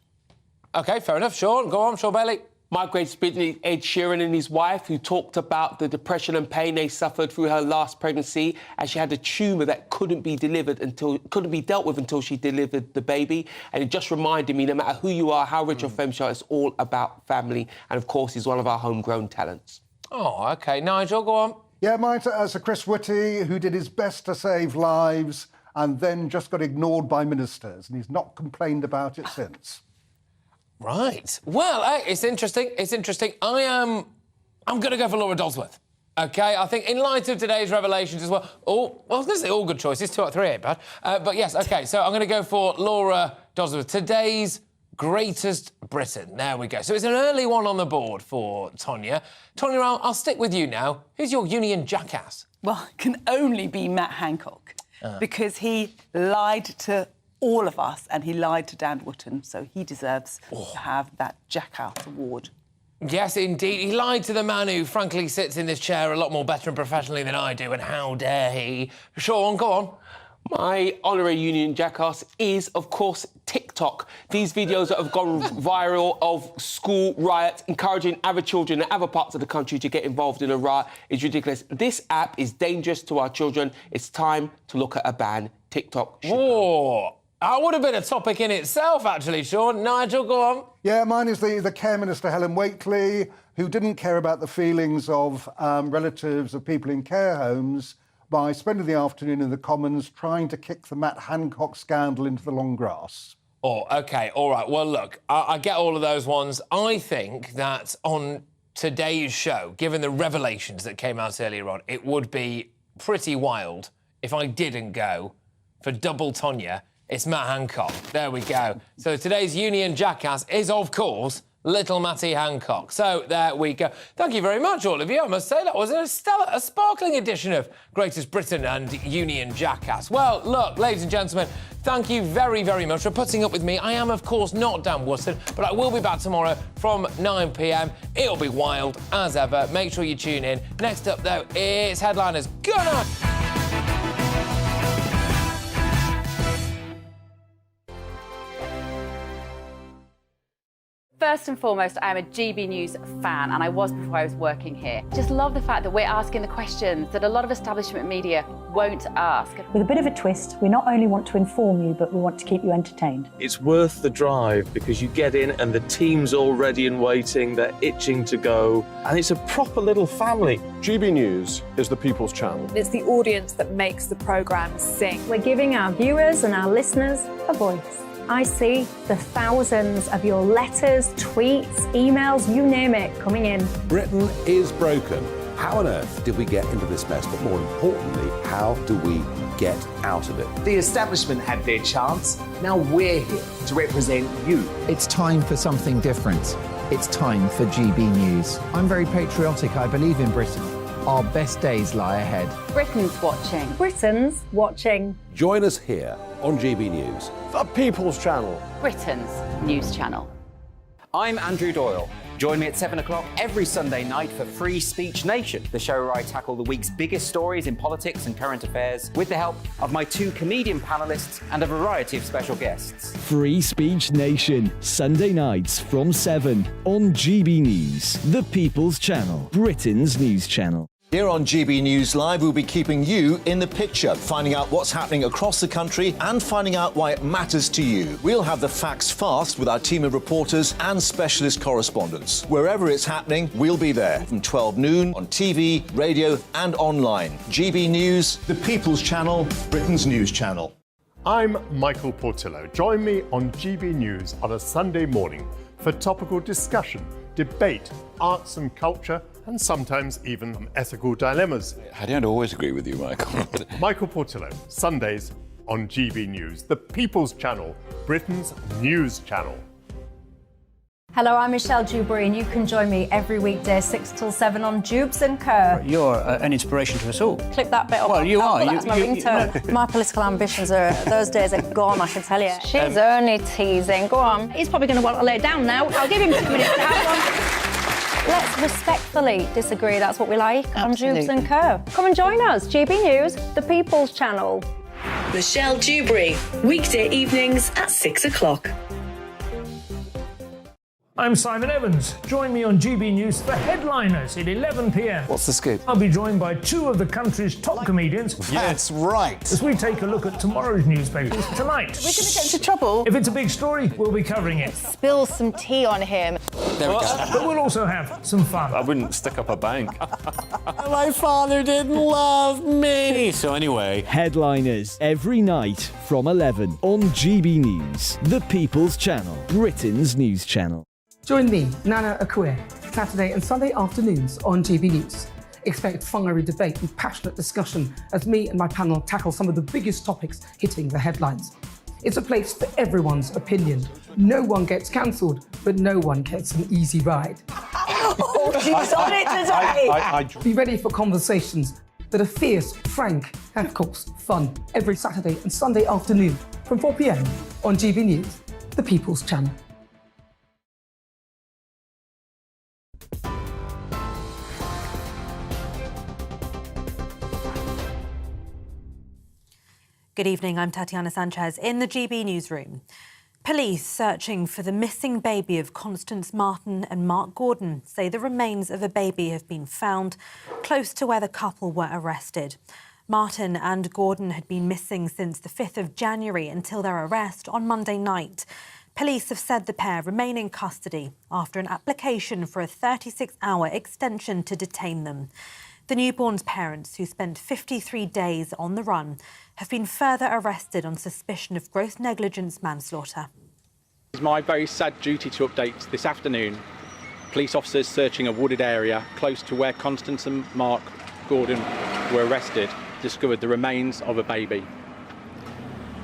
OK, fair enough. Sean, go on, Sean Bailey. My Greatest Britain is Ed Sheeran and his wife, who talked about the depression and pain they suffered through her last pregnancy, as she had a tumour that couldn't be dealt with until she delivered the baby. And it just reminded me, no matter who you are, how rich or famous you are, it's all about family. And of course, he's one of our homegrown talents. Oh, OK, Nigel, go on. Yeah, mine's Sir Chris Whitty, who did his best to save lives and then just got ignored by ministers, and he's not complained about it since. Right. Well, it's interesting. It's interesting. I'm going to go for Laura Dodsworth. OK, I think in light of today's revelations as well... I was going to say all good choices. 2 out of 3 ain't bad. But yes, OK, so I'm going to go for Laura Dodsworth. Today's Greatest Britain. There we go. So it's an early one on the board for Tonya. Tonya, I'll stick with you now. Who's your Union jackass? Well, it can only be Matt Hancock, because he lied to all of us, and he lied to Dan Wootton, so he deserves to have that Jackass award. Yes, indeed. He lied to the man who, frankly, sits in this chair a lot more better and professionally than I do, and how dare he? Sean, go on. My honorary Union jackass is, of course, TikTok. These videos that have gone viral of school riots, encouraging other children in other parts of the country to get involved in a riot is ridiculous. This app is dangerous to our children. It's time to look at a ban. TikTok. Oh, That would have been a topic in itself, actually, Sean. Nigel, go on. Yeah, mine is the Care Minister, Helen Waitley, who didn't care about the feelings of relatives of people in care homes by spending the afternoon in the Commons trying to kick the Matt Hancock scandal into the long grass. Oh, OK, all right. Well, look, I get all of those ones. I think that on today's show, given the revelations that came out earlier on, it would be pretty wild if I didn't go for double Tonya. It's Matt Hancock. There we go. So today's Union Jackass is, of course, Little Matty Hancock. So there we go. Thank you very much, all of you. I must say that was a sparkling edition of Greatest Britain and Union Jackass. Well, look, ladies and gentlemen, thank you very, very much for putting up with me. I am, of course, not Dan Wootton, but I will be back tomorrow from 9 p.m. It'll be wild as ever. Make sure you tune in. Next up, though, it's Headliners. Good night. First and foremost, I'm a GB News fan, and I was before I was working here. Just love the fact that we're asking the questions that a lot of establishment media won't ask. With a bit of a twist, we not only want to inform you, but we want to keep you entertained. It's worth the drive because you get in and the team's all ready and waiting, they're itching to go, and it's a proper little family. GB News is the People's Channel. It's the audience that makes the programme sing. We're giving our viewers and our listeners a voice. I see the thousands of your letters, tweets, emails, you name it, coming in. Britain is broken. How on earth did we get into this mess? But more importantly, how do we get out of it? The establishment had their chance. Now we're here to represent you. It's time for something different. It's time for GB News. I'm very patriotic. I believe in Britain. Our best days lie ahead. Britain's watching. Britain's watching. Join us here on GB News. The People's Channel. Britain's news channel. I'm Andrew Doyle. Join me at 7 o'clock every Sunday night for Free Speech Nation, the show where I tackle the week's biggest stories in politics and current affairs with the help of my two comedian panellists and a variety of special guests. Free Speech Nation, Sunday nights from 7 on GB News, the People's Channel, Britain's news channel. Here on GB News Live, we'll be keeping you in the picture, finding out what's happening across the country and finding out why it matters to you. We'll have the facts fast with our team of reporters and specialist correspondents. Wherever it's happening, we'll be there from 12 noon on TV, radio and online. GB News, the People's Channel, Britain's news channel. I'm Michael Portillo. Join me on GB News on a Sunday morning for topical discussion, debate, arts and culture, and sometimes even some ethical dilemmas. I don't always agree with you, Michael. Michael Portillo, Sundays on GB News, the People's Channel, Britain's news channel. Hello, I'm Michelle Dewberry, and you can join me every weekday 6 till 7 on Jubes and Kerr. You're an inspiration to us all. Clip that bit up. Well, you are. That's my ringtone. My political ambitions are, those days are gone, I can tell you. She's only teasing. Go on. He's probably going to want to lay down now. I'll give him 2 minutes to have one. Let's respectfully disagree. That's what we like on Jubes and Kerr. Come and join us. GB News, the People's Channel. Michelle Dewberry, weekday evenings at 6 o'clock. I'm Simon Evans. Join me on GB News for Headliners at 11 p.m. What's the scoop? I'll be joined by two of the country's top comedians. That's right. As we take a look at tomorrow's newspapers tonight. We're going to get into trouble. If it's a big story, we'll be covering it. Spill some tea on him. There we go. But we'll also have some fun. I wouldn't stick up a bank. My father didn't love me. So anyway. Headliners every night from 11 on GB News, the People's Channel, Britain's news channel. Join me, Nana Akue, Saturday and Sunday afternoons on GB News. Expect fiery debate and passionate discussion as me and my panel tackle some of the biggest topics hitting the headlines. It's a place for everyone's opinion. No one gets cancelled, but no one gets an easy ride. Oh, she's on it today! Be ready for conversations that are fierce, frank, and of course, fun. Every Saturday and Sunday afternoon from 4 p.m. on GB News, the People's Channel. Good evening, I'm Tatiana Sanchez in the GB newsroom. Police searching for the missing baby of Constance Martin and Mark Gordon say the remains of a baby have been found close to where the couple were arrested. Martin and Gordon had been missing since the 5th of January until their arrest on Monday night. Police have said the pair remain in custody after an application for a 36-hour extension to detain them. The newborn's parents, who spent 53 days on the run, have been further arrested on suspicion of gross negligence manslaughter. It's my very sad duty to update this afternoon. Police officers searching a wooded area close to where Constance and Mark Gordon were arrested discovered the remains of a baby.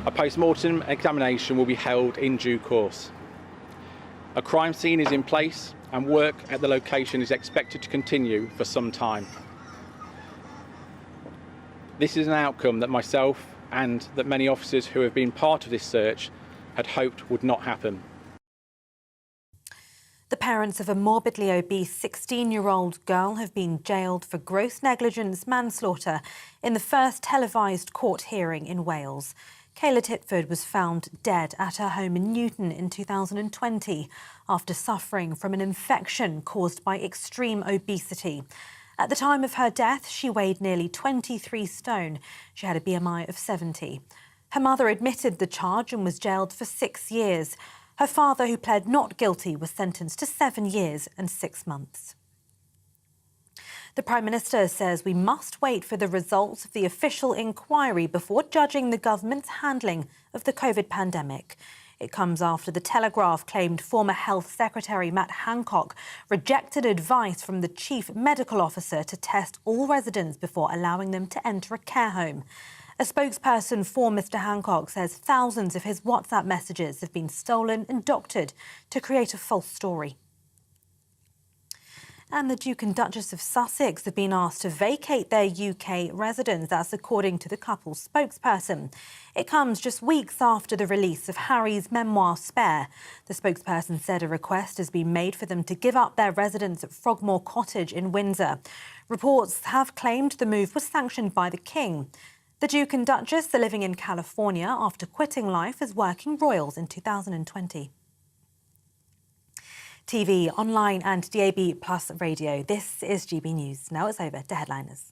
A post-mortem examination will be held in due course. A crime scene is in place and work at the location is expected to continue for some time. This is an outcome that myself and that many officers who have been part of this search had hoped would not happen. The parents of a morbidly obese 16-year-old girl have been jailed for gross negligence manslaughter in the first televised court hearing in Wales. Kayla Titford was found dead at her home in Newton in 2020 after suffering from an infection caused by extreme obesity. At the time of her death, she weighed nearly 23 stone. She had a BMI of 70. Her mother admitted the charge and was jailed for 6 years. Her father, who pled not guilty, was sentenced to 7 years and 6 months. The Prime Minister says we must wait for the results of the official inquiry before judging the government's handling of the COVID pandemic. It comes after The Telegraph claimed former Health Secretary Matt Hancock rejected advice from the Chief Medical Officer to test all residents before allowing them to enter a care home. A spokesperson for Mr Hancock says thousands of his WhatsApp messages have been stolen and doctored to create a false story. And the Duke and Duchess of Sussex have been asked to vacate their UK residence. That's according to the couple's spokesperson. It comes just weeks after the release of Harry's memoir Spare. The spokesperson said a request has been made for them to give up their residence at Frogmore Cottage in Windsor. Reports have claimed the move was sanctioned by the King. The Duke and Duchess are living in California after quitting life as working royals in 2020. TV, online and DAB Plus radio. This is GB News. Now it's over to headliners.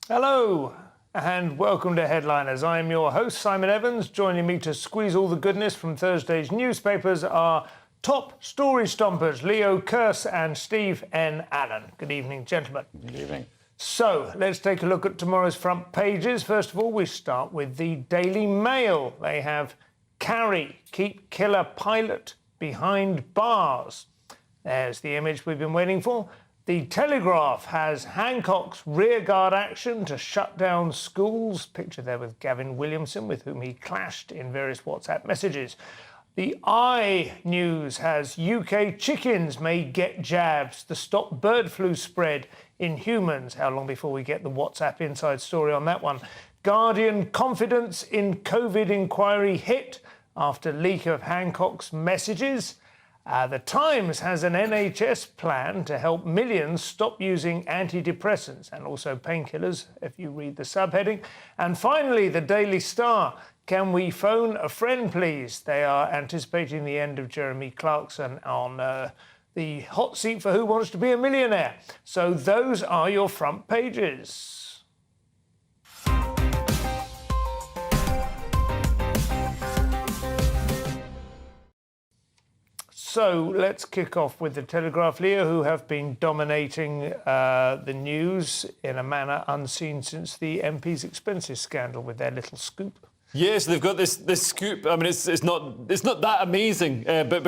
Hello and welcome to Headliners. I am your host, Simon Evans. Joining me to squeeze all the goodness from Thursday's newspapers are top story stompers Leo Kearse and Steve N. Allen. Good evening, gentlemen. Good evening. So, let's take a look at tomorrow's front pages. First of all, we start with the Daily Mail. They have Carrie, keep killer pilot behind bars. There's the image we've been waiting for. The Telegraph has Hancock's rearguard action to shut down schools. Picture there with Gavin Williamson, with whom he clashed in various WhatsApp messages. The iNews has UK chickens may get jabs to stop bird flu spread in humans. How long before we get the WhatsApp inside story on that one? Guardian, confidence in COVID inquiry hit after leak of Hancock's messages. The Times has an NHS plan to help millions stop using antidepressants and also painkillers, if you read the subheading. And finally, the Daily Star. Can we phone a friend, please? They are anticipating the end of Jeremy Clarkson on the hot seat for Who Wants to Be a Millionaire. So those are your front pages. So let's kick off with the Telegraph, Leo, who have been dominating the news in a manner unseen since the MP's expenses scandal with their little scoop. Yes, they've got this scoop. I mean, it's not that amazing, but